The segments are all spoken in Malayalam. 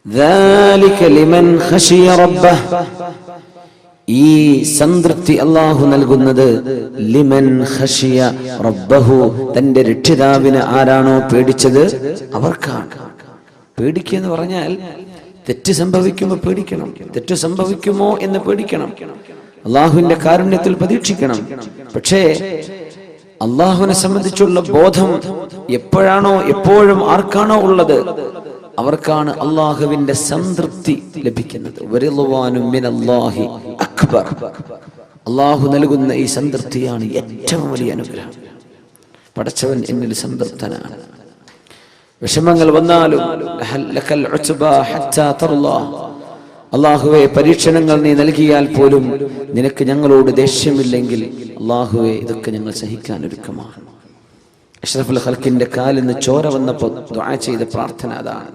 ذلك لمن خشي ربه. ഈ സംതൃപ്തി അല്ലാഹു നൽകുന്നത് ലിമൻ ഖശിയ റബ്ബഹു, തന്റെ രക്ഷിതാവിനെ ആരാണോ പേടിച്ചത് അവർക്കാണ്. പേടിക്കുക എന്ന് പറഞ്ഞാൽ തെറ്റ് സംഭവിക്കുമ്പോൾ പേടിക്കണം, തെറ്റ് സംഭവിക്കുമോ എന്ന് പേടിക്കണം, അള്ളാഹുവിന്റെ കാരുണ്യത്തിൽ പ്രതീക്ഷിക്കണം. പക്ഷേ അള്ളാഹുവിനെ സംബന്ധിച്ചുള്ള ബോധം എപ്പോഴാണോ എപ്പോഴും ആർക്കാണോ ഉള്ളത് അവർക്കാണ് അള്ളാഹുവിന്റെ സംതൃപ്തി ലഭിക്കുന്നത്. അക്ബർ, അള്ളാഹു നൽകുന്ന ഈ സംതൃപ്തിയാണ് ഏറ്റവും വലിയ അനുഗ്രഹം. പടച്ചവൻ എന്നിൽ സംതൃപ്തനാണ്. വിഷമങ്ങൾ വന്നാലും അള്ളാഹുവെ, പരീക്ഷണങ്ങൾ നീ നൽകിയാൽ പോലും നിനക്ക് ഞങ്ങളോട് ദേഷ്യമില്ലെങ്കിൽ അള്ളാഹുവെ ഇതൊക്കെ ഞങ്ങൾ സഹിക്കാൻ ഒരുക്കമാണ്. അഷ്റഫുൽ ഖൽഖിന്റെ കാലിന്ന് ചോര വന്നപ്പോൾ ദുആ ചെയ്ത പ്രാർത്ഥന അതാണ്.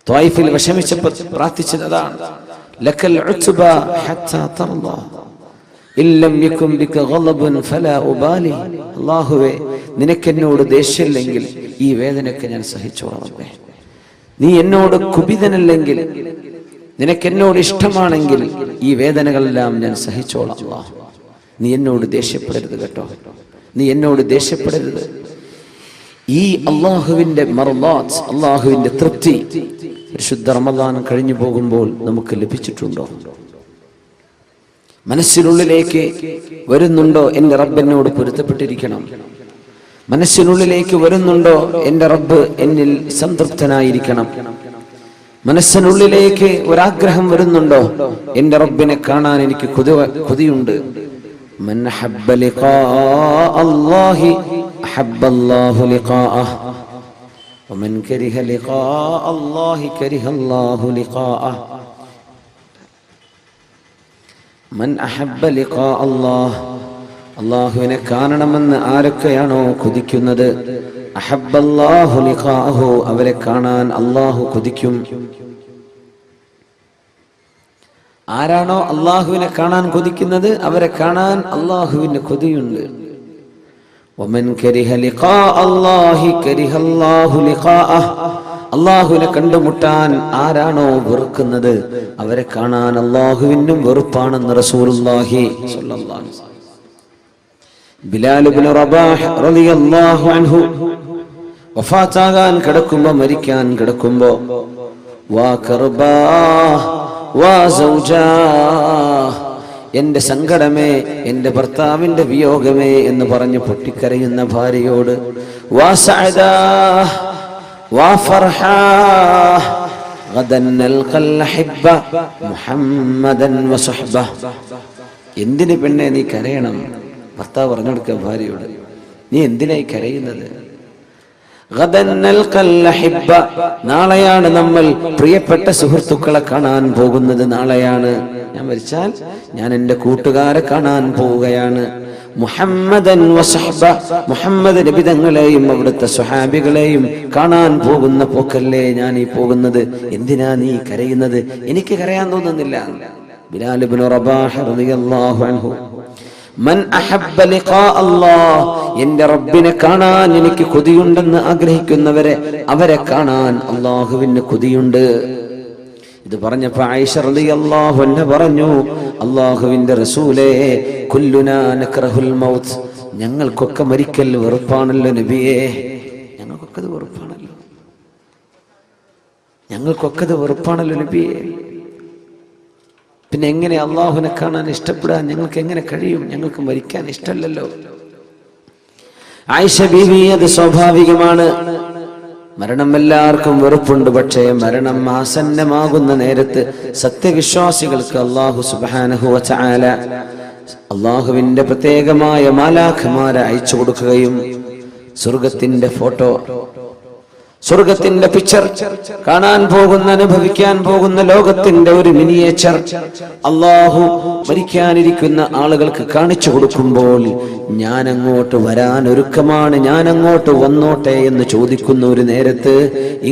ത്വായിഫിൽ വിഷമിച്ചപ്പോൾ പ്രാർത്ഥിച്ചത് അതാണ്. ലക്കൽ ഉത്ബ ഹത്താ തർളാ ഇല്ലം യകും ബിക ഗളബൻ ഫലാ ഉബാലി. അല്ലാഹുവേ, നിനക്കെന്നോട് ദേഷ്യമില്ലെങ്കിൽ ഈ വേദനയൊക്കെ ഞാൻ സഹിച്ചോളാം. നീ എന്നോട് കുപിതനല്ലെങ്കിൽ, നിനക്കെന്നോട് ഇഷ്ടമാണെങ്കിൽ ഈ വേദനകളെല്ലാം ഞാൻ സഹിച്ചോളാം. അല്ലാഹ്, നീ എന്നോട് ദേഷ്യപ്പെടരുത് കേട്ടോ, നീ എന്നോട് ദേഷ്യപ്പെടരുത്. ഈ അള്ളാഹുവിന്റെ മർളാത്ത്, അള്ളാഹുവിന്റെ തൃപ്തി പരിശുദ്ധ റമദാൻ കഴിഞ്ഞു പോകുമ്പോൾ നമുക്ക് ലഭിച്ചിട്ടുണ്ടോ? മനസ്സിനുള്ളിലേക്ക് വരുന്നുണ്ടോ എന്റെ റബ്ബ് എന്നോട് പൊരുത്തപ്പെട്ടിരിക്കണം? മനസ്സിനുള്ളിലേക്ക് വരുന്നുണ്ടോ എന്റെ റബ്ബ് എന്നിൽ സംതൃപ്തനായിരിക്കണം? മനസ്സിനുള്ളിലേക്ക് ഒരാഗ്രഹം വരുന്നുണ്ടോ എന്റെ റബ്ബിനെ കാണാൻ എനിക്ക് കൊതിയുണ്ട്? من أحب لقاء الله أحب الله لقاءه ومن كره لقاء الله كره الله لقاءه. من أحب لقاء الله, അല്ലാഹുവിനെ കാണണമെന്ന് ആരൊക്കെയാണോ കൊതിക്കുന്നത്, അഹബ്ബല്ലാഹു ലിഖാഅഹു, അവരെ കാണാൻ അല്ലാഹു കൊതിക്കും. ആരാണോ അള്ളാഹുവിനെ കാണാൻ കൊതിക്കുന്നത് അവരെ കാണാൻ അള്ളാഹുവിന്റെ കൊതിയുണ്ട്. വമൻ കരിഹ ലിഖാ അല്ലാഹി കരിഹ അല്ലാഹു ലിഖാഅഹ്, അള്ളാഹുവിനെ കണ്ടുമുട്ടാൻ ആരാണോ വെറുക്കുന്നത് അവരെ കാണാൻ അള്ളാഹുവിനും വെറുപ്പാണെന്ന് റസൂലുള്ളാഹി സ്വല്ലല്ലാഹു അലൈഹി വസല്ലം. ബിലാൽ ഇബ്നു റബാഹ് റളിയല്ലാഹു അൻഹു വഫാത്താകാൻ കിടക്കുമ്പോ, മരിക്കാൻ കിടക്കുമ്പോ, വാ കർബാ വാ സൗജാ, എന്റെ സങ്കടമേ, എന്റെ ഭർത്താവിന്റെ വിയോഗമേ എന്ന് പറഞ്ഞ് പൊട്ടിക്കരയുന്ന ഭാര്യയോട്, വാ സഅദാ വാ ഫർഹാ ഗദൻ നൽഖൽ ഹബ്ബ മുഹമ്മദൻ വസഹ്ബ. എന്തിന് പെണ്ണെ നീ കരയണം? ഭർത്താവ് പറഞ്ഞു കൊടുക്കുക ഭാര്യയോട്, നീ എന്തിനായി കരയുന്നത്? നാളെയാണ് നമ്മൾ പ്രിയപ്പെട്ട സുഹൃത്തുക്കളെ കാണാൻ പോകുന്നത്. നാളെയാണ് ഞാൻ മരിച്ചാൽ ഞാൻ എന്റെ കൂട്ടുകാരെ കാണാൻ പോവുകയാണ്. മുഹമ്മദൻ വസഹ്ബ, മുഹമ്മദ് നബി തങ്ങളെയും അവിടുത്തെ സ്വഹാബികളെയും കാണാൻ പോകുന്ന പോക്കല്ലേ ഞാൻ ഈ പോകുന്നത്. എന്തിനാ നീ കരയുന്നത്? എനിക്ക് കരയാൻ തോന്നുന്നില്ല. ബിലാൽ ഇബ്നു റബാഹ് റളിയല്ലാഹു അൻഹു, മൻ അഹബ്ബ ലിഖാ അല്ലാഹ്, എന്റെ റബ്ബിനെ കാണാൻ എനിക്ക് കൊതിയുണ്ടെന്ന് ആഗ്രഹിക്കുന്നവരെ അവരെ കാണാൻ അല്ലാഹുവിന് കൊതിയുണ്ട്. ഇത് പറഞ്ഞപ്പോൾ ആയിഷ റളിയല്ലാഹു അൻഹ പറഞ്ഞു, അല്ലാഹുവിന്റെ റസൂലേ, കുല്ലുനാ നക്റഹുൽ മൗത്ത്, ഞങ്ങൾക്കൊക്കെ മരിക്കൽ വെറുപ്പാണല്ലോ നബിയേ. ഞങ്ങൾക്കൊക്കെ അത് വെറുപ്പാണല്ലോ, ഞങ്ങൾക്കൊക്കെ അത് വെറുപ്പാണല്ലോ നബിയേ. പിന്നെ എങ്ങനെ അള്ളാഹുവിനെ കാണാൻ ഇഷ്ടപ്പെടാൻ ഞങ്ങൾക്ക് എങ്ങനെ കഴിയും? ഞങ്ങൾക്ക് മരിക്കാൻ ഇഷ്ടമല്ലല്ലോ. ആയിഷ ബീവി, അത് സ്വാഭാവികമാണ്. മരണം എല്ലാവർക്കും വെറുപ്പുണ്ട്. പക്ഷേ മരണം ആസന്നമാകുന്ന നേരത്ത് സത്യവിശ്വാസികൾക്ക് അല്ലാഹു സുബ്ഹാനഹു വ തആല അല്ലാഹുവിന്റെ പ്രത്യേകമായ മാലാഖമാരെ അയച്ചു കൊടുക്കുകയും സ്വർഗത്തിന്റെ ഫോട്ടോ, സ്വർഗത്തിന്റെ പിക്ചർ, കാണാൻ പോകുന്ന, അനുഭവിക്കാൻ പോകുന്ന ലോകത്തിന്റെ ഒരു മിനിയേച്ചർ അല്ലാഹു മരിക്കാനിരിക്കുന്ന ആളുകൾക്ക് കാണിച്ചു കൊടുക്കുമ്പോൾ, ഞാൻ അങ്ങോട്ട് വരാൻ ഒരുക്കമാണ്, ഞാൻ അങ്ങോട്ട് വന്നോട്ടെ എന്ന് ചോദിക്കുന്ന ഒരു നേരത്ത്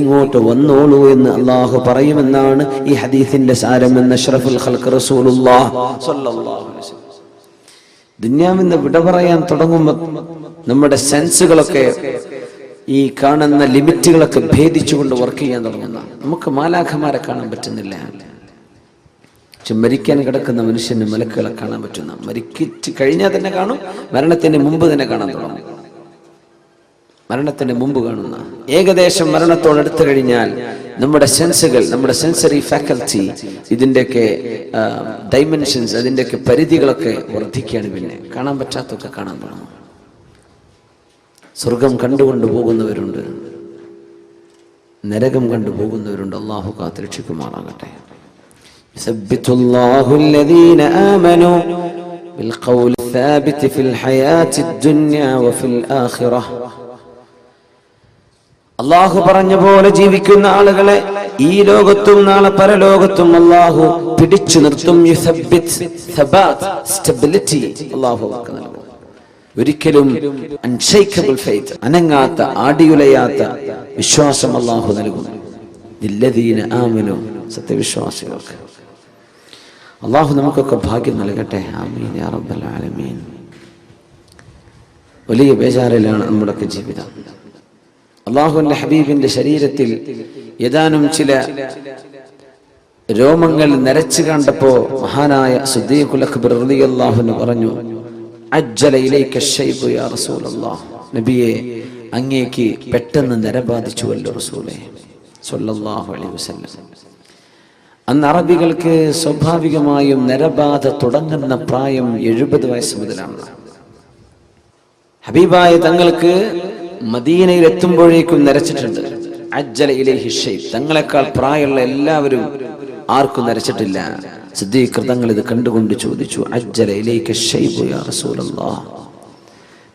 ഇങ്ങോട്ട് വന്നോളൂ എന്ന് അല്ലാഹു പറയുമെന്നാണ് ഈ ഹദീസിന്റെ സാരമെന്ന് അഷ്റഫുൽ ഖൽഖ് റസൂലുള്ളാഹി സ്വല്ലല്ലാഹു അലൈഹി വസല്ലം. ദുനിയാവിൽ നിന്ന് വിട പറയാൻ തുടങ്ങുമ്പോൾ നമ്മുടെ സെൻസുകളൊക്കെ ഈ കാണുന്ന ലിമിറ്റുകളൊക്കെ ഭേദിച്ചുകൊണ്ട് വർക്ക് ചെയ്യാൻ തുടങ്ങുന്ന. നമുക്ക് മാലാഖമാരെ കാണാൻ പറ്റുന്നില്ല, പക്ഷെ മരിക്കാൻ കിടക്കുന്ന മനുഷ്യന് മലക്കുകളെ കാണാൻ പറ്റുന്ന. മരിക്കിച്ച് കഴിഞ്ഞാൽ തന്നെ കാണും, മരണത്തിന് മുമ്പ് തന്നെ കാണാൻ തുടങ്ങും. മരണത്തിന് മുമ്പ് കാണുന്ന, ഏകദേശം മരണത്തോടടുത്ത് കഴിഞ്ഞാൽ നമ്മുടെ സെൻസുകൾ, നമ്മുടെ സെൻസറി ഫാക്കൽറ്റി, ഇതിൻ്റെയൊക്കെ ഡൈമെൻഷൻസ്, അതിൻ്റെയൊക്കെ പരിധികളൊക്കെ വർദ്ധിക്കുകയാണ്. പിന്നെ കാണാൻ പറ്റാത്തൊക്കെ കാണാൻ തുടങ്ങും. സ്വർഗം കണ്ടുകൊണ്ട് പോകുന്നവരുണ്ട്, നരകം കണ്ടു പോകുന്നവരുണ്ട്. അള്ളാഹു കാത്തുരക്ഷിക്കുമാറാകട്ടെ. യുസബ്ബിതുല്ലാഹു അല്ലദീന ആമനൂ ബിൽഖൗലി الثابت في الحياة الدنيا وفي الآخرة. അള്ളാഹു പറഞ്ഞ പോലെ ജീവിക്കുന്ന ആളുകളെ ഈ ലോകത്തും നാളെ പരലോകത്തും അള്ളാഹു പിടിച്ചു നിർത്തും. സ്റ്റെബിലിറ്റി അള്ളാഹു നൽകും. ഒരിക്കലും അൺഷേക്കബിൾ ഫെയ്ത്ത്, അനങ്ങാത്ത ആടിയുലയാത്ത വിശ്വാസം അള്ളാഹു നൽകും. ലില്ലദീന ആമനൂ, സത്യവിശ്വാസികൾക്ക്. അള്ളാഹു നമുക്കൊക്കെ ഭാഗ്യം നൽകട്ടെ. ആമീൻ യാ റബ്ബൽ ആലമീൻ. വലിയ ബേജാറിലാണ് നമ്മുടെയൊക്കെ ജീവിതം. അള്ളാഹുവിന്റെ ഹബീബിന്റെ ശരീരത്തിൽ ഏതാനും ചില രോമങ്ങൾ നരച്ചു കണ്ടപ്പോ മഹാനായ സിദ്ദീഖുൽ അക്ബർ റളിയല്ലാഹു അൻഹു പറഞ്ഞു, അജ്ജല ഇലൈക ശൈബു യാ റസൂലല്ലാഹ്. നബിയെ, അങ്ങേക്ക് പെട്ടെന്ന് നരബാധിച്ചുവല്ലോ റസൂലേ സ്വല്ലല്ലാഹു അലൈഹി വസല്ലം. അന്ന് അറബികൾക്ക് സ്വാഭാവികമായും നരബാധ തുടങ്ങുന്ന പ്രായം 70 വയസ്സ് മുതലാണ്. ഹബീബായ തങ്ങൾക്ക് മദീനയിൽ എത്തുമ്പോഴേക്കും നരച്ചിട്ടുണ്ട്. അജ്ജല ഇലൈഹി ശൈബ്, തങ്ങളെക്കാൾ പ്രായമുള്ള എല്ലാവരും ആർക്കും നരച്ചിട്ടില്ല. സിദ്ദീഖ് തങ്ങൾ ഇത് കണ്ടുകൊണ്ട് ചോദിച്ചു, അജ്ജല ഇലൈക ശൈബു യാ റസൂലല്ലാഹ്.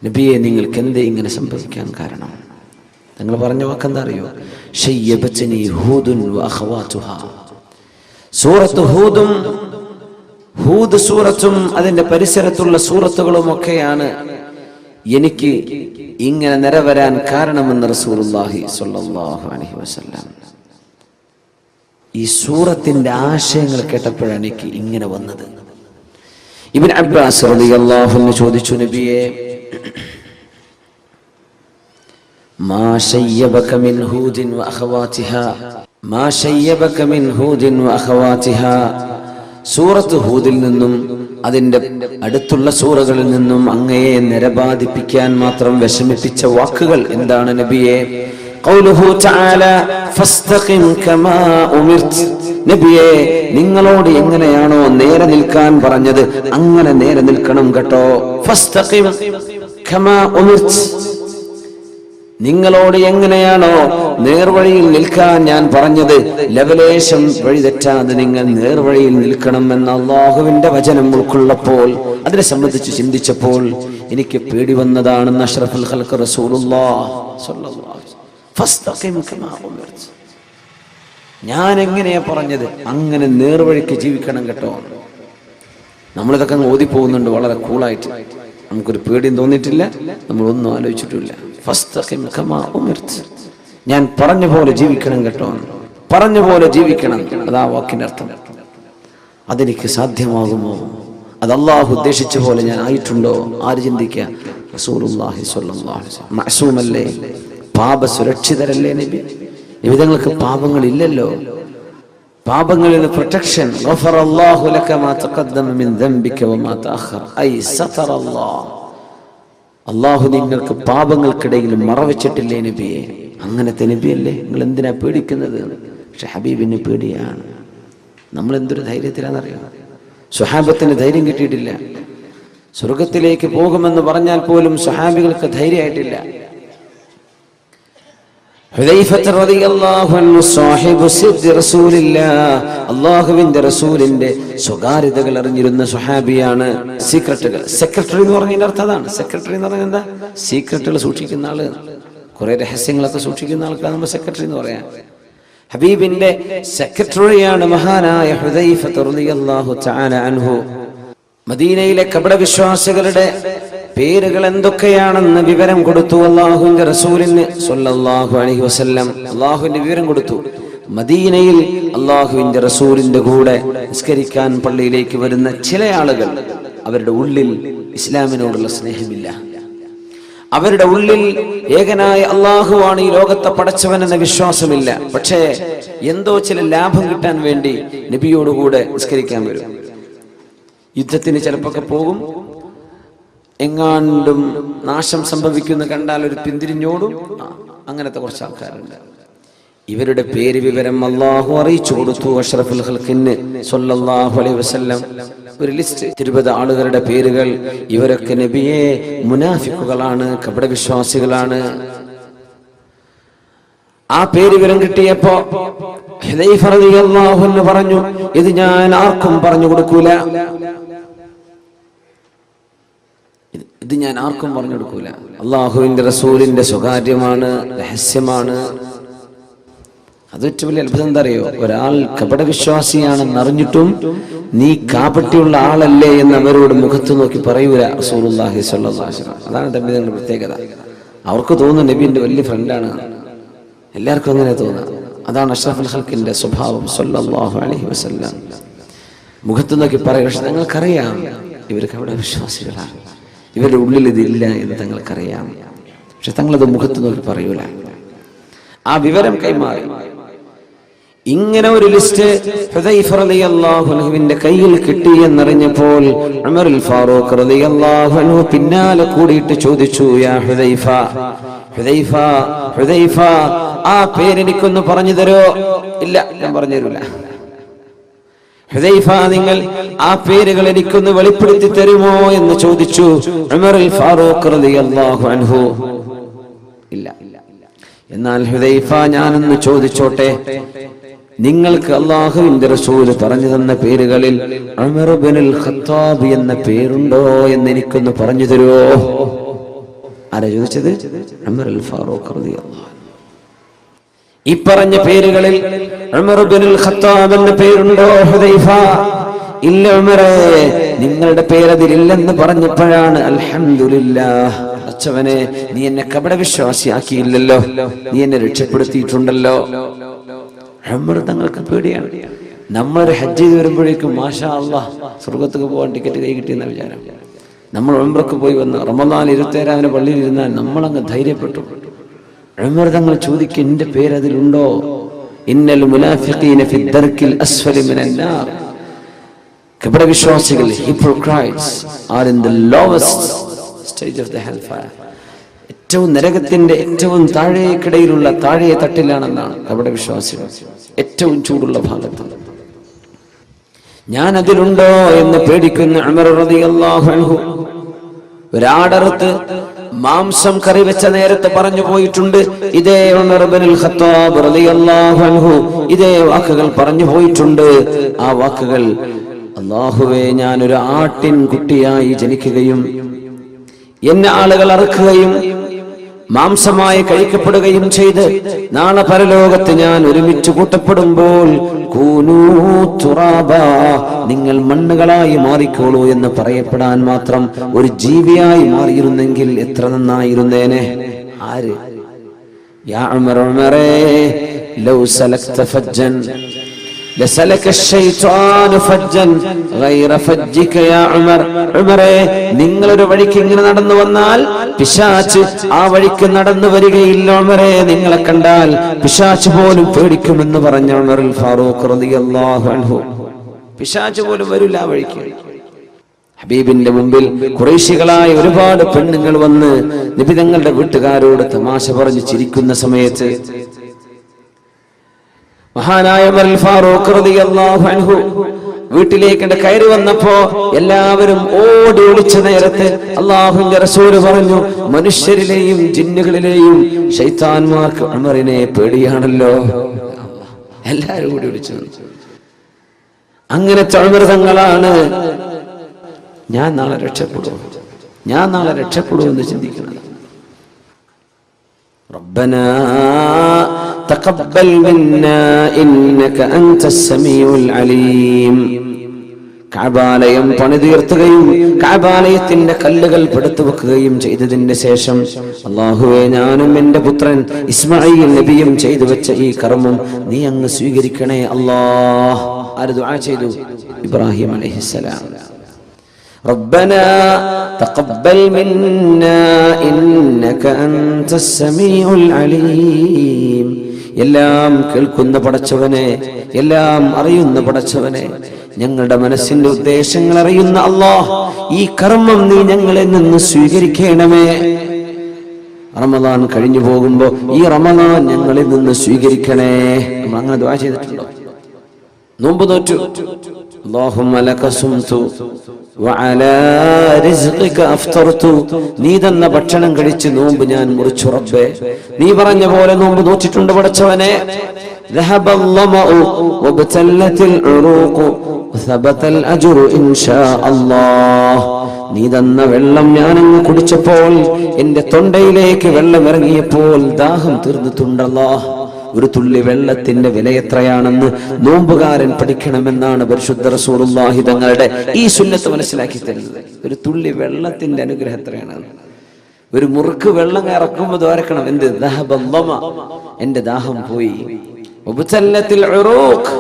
നബിയെ, നിങ്ങൾക്ക് എന്തേ ഇങ്ങനെ സംഭവിക്കാൻ കാരണം? തങ്ങൾ പറഞ്ഞ വാക്കെന്താ അറിയോ? ശയ്യബത്നി ഹൂദുൻ വ അഖവാതുഹാ. സൂറത്ത് ഹൂദും, ഹൂദ് സൂറത്തും അതിന്റെ പരിസരത്തുള്ള സൂറത്തുകളും ഒക്കെയാണ് എനിക്ക് ഇങ്ങനെ നിറവരാൻ കാരണമെന്ന് റസൂലുള്ളാഹി സ്വല്ലല്ലാഹു അലൈഹി വസല്ലം. ഈ സൂറത്തിന്റെ ആശയങ്ങൾ കേട്ടപ്പോഴാണ് എനിക്ക് ഇങ്ങനെ വന്നത്. ഇബ്നു അബ്ബാസ് റളിയല്ലാഹു അൻഹു ചോദിച്ചു, നബിയെ, മാ ശയ്യബക മിൻ ഹൂദിൻ വ അഖവാതിഹാ, മാ ശയ്യബക മിൻ ഹൂദിൻ വ അഖവാതിഹാ. സൂറത്ത് ഹൂദിൽ നിന്നും അതിന്റെ അടുത്തുള്ള സൂറകളിൽ നിന്നും അങ്ങയെ നിരബാധിപ്പിക്കാൻ മാത്രം വിഷമിപ്പിച്ച വാക്കുകൾ എന്താണ് നബിയെ? ഖൗലുഹു തആല ഫസ്തഖിം കമാ ഉമിർത്. നബിയെ, നിങ്ങളോട് എങ്ങനെയാണോ നേരെ നിൽക്കാൻ പറഞ്ഞത് അങ്ങനെ നേരെ നിൽക്കണം കേട്ടോ. ഫസ്തഖിം കമാ ഉമിർത്. നിങ്ങളോട് എങ്ങനെയാണോ നേർവഴിയിൽ നിൽക്കാൻ ഞാൻ പറഞ്ഞത്, ലവലേശം വഴി തെറ്റാതെ നിങ്ങൾ നേർവഴിയിൽ നിൽക്കണം എന്ന അല്ലാഹുവിന്റെ വചനം ഉൾക്കൊള്ളപ്പോൾ, അതിനെ സംബന്ധിച്ച് ചിന്തിച്ചപ്പോൾ എനിക്ക് പേടി വന്നതാണെന്ന് അഷ്റഫുൽ ഖൽഖ് റസൂലുള്ളാഹി സ്വല്ലല്ലാഹു അലൈഹി വസല്ലം. ഫസ്തഖിം കമാ ഉമിർത്. ഞാൻ എങ്ങനെയാ പറഞ്ഞത് അങ്ങനെ നേർവഴിക്ക് ജീവിക്കണം കേട്ടോ. നമ്മളിതൊക്കെ അങ്ങ് ഓതിപ്പോകുന്നുണ്ട് വളരെ കൂളായിട്ട്, നമുക്കൊരു പേടിയും തോന്നിയിട്ടില്ല, നമ്മളൊന്നും ആലോചിച്ചിട്ടില്ല. ഫസ്തഖിം കമാ ഉമിർത്. ഞാൻ പറഞ്ഞ പോലെ ജീവിക്കണം കേട്ടോ, പറഞ്ഞ പോലെ ജീവിക്കണം. അതാ വാക്കിന്റെ അർത്ഥം. അതെനിക്ക് സാധ്യമാകുമോ? അത് അള്ളാഹു ഉദ്ദേശിച്ച പോലെ ഞാൻ ആയിട്ടുണ്ടോ? ആര് ചിന്തിക്കുക? റസൂലുള്ളാഹി സ്വല്ലല്ലാഹു അലൈഹി വസല്ലം മഅസൂമല്ലേ, പാപ സുരക്ഷിതരല്ലേ നബി? നിബിതങ്ങൾക്ക് പാപങ്ങളില്ലല്ലോ. പാപങ്ങളിൽ നിന്ന് പ്രൊട്ടക്ഷൻ. ഗഫറല്ലാഹു ലക മാ തഖദ്ദമ മിൻ ദംബിക വമാ തഅഖർ. ഐ സതറല്ലാഹ്. അള്ളാഹു നിങ്ങൾക്ക് പാപങ്ങൾക്കിടയിൽ മറവച്ചിട്ടില്ലേ നബിയെ? അങ്ങനത്തെ നബിയല്ലേ, നിങ്ങൾ എന്തിനാ പേടിക്കുന്നത്? പക്ഷെ ഹബീബിന് പേടിയാണ്. നമ്മൾ എന്തൊരു ധൈര്യത്തിലാണെന്നറിയോ? സ്വഹാബത്തിന് ധൈര്യം കിട്ടിയിട്ടില്ല. സ്വർഗത്തിലേക്ക് പോകുമെന്ന് പറഞ്ഞാൽ പോലും സ്വഹാബികൾക്ക് ധൈര്യമായിട്ടില്ല. അള്ളാഹുവിന്റെ റസൂലിന്റെ സ്വകാര്യതകൾ അറിഞ്ഞിരുന്ന സ്വഹാബിയാണ്. സീക്രട്ടുകൾ, സെക്രട്ടറി എന്ന് പറഞ്ഞതിന്റെ അർത്ഥം അതാണ്. സെക്രട്ടറി എന്ന് പറഞ്ഞാൽ എന്താ? സീക്രട്ടുകൾ സൂക്ഷിക്കുന്ന ആള്, കുറെ രഹസ്യങ്ങളൊക്കെ സൂക്ഷിക്കുന്ന ആൾക്കാണ് നമ്മൾ സെക്രട്ടറി എന്ന് പറയാം. ഹബീബിന്റെ സെക്രട്ടറിയാണ് മഹാനായ ഹുദൈഫ റളിയല്ലാഹു തആല അൻഹു. മദീനയിലെ കപടവിശ്വാസികളുടെ പേരുകൾ എന്തൊക്കെയാണെന്ന് വിവരം കൊടുത്തു അല്ലാഹുവിന്റെ റസൂലിന് സ്വല്ലല്ലാഹു അലൈഹി വസല്ലം. അല്ലാഹുവിന്റെ വിവരം കൊടുത്തു. മദീനയിൽ അല്ലാഹുവിന്റെ റസൂലിന്റെ കൂടെ നിസ്കരിക്കാൻ പള്ളിയിലേക്ക് വരുന്ന ചില ആളുകൾ, അവരുടെ ഉള്ളിൽ ഇസ്ലാമിനോടുള്ള സ്നേഹമില്ല. അവരുടെ ഉള്ളിൽ ഏകനായ അള്ളാഹുവാണ് ഈ ലോകത്തെ പടച്ചവൻ എന്ന വിശ്വാസമില്ല. പക്ഷേ എന്തോ ചില ലാഭം കിട്ടാൻ വേണ്ടി നബിയോടുകൂടെ നിസ്കരിക്കാൻ വരും. യുദ്ധത്തിന് ചിലപ്പോൾ പോകും, എങ്ങാണ്ടും നാശം സംഭവിക്കുന്ന കണ്ടാൽ ഒരു പിന്തിരിഞ്ഞോടും. അങ്ങനത്തെ കുറച്ച് ആൾക്കാരുണ്ട്. ഇവരുടെ പേര് വിവരം അള്ളാഹു അറിയിച്ചു കൊടുത്തു അഷ്റഫുൽ ഖൽഖിന് സ്വല്ലല്ലാഹു അലൈഹി വസല്ലം. ഒരു ലിസ്റ്റ് 20 ആളുകളുടെ പേരുകൾ. ഇവരൊക്കെ നബിയെ മുനാഫിക്കുകളാണ്, കപടവിശ്വാസികളാണ്. ആ പേര് വിവരം കിട്ടിയപ്പോ ഹുദൈഫ റളിയല്ലാഹു അൻഹു പറഞ്ഞു, ഇത് ഞാൻ ആർക്കും പറഞ്ഞു കൊടുക്കൂല, ഇത് ഞാൻ ആർക്കും പറഞ്ഞു കൊടുക്കൂല. അള്ളാഹുവിന്റെ റസൂലിന്റെ സ്വകാര്യമാണ്, രഹസ്യമാണ്. അത് ഏറ്റവും വലിയ അത്ഭുതം എന്താ അറിയോ? ഒരാൾ കപടവിശ്വാസിയാണെന്ന് അറിഞ്ഞിട്ടും നീ കാപട്യമുള്ള ആളല്ലേ എന്ന് അവരോട് മുഖത്ത് നോക്കി പറയൂല റസൂലുള്ളാഹി സ്വല്ലല്ലാഹു അലൈഹി വസല്ലം. അതാണ് നബിയുടെ പ്രത്യേകത. അവർക്ക് തോന്നുന്നു നബിന്റെ വലിയ ഫ്രണ്ടാണ്. എല്ലാവർക്കും അങ്ങനെ തോന്നാം. അതാണ് അഷ്റഫുൽ ഖൽഖിന്റെ സ്വഭാവം സ്വല്ലല്ലാഹു അലൈഹി വസല്ലം. മുഖത്ത് നോക്കി പറയും, പക്ഷെ ഞങ്ങൾക്കറിയാം ഇവർ കപടവിശ്വാസികളാണ്, ഇവരുടെ ഉള്ളിൽ ഇതില്ല എന്ന് തങ്ങൾക്കറിയാം. പക്ഷെ തങ്ങളത് മുഖത്ത് നോക്കി പറയൂല. ആ വിവരം കൈമാറി. ഇങ്ങനെ ഒരു ലിസ്റ്റ് ഹുദൈഫ റളിയല്ലാഹു അൻഹുവിന്റെ കയ്യിൽ കിട്ടി എന്നറിഞ്ഞപ്പോൾ ഉമറുൽ ഫാറൂഖ് റളിയല്ലാഹു അൻഹു പിന്നാലെ കൂടിയിട്ട് ചോദിച്ചു, യാ ഹുദൈഫ, ഹുദൈഫ, ഹുദൈഫ, ആ പേരെനിക്കൊന്ന് പറഞ്ഞു തരോ? ഇല്ല, ഞാൻ പറഞ്ഞു തരൂല. ഹുദൈഫ, നിങ്ങൾ ആ പേരുകൾ എനിക്കൊന്ന് വെളിപ്പെടുത്തി തരുമോ എന്ന് ചോദിച്ചു ഉമറുൽ ഫാറൂഖ് റളിയല്ലാഹു അൻഹു. ഇല്ല. എന്നാൽ ഹുദൈഫ, ഞാനൊന്ന് ചോദിച്ചോട്ടെ, നിങ്ങൾക്ക് അല്ലാഹുവിന്റെ റസൂൽ പറഞ്ഞു തന്ന പേരുകളിൽ ഉമർ ഇബ്നുൽ ഖത്താബ് എന്ന പേരുണ്ടോ എന്ന് എനിക്കൊന്ന് പറഞ്ഞു തരുമോ? ആരാ ചോദിച്ചത്? ഉമറുൽ ഫാറൂഖ് റളിയല്ലാഹു അൻഹു. ഈ പറഞ്ഞ പേരുകളിൽ ഉമർ ഇബ്നുൽ ഖത്താബ് എന്ന പേരുണ്ടോ ഹുദൈഫ? ഇല്ല ഉമറേ, നിങ്ങളുടെ പേരതിലില്ലെന്ന് പറഞ്ഞപ്പോഴാണ് അൽഹംദുലില്ലാഹ്, അച്ചവനെ നീ എന്നെ കപടവിശ്വാസിയാക്കിയില്ലല്ലോ, നീ എന്നെ രക്ഷപ്പെടുത്തിയിട്ടുണ്ടല്ലോ. ഉമർ തങ്ങൾക്ക് പേടിയാണ്. നമ്മളൊരു ഹജ്ജ് ചെയ്ത് വരുമ്പോഴേക്കും മാഷാ അല്ലാഹ് സ്വർഗത്തേക്ക് പോകാൻ ടിക്കറ്റ് കൈ കിട്ടിയെന്ന വിചാരം. നമ്മൾ ഉംറക്ക് പോയി വന്ന് റമദാൻ 27 പള്ളിയിൽ ഇരുന്നാൽ നമ്മളങ്ങ് ധൈര്യപ്പെട്ടു. ഉമർ തങ്ങൾ ചോദിക്കും, എന്റെ പേരതിലുണ്ടോ? ഇന്നൽ മുനാഫിഖീന ഫി ദർക്കിൽ അസ്ഫലി മിനൻ നാർ. കപടവിശ്വാസികൾ, hypocrites are in the lowest stage of the hellfire. ഏറ്റവും നരകത്തിന്റെ ഏറ്റവും താഴേക്കിടയിലുള്ള താഴെ തട്ടിലാണെന്നാണ് കപടവിശ്വാസികൾ. ഏറ്റവും ചൂടുള്ള ഭാഗത്ത്. ഞാൻ അതിലുണ്ടോ എന്ന് പേടിക്കുന്ന ഉമർ റളിയല്ലാഹു അൻഹു ഒരാടറുത്ത് മാംസം കറി വെച്ച നേരത്തെ പറഞ്ഞു പോയിട്ടുണ്ട്. ഇതേ ഉമർ ഇബ്നുൽ ഖത്താബ് റളിയല്ലാഹു അൻഹു ഇതേ വാക്കുകൾ പറഞ്ഞു പോയിട്ടുണ്ട്. ആ വാക്കുകൾ, അല്ലാഹുവേ, ഞാനൊരു ആട്ടിൻ കുട്ടിയായി ജനിക്കുകയും എന്നെ ആളുകൾ അറുക്കുകയും മാംസമായി കഴിക്കപ്പെടുകയും ചെയ്ത് നാളെ പരലോകത്ത് ഞാൻ ഒരുമിച്ച് കൂട്ടപ്പെടുമ്പോൾ കൂനൂ തുറാബാ, നിങ്ങൾ മണ്ണുകളായി മാറിക്കോളൂ എന്ന് പറയപ്പെടാൻ മാത്രം ഒരു ജീവിയായി മാറിയിരുന്നെങ്കിൽ എത്ര നന്നായിരുന്നേനെ. ആര്? യാ ഉമർ, ഉമറേ, ലൗ സലക്ത ഫജ്ജൻ ലസലക ശൈത്വാനു ഫജ്ജൻ ഗൈറ ഫജ്ജിക യാ ഉമർ. ഉമറേ, നിങ്ങളൊരു വഴിക്ക് ഇങ്ങനെ നടന്നു വന്നാൽ പിശാച് ആ വഴിക്ക് നടന്നു വരികയില്ല ഉമറേ. നിങ്ങളെ കണ്ടാൽ പിശാച് പോലും പേടിക്കുമെന്ന് പറഞ്ഞ ഉമറുൽ ഫാറൂഖ് റളിയല്ലാഹു അൻഹു. പിശാച് പോലും വരില്ല ആ വഴിക്ക്. ഹബീബിന്റെ മുമ്പിൽ ഖുറൈശികളായ ഒരുപാട് പെണ്ണുങ്ങൾ വന്ന് നബി തങ്ങളുടെ വീട്ടുകാരോട് തമാശ പറഞ്ഞ് ചിരിക്കുന്ന സമയത്ത് മഹാനായ ഉമറുൽ ഫാറൂഖ് റളിയല്ലാഹു അൻഹു വീട്ടിലേക്ക് കയറി വന്നപ്പോ എല്ലാവരും ഓടി ഒളിച്ച നേരത്ത് അല്ലാഹുവിന്റെ റസൂൽ പറഞ്ഞു, മനുഷ്യരിലെയും ജിന്നുകളിലെയും ശൈത്താന്മാർക്ക് ഉമറിനെ പേടിയാണല്ലോ. എല്ലാവരും ഓടി ഒളിച്ചു. അങ്ങനത്തെ ഉമർ തങ്ങളാണ് ഞാൻ നാളെ രക്ഷപ്പെടും എന്ന് ചിന്തിക്കുന്നത്. റബ്ബനാ തഖബ്ബൽ മിന്നാ ഇന്നക അൻതസ് സമീഉൽ അലീം. കഅബാലയം പണിതീർത്തുകയും കഅബാലയത്തിന്റെ കല്ലുകൾ പെടുത്തു വെക്കുകയും ചെയ്തതിന്റെ ശേഷം, അല്ലാഹുവേ, ഞാനും എന്റെ പുത്രൻ ഇസ്മാഈൽ നബിയും ചെയ്തു വെച്ച ഈ കർമ്മം നീ അങ്ങ് സ്വീകരിക്കണേ അല്ലാഹ്. ആര് ദുആ ചെയ്തു? ഇബ്രാഹിം അലൈഹിസ്സലാം. റബ്ബനാ തഖബ്ബൽ മിന്നാ ഇന്നക അൻതസ് സമീഉൽ അലീം. എല്ലാം കേൾക്കുന്ന പടച്ചവനെ, എല്ലാം അറിയുന്ന പടച്ചവനെ, ഞങ്ങളുടെ മനസ്സിന്റെ ഉദ്ദേശങ്ങൾ അറിയുന്ന അല്ലാഹ്, ഈ കർമ്മം നീ ഞങ്ങളിൽ നിന്ന് സ്വീകരിക്കണമേ. റമദാൻ കഴിഞ്ഞു പോകുമ്പോ ഈ റമദാൻ ഞങ്ങളിൽ നിന്ന് സ്വീകരിക്കണേ. നമ്മൾ അങ്ങനെ ദുആ ചെയ്തിട്ടുണ്ടോ? നോമ്പ് നോറ്റു, അല്ലാഹുമ്മ ലക സുംതു വഅലാ റിസ്ഖിക അഫ്തർതു, നീ തന്ന ഭക്ഷണം കഴിച്ച് നോമ്പ് ഞാൻ മുറിച്ചു റബ്ബേ. നീ പറഞ്ഞ പോലെ നോമ്പ് നോറ്റിട്ടുണ്ട് പടച്ചവനെ. ذهبَ الظَّمَأُ وَابْتَلَّتِ الْعُرُوقُ وَثَبَتَ الْأَجْرُ إِنْ شَاءَ اللَّهُ. നീ തന്ന വെള്ളം ഞാനങ്ങ് കുടിച്ചപ്പോൾ, എന്റെ തൊണ്ടയിലേക്ക് വെള്ളം ഇറങ്ങിയപ്പോൾ ദാഹം തീർന്നിട്ടുണ്ടല്ലോ. ഒരു തുള്ളി വെള്ളത്തിന്റെ വില എത്രയാണെന്ന് നോമ്പുകാരൻ പഠിക്കണമെന്നാണ് പരിശുദ്ധ റസൂലുള്ളാഹി തങ്ങളുടെ ഈ സുന്നത്ത് മനസ്സിലാക്കി തരുന്നത്. ഒരു തുള്ളി വെള്ളത്തിന്റെ അനുഗ്രഹം എത്രയാണ്. ഒരു മുറുക്ക് വെള്ളം ഇറക്കുമ്പോൾ ദ്വാരക്കണം, എന്ത് ദഹബല്ലമ, എന്റെ ദാഹം പോയി. വബതല്ലത്തിൽ ഉറൂഖ്,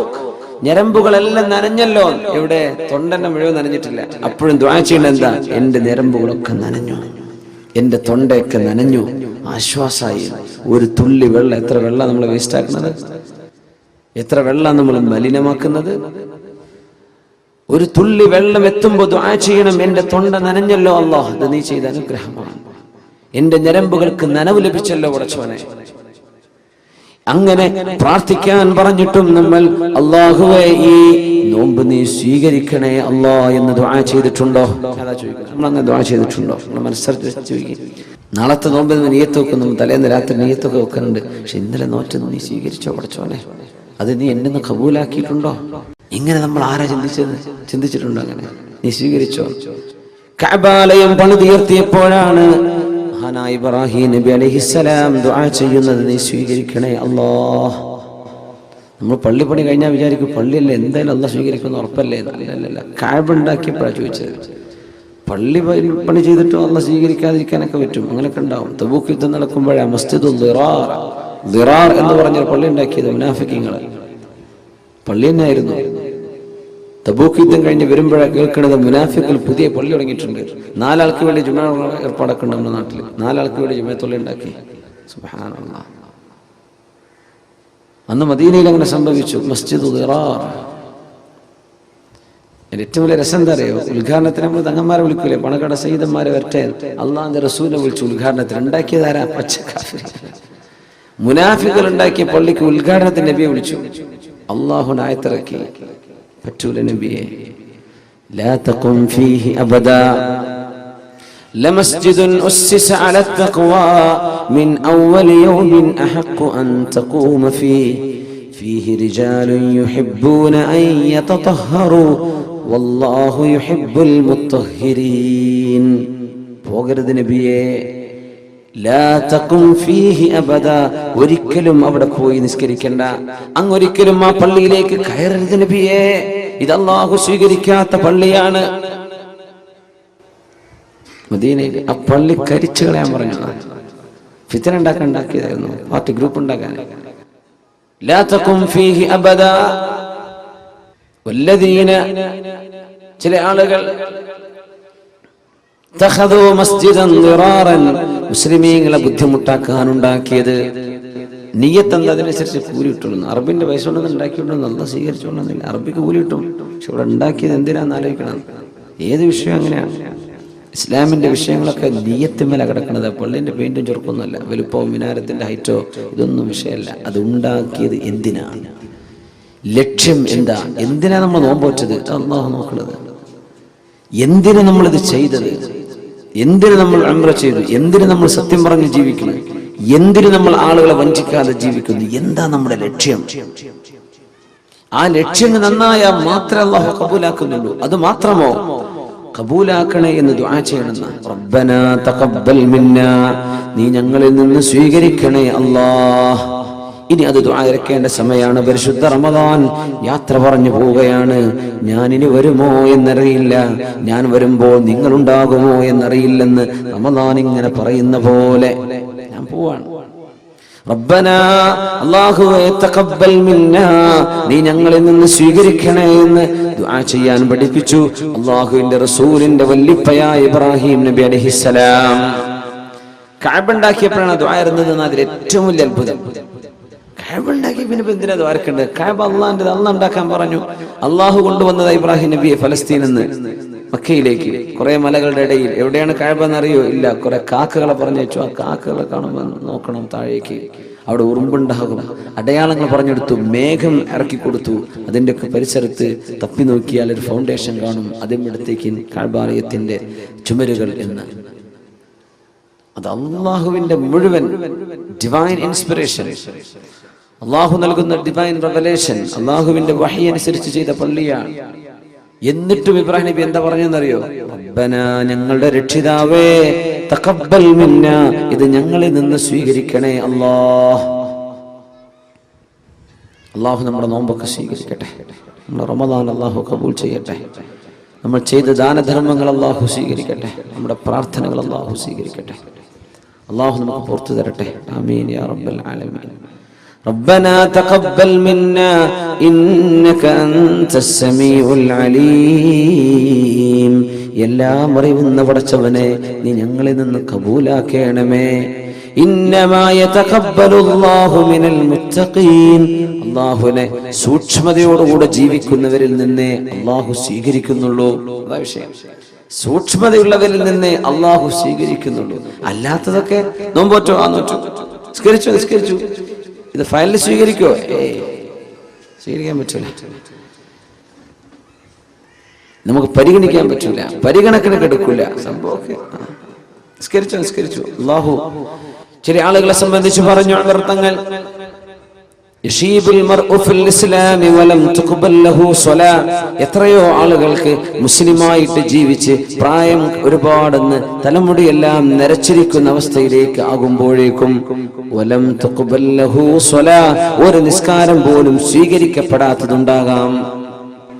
ഞരമ്പുകളെല്ലാം നനഞ്ഞല്ലോ. എവിടെ? തൊണ്ടന്നെ മുഴുവൻ നനഞ്ഞിട്ടില്ല. അപ്പോഴും ദുആ ചെയ്യണം, എന്താ? എന്റെ ഞരമ്പുകളൊക്കെ നനഞ്ഞു, എന്റെ തൊണ്ടയൊക്കെ നനഞ്ഞു, ആശ്വാസമായി. ഒരു തുള്ളി വെള്ളം, എത്ര വെള്ളം നമ്മൾ വേസ്റ്റ് ആക്കുന്നത്, എത്ര വെള്ളം നമ്മൾ മലിനമാക്കുന്നത്. ഒരു തുള്ളി വെള്ളം എത്തുമ്പോൾ ദുആ ചെയ്യണം, എന്റെ തൊണ്ട നനഞ്ഞല്ലോ അല്ലാഹ്, അത് നീ ചെയ്ത അനുഗ്രഹമാണ്, എന്റെ ഞരമ്പുകൾക്ക് നനവ് ലഭിച്ചല്ലോ പടച്ചവനെ. അങ്ങനെ പ്രാർത്ഥിക്കാൻ പറഞ്ഞിട്ടും നമ്മൾ അല്ലാഹുവേ ഈ നോമ്പ് നീ സ്വീകരിക്കണേ അല്ലാ എന്ന് ദുആ ചെയ്തിട്ടുണ്ടോ? അതാ ചോദിക്കുന്നത്. നമ്മൾ അങ്ങനെ ദുആ ചെയ്തിട്ടുണ്ടോ? നമ്മൾ മനസ്സറിച്ച് ചോദിക്കും. നാളത്തെ നോമ്പ് നിയ്യത്ത് വെക്കുന്നു, തലേന്ന് രാത്രി നിയ്യത്തൊക്കെ വെക്കുന്നുണ്ട്. പക്ഷെ ഇന്നലെ നോറ്റത് നീ സ്വീകരിച്ചോ പടച്ചോനെ? അത് നീ എന്നെ ഒന്ന് കബൂലാക്കിയിട്ടുണ്ടോ? ഇങ്ങനെ നമ്മൾ ആരാ ചിന്തിച്ചിട്ടുണ്ടോ? അങ്ങനെ നീ സ്വീകരിച്ചോ? കഅബാലയം പണിതുയർത്തിയപ്പോഴാണ് മഹാനായ ഇബ്രാഹിം നബി അലൈഹിസ്സലാം ദുആ ചെയ്യുന്നത്, നീ സ്വീകരിക്കണേ അല്ലാഹ്. നമ്മൾ പള്ളി പണി കഴിഞ്ഞാൽ വിചാരിക്കും പള്ളിയല്ലേ എന്തായാലും അല്ലാഹ് സ്വീകരിക്കുമെന്ന് ഉറപ്പല്ലേ? അല്ലല്ല, കഅബ ഉണ്ടാക്കിയപ്പോഴാണ് ചോദിച്ചത്. പള്ളി പണി ചെയ്തിട്ടും അല്ലാഹ് സ്വീകരിക്കാതിരിക്കാനൊക്കെ പറ്റും, അങ്ങനെയൊക്കെ ഉണ്ടാവും. തബൂക്ക് യുദ്ധം നടക്കുമ്പോഴാണ് മസ്ജിദുൽ ദിറാർ എന്ന് പറഞ്ഞൊരു പള്ളി ഉണ്ടാക്കിയത് മുനാഫിക്കീങ്ങൾ. പള്ളി തന്നെയായിരുന്നു. തബൂക്ക് യുദ്ധം കഴിഞ്ഞ് വരുമ്പോഴാണ് കേൾക്കുന്നത് മുനാഫിക്കുകൾ പുതിയ പള്ളി തുടങ്ങിയിട്ടുണ്ട്. 4 ആൾക്ക് വേണ്ടി ജുമാ ഏർപ്പാടൊക്കെ ഉണ്ട് നമ്മുടെ നാട്ടിൽ. 4 ആൾക്ക് വേണ്ടി ജുമാത്തുള്ളി ഉണ്ടാക്കി. സുബ്ഹാനല്ലാഹ്. അന്ന് മദീനയിൽ അങ്ങനെ സംഭവിച്ചു. മസ്ജിദ് ദിറാർ. ഏറ്റവും വലിയ രസം എന്താ അറിയോ? ഉദ്ഘാടനത്തിന് നമ്മൾ തങ്ങന്മാരെ വിളിക്കൂലേ, പണക്കട സയ്യിദന്മാരെ വരട്ടെ, അള്ളാഹിന്റെ റസൂലിനെ വിളിച്ചു ഉദ്ഘാടനത്തിന്. ഉണ്ടാക്കിയതാരാ? പച്ചക്കാഫിർ. മുനാഫിക്കുകൾ ഉണ്ടാക്കിയ പള്ളിക്ക് ഉദ്ഘാടനത്തിന് നബിയെ വിളിച്ചു. അള്ളാഹു ആയത്തിറക്കി, പറ്റൂല നബിയെ, ലാ തഖും ഫീഹി അബദാ ലമസ്ജിദുൻ ഉസ്സിസ അല തഖ്വാ മിൻ അവ്വലി യൗമിൻ അഹഖു അൻ തഖൂമ ഫീഹി റിജാലുൻ യുഹിബ്ബൂന അൻ യതതഹറു വല്ലാഹു യുഹിബ്ബുൽ മുത്തഹിരീൻ. പോകരുത് നബിയെ, ലാ തഖും ഫീഹി അബദാ, ഒരിക്കലും അവിടെ പോയി നിസ്കരിക്കണ്ട, അങ്ങൊരിക്കലും ആ പള്ളിയിലേക്ക് കയറരുത് നബിയെ, ഇത് അല്ലാഹു സ്വീകരിക്കാത്ത പള്ളിയാണ്. മദീനയിൽ ആ പള്ളി കരിച്ചു കളയാൻ പറഞ്ഞു. ഫിത്ന ഉണ്ടാക്കിയതായിരുന്നു, പാർട്ടി ഗ്രൂപ്പ് ഉണ്ടാക്കാൻ. ലാ തഖും ഫീഹി അബദാ വല്ലദീന, ചില ആളുകൾ മുസ്ലിമീങ്ങളെ ബുദ്ധിമുട്ടാക്കാനുണ്ടാക്കിയത്. നിയ്യത്ത് എന്താ? അതിനനുസരിച്ച് കൂലി കിട്ടുള്ളൂ. അറബിന്റെ പൈസ കൊണ്ടൊന്നും ഉണ്ടാക്കിയിട്ടുണ്ടെന്ന് അല്ലാഹ് സ്വീകരിച്ചോളുന്നില്ല. അറബിക്ക് കൂലി കിട്ടും, പക്ഷെ ഇവിടെ ഉണ്ടാക്കിയത് എന്തിനാന്ന് ആലോചിക്കണം. ഏത് വിഷയം അങ്ങനെയാണ്. ഇസ്ലാമിന്റെ വിഷയങ്ങളൊക്കെ നിയ്യത്തുമേല കിടക്കുന്നത്. പള്ളിന്റെ പെയിന്റും ചെറുക്കൊന്നുമല്ല, വലുപ്പവും മിനാരത്തിന്റെ ഹൈറ്റോ ഇതൊന്നും വിഷയമല്ല. അത് ഉണ്ടാക്കിയത് എന്തിനാണ്? ലക്ഷ്യം എന്താ? എന്തിനാ നമ്മൾ നോമ്പോറ്റത്? അല്ലാഹു നോക്കുന്നത്. എന്തിനു നമ്മളിത് ചെയ്തത്? എന്തിനു നമ്മൾ ഉംറ ചെയ്തു? എന്തിനു നമ്മൾ സത്യം പറഞ്ഞ് ജീവിക്കുന്നു? എന്തിനു നമ്മൾ ആളുകളെ വഞ്ചിക്കാതെ ജീവിക്കുന്നു? എന്താ നമ്മുടെ ലക്ഷ്യം? ആ ലക്ഷ്യം നന്നായാൽ മാത്രമേ അല്ലാഹു കബൂലാക്കുന്നുള്ളൂ. അത് മാത്രമോ? കബൂലാക്കണേ എന്ന് ദുആ ചെയ്യണമെന്ന്. റബ്ബനാ തഖബ്ബൽ മിന്നാ, നീ ഞങ്ങളിൽ നിന്ന് സ്വീകരിക്കണേ അല്ലാഹ്. ഇനി അത് ദുആ ഇറക്കേണ്ട സമയമാണ്. പരിശുദ്ധ റമദാൻ യാത്ര പറഞ്ഞു പോവുകയാണ്. ഞാനിനി വരുമോ എന്നറിയില്ല, ഞാൻ വരുമ്പോൾ നിങ്ങളുണ്ടാകുമോ എന്നറിയില്ലെന്ന് റമദാൻ ഇങ്ങനെ പറയുന്ന പോലെ ഞാൻ പോവാണ്. റബ്ബനാ അല്ലാഹുവേ തഖബ്ബൽ മിന്നാ, നീ ഞങ്ങളിൽ നിന്ന് സ്വീകരിക്കണേ എന്ന് ദുആ ചെയ്യാൻ പഠിപ്പിച്ചു അല്ലാഹുവിന്റെ റസൂലിന്റെ വല്ലിപ്പയായ ഇബ്രാഹിം നബി അലൈഹിസ്സലാം. കഅബ ഉണ്ടാക്കിയപ്പോഴാണ് ദുആ ഇരുന്നത്. അതിൽ ഏറ്റവും വലിയ അത്ഭുതം, കഅബ ഉണ്ടാക്കി പിന്നെ എന്തിനാ ദുആ ഇറക്കേണ്ടത്? കഅബ അല്ലാഹുവിന്റെ, അല്ലാഹ് ഉണ്ടാക്കാൻ പറഞ്ഞു. അല്ലാഹു കൊണ്ടുവന്നത് ഇബ്രാഹിം നബിയെ ഫലസ്തീനിൽ നിന്ന് മക്കയിലേക്ക്, കുറെ മലകളുടെ ഇടയിൽ. എവിടെയാണ് കഅബ എന്നറിയോ? ഇല്ല. കുറെ കാക്കകളെ പറഞ്ഞു വെച്ചു. ആ കാക്കകളെ കാണുമ്പോൾ നോക്കണം താഴേക്ക്, അവിടെ ഉറുമ്പുണ്ടാകും. അടയാളങ്ങൾ പറഞ്ഞെടുത്തു, മേഘം ഇറക്കി കൊടുത്തു. അതിൻ്റെ ഒക്കെ പരിസരത്ത് തപ്പി നോക്കിയാൽ ഒരു ഫൗണ്ടേഷൻ കാണും. അതിനടുത്തേക്ക് കഅബാലയത്തിന്റെ ചുമരുകൾ എന്ന്. അത് അള്ളാഹുവിന്റെ മുഴുവൻ ഡിവൈൻ ഇൻസ്പിറേഷൻ, അള്ളാഹു നൽകുന്ന ഡിവൈൻ റെവലേഷൻ, അള്ളാഹുവിന്റെ വഹി അനുസരിച്ച് ചെയ്ത പള്ളിയാണ്. എന്നിട്ടും ഇബ്രാഹിം നബി എന്താ പറഞ്ഞെന്നറിയോ? റബ്ബനാ, ഞങ്ങളുടെ രക്ഷിതാവേ, തഖബ്ബൽ മിന്നാ, ഇത് ഞങ്ങളിൽ നിന്ന് സ്വീകരിക്കണേ അല്ലാഹ്. അള്ളാഹു നമ്മുടെ നോമ്പൊക്കെ സ്വീകരിക്കട്ടെ, നമ്മുടെ റമദാൻ അള്ളാഹു കബൂൽ ചെയ്യട്ടെ, നമ്മൾ ചെയ്ത ദാനധർമ്മങ്ങൾ അള്ളാഹു സ്വീകരിക്കട്ടെ, നമ്മുടെ പ്രാർത്ഥനകൾ അള്ളാഹു സ്വീകരിക്കട്ടെ. അള്ളാഹു നമുക്ക് പുറത്തു തരട്ടെ. ആമീൻ യാ റബ്ബൽ ആലമീൻ. ربنا تقبل منا إنك أنت السميع العليم. എല്ലാം അറിയുന്ന പടച്ചവനെ, നീ ഞങ്ങളിൽ നിന്ന് കബൂലാക്കണമേ. ഇന്നമാ യതഖബ്ബലുല്ലാഹു മിനൽ മുത്തഖീൻ. അല്ലാഹുവിനെ സൂക്ഷ്മതയോടുകൂടെ ജീവിക്കുന്നവരിൽ നിന്നേ അല്ലാഹു സ്വീകരിക്കുന്നുള്ളൂ. അതാ വിഷയം. സൂക്ഷ്മതയുള്ളവരിൽ നിന്നേ അല്ലാഹു സ്വീകരിക്കുന്നുള്ളൂ. അല്ലാത്തതൊക്കെ നോമ്പോറ്റോ, ആ നോറ്റു, നിസ്കരിച്ചു, ഇത് ഫയലിൽ സ്വീകരിക്കോ? സ്വീകരിക്കാൻ പറ്റൂല, നമുക്ക് പരിഗണിക്കാൻ പറ്റൂല, പരിഗണനക്ക് എടുക്കൂല. സംഭവമൊക്കെ നിസ്കരിച്ചു. അല്ലാഹു ചില ആളുകളെ സംബന്ധിച്ച് പറഞ്ഞു തങ്ങൾ, എത്രയോ ആളുകൾക്ക് മുസ്ലിമായിട്ട് ജീവിച്ച് പ്രായം ഒരുപാടെന്ന് തലമുടിയെല്ലാം നരച്ചിരിക്കുന്ന അവസ്ഥയിലേക്ക് ആകുമ്പോഴേക്കും ഒരു നിസ്കാരം പോലും സ്വീകരിക്കപ്പെടാത്തതുണ്ടാകാം.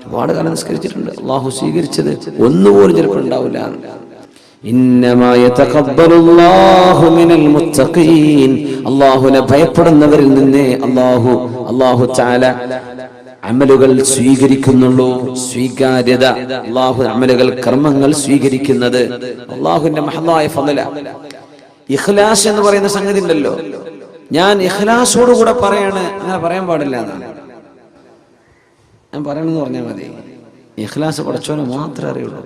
ഒരുപാട് കാലം നിസ്കരിച്ചിട്ടുണ്ട്, അള്ളാഹു സ്വീകരിച്ചത് ഒന്നുപോലും ചിലപ്പോൾ ഉണ്ടാവില്ല. അല്ലാഹുവിനെ ഭയപ്പെടുന്നവരിൽ നിന്നേ അല്ലാഹു തആല അമലുകൾ സ്വീകരിക്കുന്നുള്ളൂ. സ്വീകാര്യത, അല്ലാഹു അമലുകൾ, കർമ്മങ്ങൾ സ്വീകരിക്കുന്നത് അല്ലാഹുവിന്റെ മഹത്തായ ഫളല. ഇഖ്ലാസ് എന്ന് പറയുന്ന സംഗതി ഉണ്ടല്ലോ, ഞാൻ ഇഖ്ലാസോടുകൂടെ പറയാണ്, അങ്ങനെ പറയാൻ പാടില്ല എന്നാണ് ഞാൻ പറയണമെന്ന് പറഞ്ഞാൽ മതി. ഇഖ്ലാസ് പടച്ചവനെ മാത്രമേ അറിയുള്ളൂ.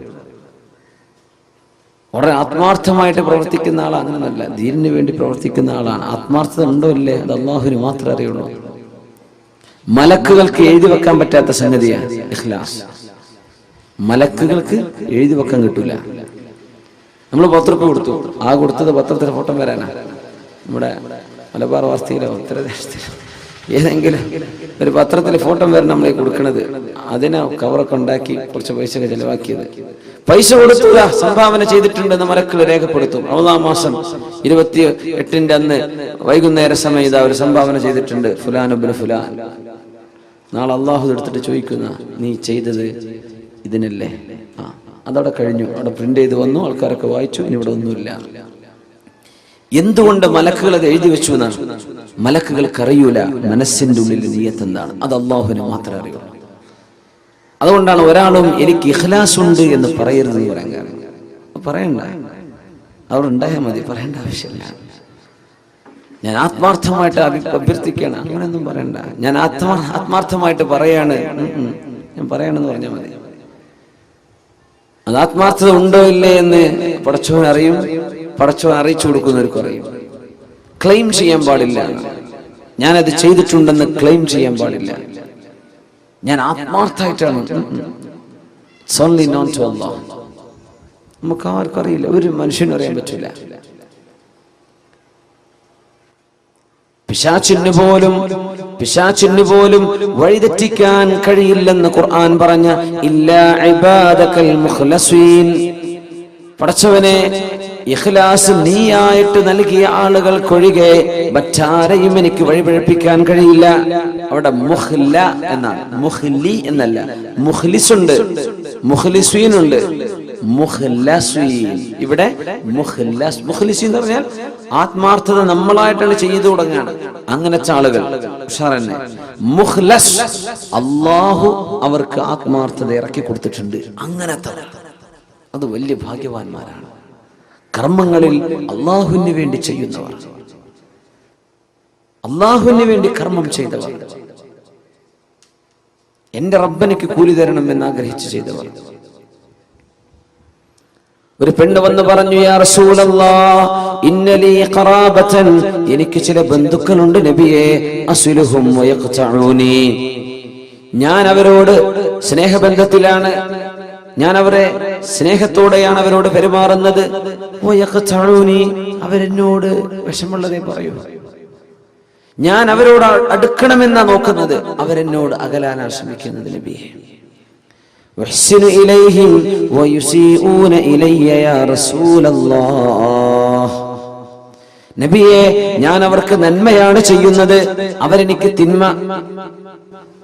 വളരെ ആത്മാർത്ഥമായിട്ട് പ്രവർത്തിക്കുന്ന ആളാണ്, അങ്ങനെയല്ല, ദീനിന് വേണ്ടി പ്രവർത്തിക്കുന്ന ആളാണ്. ആത്മാർത്ഥത ഉണ്ടോ ഇല്ലേ, അത് അള്ളാഹുവിന് മാത്രമേ അറിയുള്ളൂ. മലക്കുകൾക്ക് എഴുതി വെക്കാൻ പറ്റാത്ത സംഗതിയാണ് ഇഖ്ലാസ്. മലക്കുകൾക്ക് എഴുതി വെക്കാൻ കിട്ടൂല. നമ്മൾ 10 രൂപ കൊടുത്തു, ആ കൊടുത്തത് പത്രത്തിലെ ഫോട്ടോ വരാനാ. നമ്മുടെ മലബാർ വാർത്തയിലോ ഉത്തരദേശത്തിലോ ഏതെങ്കിലും ഒരു പത്രത്തിലെ ഫോട്ടോ വരെ നമ്മളെ കൊടുക്കണത്. അതിനെ കവറൊക്കെ ഉണ്ടാക്കി കുറച്ച് പൈസ ചെലവാക്കിയത്. പൈസ കൊടുത്തുക, സംഭാവന ചെയ്തിട്ടുണ്ടെന്ന് മലക്കൾ രേഖപ്പെടുത്തും. റമദാൻ മാസം 28 അന്ന് വൈകുന്നേര സമയം ഇതാ ഒരു സംഭാവന ചെയ്തിട്ടുണ്ട്, ഫുലാൻ ഇബ്നു ഫുലാൻ. നാളെ അള്ളാഹു എടുത്തിട്ട് ചോദിക്കുന്ന, നീ ചെയ്തത് ഇതിനല്ലേ? അതവിടെ കഴിഞ്ഞു, അവിടെ പ്രിന്റ് ചെയ്ത് വന്നു, ആൾക്കാരൊക്കെ വായിച്ചു, ഇനി ഇവിടെ ഒന്നുമില്ല. എന്തുകൊണ്ട് മലക്കുകൾ അത് എഴുതി വെച്ചു എന്നാണ്? മലക്കുകൾക്ക് അറിയൂല മനസ്സിന്റെ ഉള്ളിൽ നിയ്യത്ത് എന്താണ്, അത് അള്ളാഹുവിന് മാത്രമേ അറിയൂ. അതുകൊണ്ടാണ് ഒരാളും എനിക്ക് ഇഖ്ലാസ് ഉണ്ട് എന്ന് പറയരുത് എന്ന് പറയാൻ കാരണം. പറയണ്ട, അവിടെ ഉണ്ടായാൽ മതി, പറയേണ്ട ആവശ്യമില്ല. ഞാൻ ആത്മാർത്ഥമായിട്ട് അഭ്യർത്ഥിക്കണം, അങ്ങനെയൊന്നും പറയണ്ട. ഞാൻ ആത്മാർത്ഥമായിട്ട് പറയാണ്, ഞാൻ പറയണമെന്ന് പറഞ്ഞാൽ മതി. അത് ആത്മാർത്ഥത ഉണ്ടോ ഇല്ലേ എന്ന് പടച്ചവൻ അറിയും, പടച്ചവൻ അറിയിച്ചു കൊടുക്കുന്നവർക്ക് അറിയും. ക്ലെയിം ചെയ്യാൻ പാടില്ല, ഞാനത് ചെയ്തിട്ടുണ്ടെന്ന് ക്ലെയിം ചെയ്യാൻ പാടില്ല. ഞാൻ ആത്മാർത്ഥമായിട്ടാണ്. നമുക്ക് ആർക്കും അറിയില്ല, ഒരു മനുഷ്യനും അറിയാൻ പറ്റില്ല. പിശാചിന് പോലും വഴിതെറ്റിക്കാൻ കഴിയില്ലെന്ന് ഖുർആൻ പറഞ്ഞ ഇല്ലാ ഇബാദകൽ മുഖ്ലസീൻ. പടച്ചവനെ ഇഖ്ലാസ് നീയായിട്ട് നൽകിയ ആളുകൾക്കൊഴികെ മറ്റാരെയും എനിക്ക് വഴിപഴപ്പിക്കാൻ കഴിയില്ല. അവിടെ മുഖ്ല എന്നാണ്, മുഖ്ലി എന്നല്ല. മുഖ്ലിസുണ്ട്, മുഖ്ലിസീനുണ്ട്, മുഖ്ലസീൻ. ഇവിടെ മുഖ്ലസ്, മുഖ്ലിസീൻ എന്ന് പറഞ്ഞാൽ ആത്മാർത്ഥത നമ്മളായിട്ടാണ് ചെയ്തു തുടങ്ങുകയാണ്. അങ്ങനത്തെ ആളുകൾ ഉഷാറന്നെ. മുഖ്ലസ്, അള്ളാഹു അവർക്ക് ആത്മാർത്ഥത ഇറക്കി കൊടുത്തിട്ടുണ്ട്. അങ്ങനത്തെ അത് വലിയ ഭാഗ്യവാന്മാരാണ്. കർമ്മങ്ങളിൽ അള്ളാഹുവിന് വേണ്ടി ചെയ്യുന്നവർ, അള്ളാഹുവിന് വേണ്ടി കർമ്മം ചെയ്തവർ, എന്റെ റബ്ബനിക്ക് കൂലി തരണം എന്ന് ആഗ്രഹിച്ച് ചെയ്തവർ. ഒരു പെണ്ണ് വന്ന് പറഞ്ഞു, യാ റസൂലല്ലാഹ് ഇന്നലി ഖറാബതൻ, എനിക്ക് ചില ബന്ധുക്കളുണ്ട് നബിയേ, അസ്ലുഹും വയഖ്തഊനി, ഞാൻ അവരോട് സ്നേഹബന്ധത്തിലാണ്, ഞാൻ അവരെ സ്നേഹത്തോടെയാണ് അവരോട് പെരുമാറുന്നത്. വയഖ്തഊനി, അവരെന്നോട് വിഷമുള്ളതേ പറയൂ. ഞാൻ അവരോട് അടുക്കണമെന്നാ നോക്കുന്നത്, അവരെന്നോട് അകലാനാണ് ശ്രമിക്കുന്നത് നബിയേ. വഹ്സിനു ഇലൈഹിം വയുസീഊന ഇലയ്യ യാ റസൂലല്ലാഹ്, നബിയേ ഞാൻ അവർക്ക് നന്മയാണ് ചെയ്യുന്നത്, അവരെനിക്ക് തിന്മ.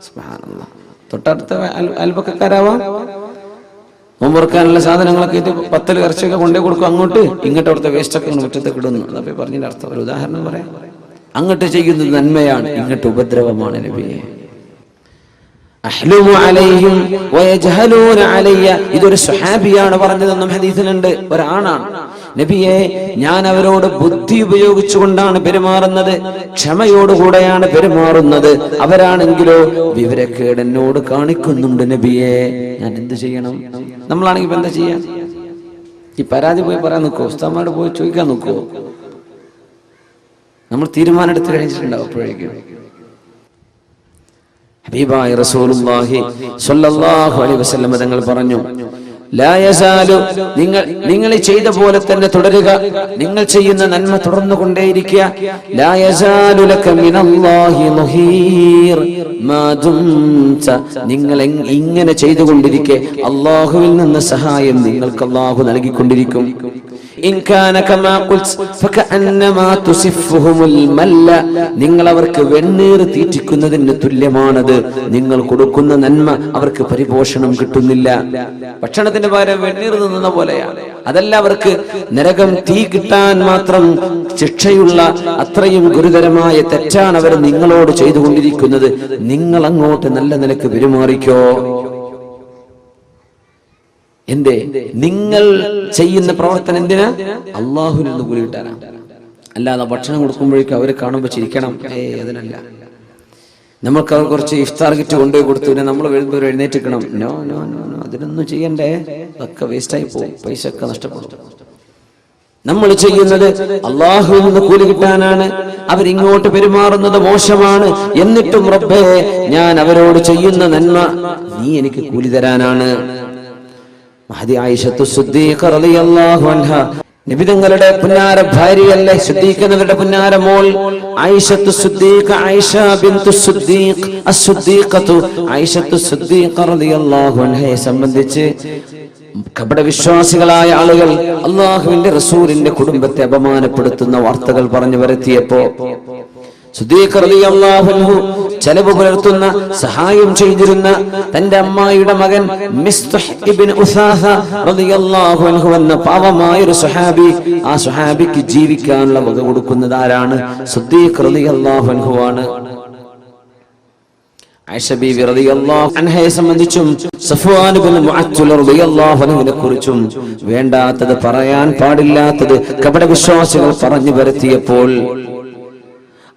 സുബ്ഹാനല്ലാഹ്. തൊട്ടടുത്ത അയൽപക്കക്കാരാവാം, മുമ്പുറക്കാനുള്ള സാധനങ്ങളൊക്കെ ഇത് പത്തൽ ഇറച്ചിയൊക്കെ കൊണ്ടേ കൊടുക്കും, അങ്ങോട്ട് ഇങ്ങോട്ട് അവിടുത്തെ വേസ്റ്റൊക്കെ മുറ്റത്തേക്ക് ഇടുന്നു. അതപ്പോ പറഞ്ഞതിന്റെ അർത്ഥം ഒരു ഉദാഹരണം പറയാം. അങ്ങോട്ട് ചെയ്യുന്നത് നന്മയാണ്, ഇങ്ങോട്ട് ഉപദ്രവമാണ് നബിയെ. അഹ്ലുമു അലൈഹിം വയജ്ഹലൂന അലയ്യ, ഇതൊരു സ്വഹാബിയാണ് പറഞ്ഞതെന്നും ഹദീസിലുണ്ട്, ഒരാണാണ്. നബിയെ ഞാൻ അവരോട് ബുദ്ധി ഉപയോഗിച്ചുകൊണ്ടാണ് പെരുമാറുന്നത്, ക്ഷമയോടുകൂടെയാണ് പെരുമാറുന്നത്, അവരാണെങ്കിലോ വിവരക്കേട് എന്നോട് കാണിക്കുന്നുണ്ട് നബിയെ, ഞാൻ എന്ത് ചെയ്യണം? നമ്മളാണെങ്കിൽ ഇപ്പൊ എന്താ ചെയ്യാ? ഈ പരാതി പോയി പറയാൻ നോക്കുവോ? ഉസ്താദന്മാരോട് പോയി ചോദിക്കാൻ നോക്കുവോ? നമ്മൾ തീരുമാനം എടുത്ത് കഴിഞ്ഞിട്ടുണ്ടാവും. അപ്പോഴേക്കും ഹബീബായ റസൂലുള്ളാഹി സ്വല്ലല്ലാഹു അലൈഹി വസല്ലം തങ്ങൾ പറഞ്ഞു, ലാ യസാലു, നിങ്ങൾ ചെയ്ത പോലെ തന്നെ തുടരുക, നിങ്ങൾ ചെയ്യുന്ന നന്മ തുടർന്നു കൊണ്ടേയിരിക്കുക. ലാ യസാലു ലക മിനല്ലാഹി മുഹീർ മാ ദുംത, നിങ്ങൾ ഇങ്ങനെ ചെയ്തുകൊണ്ടിരിക്കെ അല്ലാഹുവിൽ നിന്ന് സഹായം നിങ്ങൾക്ക് അല്ലാഹു നൽകിക്കൊണ്ടിരിക്കും. ഇൻ കാന കമാ ഖുൽത് ഫകഅന്നമാ തുസിഫുഹുൽ മല്ല, നിങ്ങൾ അവർക്ക് വെണ്ണീർ തീറ്റിക്കുന്നതിന് തുല്യമാണത്. നിങ്ങൾ കൊടുക്കുന്ന നന്മ അവർക്ക് പരിപോഷണം കിട്ടുന്നില്ല. ഭക്ഷണത്തിന് പകരം വെണ്ണീർ തിന്നുന്ന പോലെയാണ്. അതല്ല, അവർക്ക് നരകം തീ കിട്ടാൻ മാത്രം ശിക്ഷയുള്ള അത്രയും ഗുരുതരമായ തെറ്റാണ് അവർ നിങ്ങളോട് ചെയ്തുകൊണ്ടിരിക്കുന്നത്. നിങ്ങൾ അങ്ങോട്ട് നല്ല നിലക്ക് പെരുമാറിക്കോ. എന്തേ? നിങ്ങൾ ചെയ്യുന്ന പ്രവർത്തനം എന്തിനാ? അള്ളാഹുവിൽ നിന്ന് കൂലി കിട്ടാനാ. അല്ലാതെ ഭക്ഷണം കൊടുക്കുമ്പോഴേക്കും അവരെ കാണുമ്പോൾ ചിരിക്കണം, അതിനല്ല. നമ്മൾക്ക് അവർ കുറച്ച് ഇഫ്താർ കിറ്റ് കൊണ്ടുപോയി കൊടുത്തു, പിന്നെ നമ്മൾ വരുമ്പോൾ എഴുന്നേറ്റിക്കണം. നോ നോ നോ നോ, അതിനൊന്നും ചെയ്യണ്ടേ, ഒക്കെ വേസ്റ്റായി പോകും, പൈസ ഒക്കെ നഷ്ടപ്പെടും. നമ്മൾ ചെയ്യുന്നത് അള്ളാഹുവിൽ നിന്ന് കൂലി കിട്ടാനാണ്. അവരിങ്ങോട്ട് പെരുമാറുന്നത് മോശമാണ്, എന്നിട്ടും റബ്ബേ ഞാൻ അവരോട് ചെയ്യുന്ന നന്മ നീ എനിക്ക് കൂലി തരാനാണ്. മഹദി ആയിഷത്തു സിദ്ദീഖ റളിയല്ലാഹു അൻഹ, നബിതങ്ങളുടെ പുന്നാര ഭാര്യയല്ലേ, സിദ്ദീഖിന്റെ പുന്നാര മോൾ ആയിഷത്തു സിദ്ദീഖ, ആയിഷ ബിൻതു സിദ്ദീഖ് അസ്സുദ്ദീഖത്തു ആയിഷത്തു സിദ്ദീഖ റളിയല്ലാഹു അൻഹയെ സംബന്ധിച്ച് കപടവിശ്വാസികളായ ആളുകൾ അല്ലാഹുവിന്റെ റസൂലിന്റെ കുടുംബത്തെ അപമാനപ്പെടുത്തുന്ന വാർത്തകൾ പറഞ്ഞു വരുത്തിയപ്പോ സിദ്ദീഖ് റളിയല്ലാഹു അൻഹു ചെലവ് പുലർത്തുന്ന, സഹായം ചെയ്തിരുന്ന തന്റെ അമ്മായിയുടെ മകൻ മിസ്തഹ് ഇബ്നു ഉസാസ റളിയല്ലാഹു അൻഹു എന്ന പാവമായ ഒരു സ്വഹാബി, ആ സ്വഹാബിക്ക് ജീവിക്കാനുള്ള വക കൊടുക്കുന്നത് ആരാണ്? സിദ്ദീഖ് റളിയല്ലാഹു അൻഹു ആണ്. ആയിഷ ബീവി റളിയല്ലാഹു അൻഹയെ സംബന്ധിച്ചും സഫ്വാൻ ഇബ്നു മുഅത്തിൽ റളിയല്ലാഹു അൻഹുവിനെ കുറിച്ചും വേണ്ടാത്തത്, പറയാൻ പാടില്ലാത്തത് കപടവിശ്വാസികൾ പറഞ്ഞു വരുത്തിയപ്പോൾ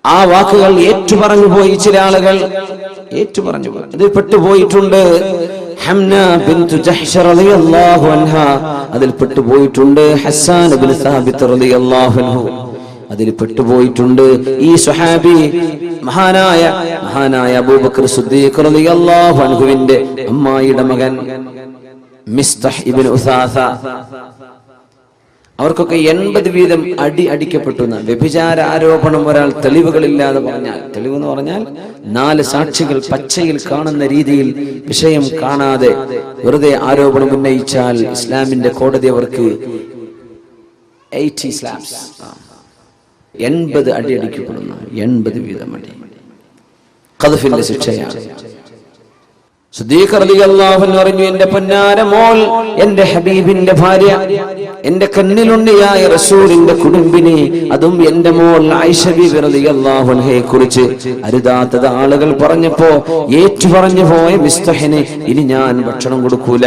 ആ വാക്കുകൾ ഏറ്റുപറഞ്ഞു പോയി. ചില ആളുകൾ ഏറ്റുപറഞ്ഞു പോയി, അതിൽ പെട്ടുപോയിട്ടുണ്ട്. ഹംന ബിൻതു ജഹ്ഷ് റളിയല്ലാഹു അൻഹ അതിൽ പെട്ടുപോയിട്ടുണ്ട്. ഹസ്സാൻ ഇബ്നു സാബിത്ത് റളിയല്ലാഹു അൻഹു അതിൽ പെട്ടുപോയിട്ടുണ്ട്. ഈ സ്വഹാബി മഹാനായ അബൂബക്കർ സിദ്ദീഖ് റളിയല്ലാഹു അൻഹുവിന്റെ അമ്മായിയുടെ മകൻ മിസ്തഹ് ഇബ്നു ഉസാസ, അവർക്കൊക്കെ 80 വീതം അടിക്കപ്പെട്ടു. വ്യഭിചാര ആരോപണം ഒരാൾ തെളിവുകളില്ലാതെ പറഞ്ഞാൽ, തെളിവെന്ന് പറഞ്ഞാൽ 4 സാക്ഷികൾ പച്ചയിൽ കാണുന്ന രീതിയിൽ വിഷയം കാണാതെ വെറുതെ ആരോപണം ഉന്നയിച്ചാൽ ഇസ്ലാമിന്റെ കോടതി അവർക്ക് 80 സ്ലാപ്സ്, 80 അടിക്കപ്പെടുന്നു. 80 വീതം അടി ഖദ്ഫിന്റെ ശിക്ഷയാണ്. സിദ്ദീഖ് റളിയല്ലാഹു അൻഹു പറഞ്ഞു, എന്റെ പൊന്നാര മോൾ, എന്റെ ഹബീബിന്റെ ഭാര്യ, എന്റെ കണ്ണിലുണ്ണിയായ റസൂലിന്റെ കുടുംബിനി, അതും എന്റെ മോൾ ആയിഷ ബീബി റളിയല്ലാഹു അൻഹയെ കുറിച്ച് അരുതാത്തത് ആളുകൾ പറഞ്ഞപ്പോ ഏറ്റു പറഞ്ഞു പോയ മിസ്തഹിന് ഇനി ഞാൻ ഭക്ഷണം കൊടുക്കൂല.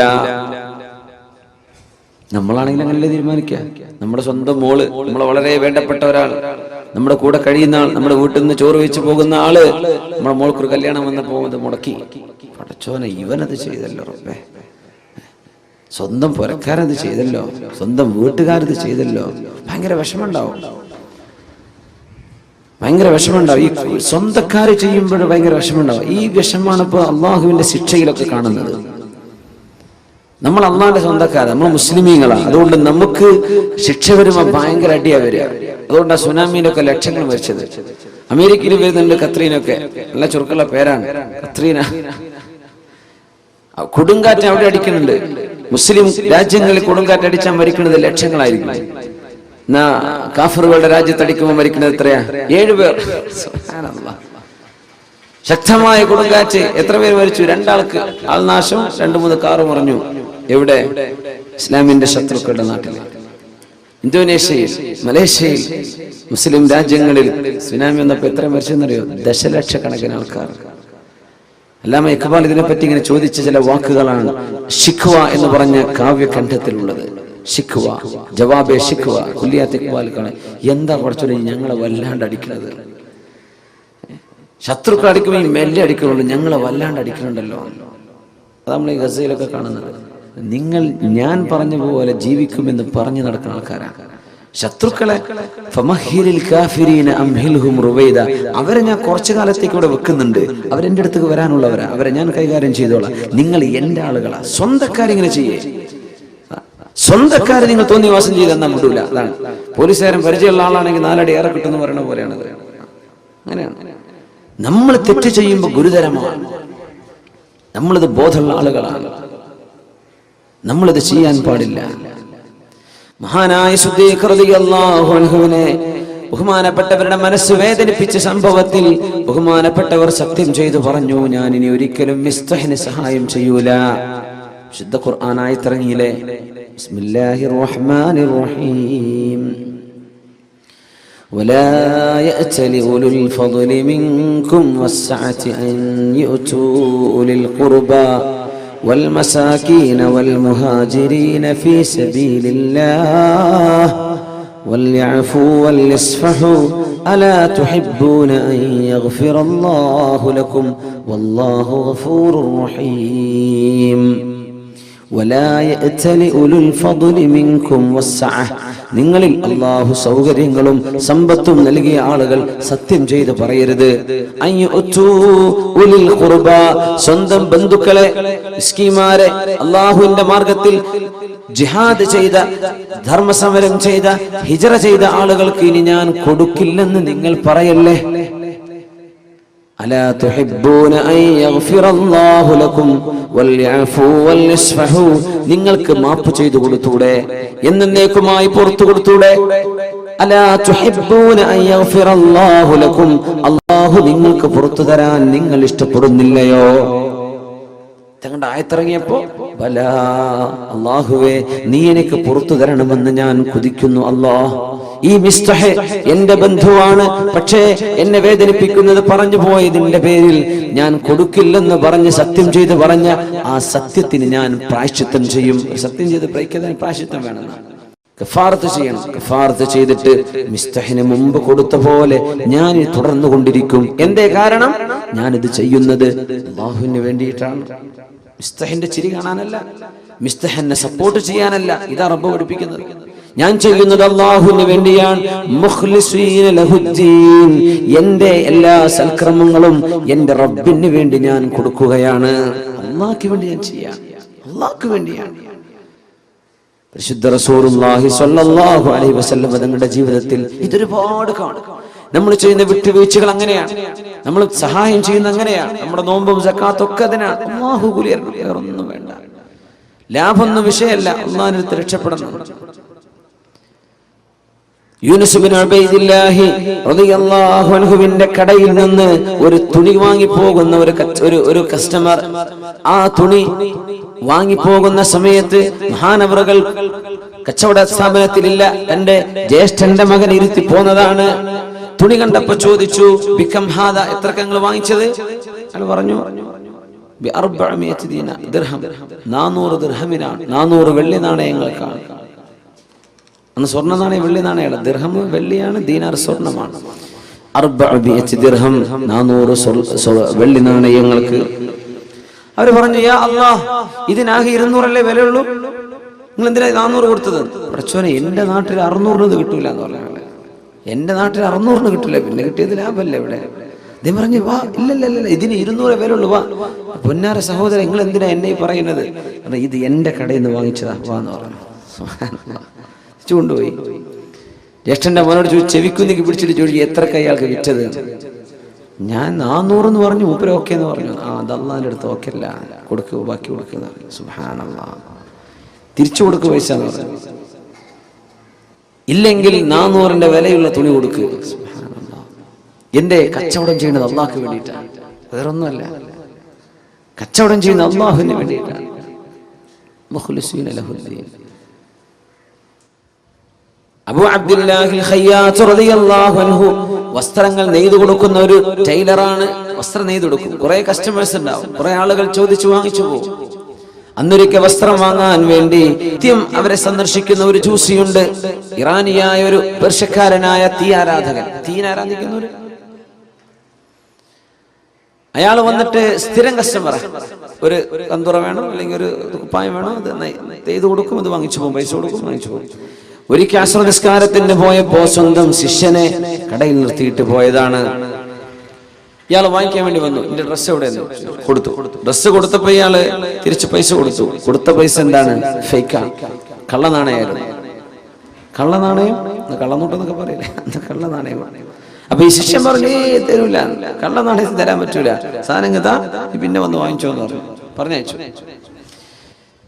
നമ്മളാണെങ്കിൽ അങ്ങനല്ലേ തീരുമാനിക്കുക. നമ്മുടെ സ്വന്തം മോള്, നമ്മളെ വളരെ വേണ്ടപ്പെട്ട ഒരാൾ, നമ്മുടെ കൂടെ കഴിയുന്ന ആൾ, നമ്മുടെ വീട്ടിൽ നിന്ന് ചോറ് വെച്ച് പോകുന്ന ആള്, നമ്മുടെ മോൾക്കൊരു കല്യാണം വന്നപ്പോ അത് മുടക്കി. പടച്ചോനെ, ഇവനത് ചെയ്തല്ലോ റബ്ബേ, സ്വന്തം പുരക്കാരത് ചെയ്തല്ലോ, സ്വന്തം വീട്ടുകാരത് ചെയ്തല്ലോ. ഭയങ്കര വിഷമമുണ്ടാവും, ഭയങ്കര വിഷമമുണ്ടാവും. ഈ സ്വന്തക്കാര് ചെയ്യുമ്പോൾ ഭയങ്കര വിഷമമുണ്ടാവും. ഈ വിഷമാണ് ഇപ്പൊ അള്ളാഹുവിന്റെ ശിക്ഷയിലൊക്കെ കാണുന്നത്. നമ്മൾ അള്ളാന്റെ സ്വന്തക്കാരാണ്, നമ്മൾ മുസ്ലിമീങ്ങളാണ്. അതുകൊണ്ട് നമുക്ക് ശിക്ഷ വരുമ്പോ ഭയങ്കര അടിയാ വരിക. അതുകൊണ്ടാണ് സുനാമിയിലൊക്കെ ലക്ഷങ്ങൾ മരിച്ചത്. അമേരിക്കയിൽ വരുന്നുണ്ട് കത്രീനൊക്കെ, നല്ല ചുരുക്കുള്ള പേരാണ് കത്രീന. കൊടുങ്കാറ്റ് അവിടെ അടിക്കുന്നുണ്ട്. മുസ്ലിം രാജ്യങ്ങളിൽ കൊടുങ്കാറ്റ് അടിച്ചാൽ മരിക്കുന്നത് ലക്ഷങ്ങളായിരിക്കും. എന്നാ കാഫറുകളുടെ രാജ്യത്തടിക്കുമ്പോൾ മരിക്കുന്നത് എത്രയാ? 7 പേർ. ശക്തമായ കൊടുങ്കാറ്റ് എത്ര പേര് മരിച്ചു? 2 ആൾക്ക് ആൾനാശം, 2-3 കാറ് മറിഞ്ഞു. എവിടെ? ഇസ്ലാമിന്റെ ശത്രുക്കളുടെ നാട്ടിൽ, ഇന്തോനേഷ്യയിൽ, മലേഷ്യയിൽ, മുസ്ലിം രാജ്യങ്ങളിൽ സുനാമി വന്നപ്പോ എത്ര മരിച്ചെന്നറിയോ? ദശലക്ഷക്കണക്കിന് ആൾക്കാർ. അല്ലാമ ഇഖ്ബാൽ ഇതിനെപ്പറ്റി ഇങ്ങനെ ചോദിച്ച ചില വാക്കുകളാണ് ഷിഖ്വ എന്ന് പറഞ്ഞ കാവ്യഖണ്ഡത്തിലുള്ളത്. ഷിഖ്വ, ജവാബെ ഷിഖ്വ. കുല്ലിയാത്ത് ഇഖ്ബാൽ കാണാൻ, എന്താ കുറച്ചുകൂടി ഞങ്ങളെ വല്ലാണ്ട് അടിക്കുന്നത്, ശത്രുക്കൾ അടിക്കുമ്പോൾ ഈ മെല്ലെ അടിക്കുന്നുള്ളൂ, ഞങ്ങളെ വല്ലാണ്ട് അടിക്കുന്നുണ്ടല്ലോ. അത് നമ്മൾ ഈ ഗസയിലൊക്കെ കാണുന്നത്. നിങ്ങൾ ഞാൻ പറഞ്ഞ പോലെ ജീവിക്കുമെന്ന് പറഞ്ഞു നടക്കുന്ന ആൾക്കാരാണ് ശത്രുക്കളെ. അവരെ ഞാൻ കുറച്ചു കാലത്തേക്ക് ഇവിടെ വെക്കുന്നുണ്ട്, അവരെന്റെ അടുത്തേക്ക് വരാനുള്ളവരാ, അവരെ ഞാൻ കൈകാര്യം ചെയ്തോളാം. നിങ്ങൾ എന്റെ ആളുകളാ. സ്വന്തക്കാരിങ്ങനെ ചെയ്യേ, സ്വന്തക്കാരെ നിങ്ങൾ തോന്നിവാസം ചെയ്തെന്നാ വിടൂല. അതാണ് പോലീസുകാരൻ പരിചയമുള്ള ആളാണെങ്കിൽ 4 അടി ഏറെ കിട്ടുമെന്ന് പറയുന്ന പോലെയാണ്. അങ്ങനെയാണ്. നമ്മൾ തെറ്റ് ചെയ്യുമ്പോൾ ഗുരുതരമാണ്. നമ്മളിത് ബോധമുള്ള ആളുകളാണ്, നമ്മളിത് ചെയ്യാൻ പാടില്ല. മഹാനായ സിദ്ദീഖ് റളിയല്ലാഹു അൻഹുവിനെ ബഹുമാനപ്പെട്ടവരുടെ മനസ്സ് വേദനിപ്പിച്ച സംഭവത്തിൽ ബഹുമാനപ്പെട്ടവർ സത്യം ചെയ്തു പറഞ്ഞു, ഞാൻ ഇനി ഒരിക്കലും മിസ്തഹിന് സഹായം ചെയ്യൂല. വിശുദ്ധ ഖുർആൻ ആയത്തിറങ്ങിയില്ലേ, ബിസ്മില്ലാഹിർ റഹ്മാനിർ റഹീം, ولا يأتل أولو الفضل منكم والسعة أن يؤتوا أولي القربى والمساكين والمهاجرين في سبيل الله وليعفوا وليصفحوا ألا تحبون أن يغفر الله لكم والله غفور رحيم. ولا يأتل أولو الفضل منكم والسعة, നിങ്ങളിൽ അല്ലാഹു സൗകര്യങ്ങളും സമ്പത്തും നൽകിയ ആളുകൾ സത്യം ചെയ്ത് പറയരുത്. സ്വന്തം ബന്ധുക്കളെ, മിസ്കീന്മാരെ, അല്ലാഹുവിന്റെ മാർഗത്തിൽ ജിഹാദ് ചെയ്ത, ധർമ്മസമരം ചെയ്ത, ഹിജ്റ ചെയ്ത ആളുകൾക്ക് ഇനി ഞാൻ കൊടുക്കില്ലെന്ന് നിങ്ങൾ പറയല്ലേ. അലാ തുഹിബ്ബൂന അൻ യഗ്ഫിറല്ലാഹു ലക്കും വൽയഅഫൂ വൽയസ്ഫഹൂ, നിങ്ങൾക്ക് മാപ്പ് ചെയ്തു കൊടുത്തൂടെ, എന്നേക്കുമായി പുറത്തു കൊടുത്തൂടെ. അലാ തുഹിബ്ബൂന അൻ യഗ്ഫിറല്ലാഹു ലക്കും, അല്ലാഹു നിങ്ങൾക്ക് പുറത്തു തരാൻ നിങ്ങൾ ഇഷ്ടപ്പെടുന്നില്ലയോ? തങ്ങളുടെ ആയത്തിറങ്ങിയപ്പോ, ബലാ, അല്ലാഹുവേ നീ എനിക്ക് പുറത്തു തരണമെന്ന് ഞാൻ കൊതിക്കുന്നു. അല്ലാഹ്, ഈ മിസ്തഹ് എന്റെ ബന്ധുവാണ്, പക്ഷേ എന്നെ വേദനിപ്പിക്കുന്നത് പറഞ്ഞു പോയതിന്റെ പേരിൽ ഞാൻ കൊടുക്കില്ലെന്ന് പറഞ്ഞ് സത്യം ചെയ്ത് പറഞ്ഞ ആ സത്യത്തിന് ഞാൻ പ്രായശ്ചിത്തം ചെയ്യും. സത്യം ചെയ്ത് പ്രയക്കുന്നതിന് പ്രായശ്ചിത്തം വേണം, കഫാറത്ത് ചെയ്യണം. കഫാറത്ത് ചെയ്തിട്ട് മിസ്തഹിന് മുമ്പ് കൊടുത്ത പോലെ ഞാൻ തുടർന്നു കൊണ്ടിരിക്കും. എന്തേ കാരണം? ഞാനിത് ചെയ്യുന്നത് അല്ലാഹുവിന് വേണ്ടിയിട്ടാണ്. മിസ്തഹിന്റെ ചിരി കാണാനല്ല, മിസ്തഹിനെ സപ്പോർട്ട് ചെയ്യാനല്ല. ഇതാ റബ്ബ് പഠിപ്പിക്കുന്നത്. ഞാൻ ചെയ്യുന്നത് അല്ലാഹുവിന് വേണ്ടിയാണ്. മുഖ്ലിസീന ലഹുദ്ദീൻ, എന്റെ എല്ലാ സൽക്രമങ്ങളും എന്റെ റബ്ബിന് വേണ്ടി ഞാൻ കൊടുക്കുകയാണ്. അല്ലാഹുവിന് വേണ്ടി ഞാൻ ചെയ്യാം, അല്ലാഹുവിന് വേണ്ടിയാണ്. പരിശുദ്ധ റസൂലുള്ളാഹി സ്വല്ലല്ലാഹു അലൈഹി വസല്ലം തങ്ങളുടെ ജീവിതത്തിൽ ഇതൊരുപാട് കാണും. നമ്മൾ ചെയ്യുന്ന വിട്ടുവീഴ്ചകൾ അങ്ങനെയാണ്, നമ്മൾ സഹായം ചെയ്യുന്ന അങ്ങനെയാണ്, നമ്മുടെ നോമ്പും സക്കാത്തും ഒക്കെ അതിനാണ്. അല്ലാഹു കൂലി തരണം, വേറൊന്നും വേണ്ട. ലാഭമൊന്നും വിഷയമല്ല, അല്ലാഹുവിന്റെ അടുത്ത് രക്ഷപ്പെടണം. യൂനുസ് ബിൻ ഉബൈദില്ലാഹി റളിയല്ലാഹു അൻഹുവിന്റെ കടയിൽ നിന്ന് ഒരു തുണി വാങ്ങി പോകുന്ന ഒരു കസ്റ്റമർ ആ തുണി വാങ്ങി പോകുന്ന സമയത്ത് മഹാനവറുകൾ കച്ചവട സ്ഥാപനത്തിലില്ല, തന്റെ ജ്യേഷ്ഠന്റെ മകൻ ഇരുത്തി പോന്നതാണ്. തുണി കണ്ടപ്പോ ചോദിച്ചു, ബികം ഹാദ, എത്രക്ക് നിങ്ങൾ വാങ്ങിച്ചത്? അയാൾ പറഞ്ഞു 400 ദിർഹം, 400 ദിർഹമിനാണ്, 400 വെള്ളി നാണയങ്ങൾക്കാണ്. അന്ന് സ്വർണ്ണ നാണയം വെള്ളി നാണയല്ല, ദിർഹം വെള്ളിയാണ്, ദീനാർ സ്വർണ്ണമാണ്. 400 ദിർഹം, 400 വെള്ളി നാണയങ്ങൾക്ക്. അവര് പറഞ്ഞു, യാ അല്ലാഹ്, ഇതിനാകെ 200 വിലയുള്ളൂ, നിങ്ങൾ എന്തിനാ 400 കൊടുത്തത്? പ്രച്ചോനെ, എന്റെ നാട്ടിൽ 600 കിട്ടൂല എന്ന് പറഞ്ഞ, എന്റെ നാട്ടിൽ 600 കിട്ടില്ല, പിന്നെ കിട്ടിയത് ലാഭമല്ലേ ഇവിടെ. അദ്ദേഹം പറഞ്ഞു, വാ, ഇല്ലല്ല, ഇതിന് 200 വിലയുള്ളൂ, വാ. പൊന്നാര സഹോദരൻ, നിങ്ങൾ എന്തിനാ എന്നെ പറയുന്നത്? ഇത് എന്റെ കടയിൽ നിന്ന് വാങ്ങിച്ചതാ, വാ എന്ന് പറഞ്ഞു. കൊണ്ടുപോയി ജ്യേഷ്ഠന്റെ മോനോട് ചോദിച്ചു, ചെവിക്കുന്നിക്ക് പിടിച്ചിട്ട് ചോദിച്ചു, എത്രക്ക് അയാൾക്ക് വിറ്റത്? ഞാൻ 400 എന്ന് പറഞ്ഞു. മൂപ്പര് ഓക്കെ എന്ന് പറഞ്ഞു. അത് അള്ളാന്റെ അടുത്ത് ഓക്കെ അല്ല, കൊടുക്കുക, ബാക്കി കൊടുക്കുന്ന. സുബ്ഹാനല്ലാഹ്, തിരിച്ചു കൊടുക്കുക പൈസ എന്ന് പറഞ്ഞു. ഇല്ലെങ്കിൽ 400ന്റെ വിലയുള്ള തുണി കൊടുക്കുക. സുബ്ഹാനല്ലാഹ്, എന്റെ കച്ചവടം ചെയ്യുന്നത് അള്ളാഹ്ക്ക് വേണ്ടിയിട്ടാണ്, വേറൊന്നുമല്ല. കച്ചവടം ചെയ്യുന്നത് അള്ളാഹുവിന് വേണ്ടിയിട്ടാണ്. മുഖ്ലിസീന ലഹുദ്ദീൻ. അബൂ അബ്ദുല്ലാഹിൽ ഖയ്യാത്ത് റളിയല്ലാഹു അൻഹു വസ്ത്രങ്ങൾ നെയ്തു കൊടുക്കുന്ന ഒരു ടൈലറാണ്. വസ്ത്രം നെയ്തു കൊടുക്കും. കുറെ കസ്റ്റമേഴ്സ് ഉണ്ടാവും, കുറെ ആളുകൾ ചോദിച്ചു വാങ്ങിച്ചു പോകും. അന്നൊരിക്കൽ വസ്ത്രം വാങ്ങാൻ വേണ്ടി നിത്യം അവരെ സന്ദർശിക്കുന്ന ഒരു ജൂസിയുണ്ട്. ഇറാനിയായ ഒരു പേർഷ്യക്കാരനായ തീ ആരാധിക്കുന്ന അയാൾ വന്നിട്ട് സ്ഥിരം കസ്റ്റമർ. ഒരു കന്തുറ വേണം, അല്ലെങ്കിൽ ഒരു കുപ്പായം വേണം, അത് നെയ്തു കൊടുക്കും, അത് വാങ്ങിച്ചു പോകും, പൈസ കൊടുക്കും, വാങ്ങിച്ചു പോകും. ഒരിക്കൽ അസ്ർ നിസ്കാരത്തിന് പോയപ്പോ സ്വന്തം ശിഷ്യനെ കടയിൽ നിർത്തിയിട്ട് പോയതാണ്. ഇയാൾ വാങ്ങിക്കാൻ വേണ്ടി വന്നു. എന്റെ ഡ്രസ്സ് എവിടെ കൊടുത്തു. ഡ്രസ്സ് കൊടുത്തപ്പോ ഇയാള് തിരിച്ചു പൈസ കൊടുത്തു. കൊടുത്ത പൈസ എന്താണ്? ഫേക്കാ, കള്ളനാണയായിരുന്നു. കള്ളനാണയം, കള്ളനോട്ടെന്നൊക്കെ പറയില്ലേ, കള്ളനാണയമാണ്. അപ്പൊ ഈ ശിഷ്യൻ പറഞ്ഞു, തരൂല, കള്ളനാണയം തരാൻ പറ്റൂല, സാധനം കഥാ പിന്നെ വന്ന് വാങ്ങിച്ചോന്ന് പറഞ്ഞയച്ചു.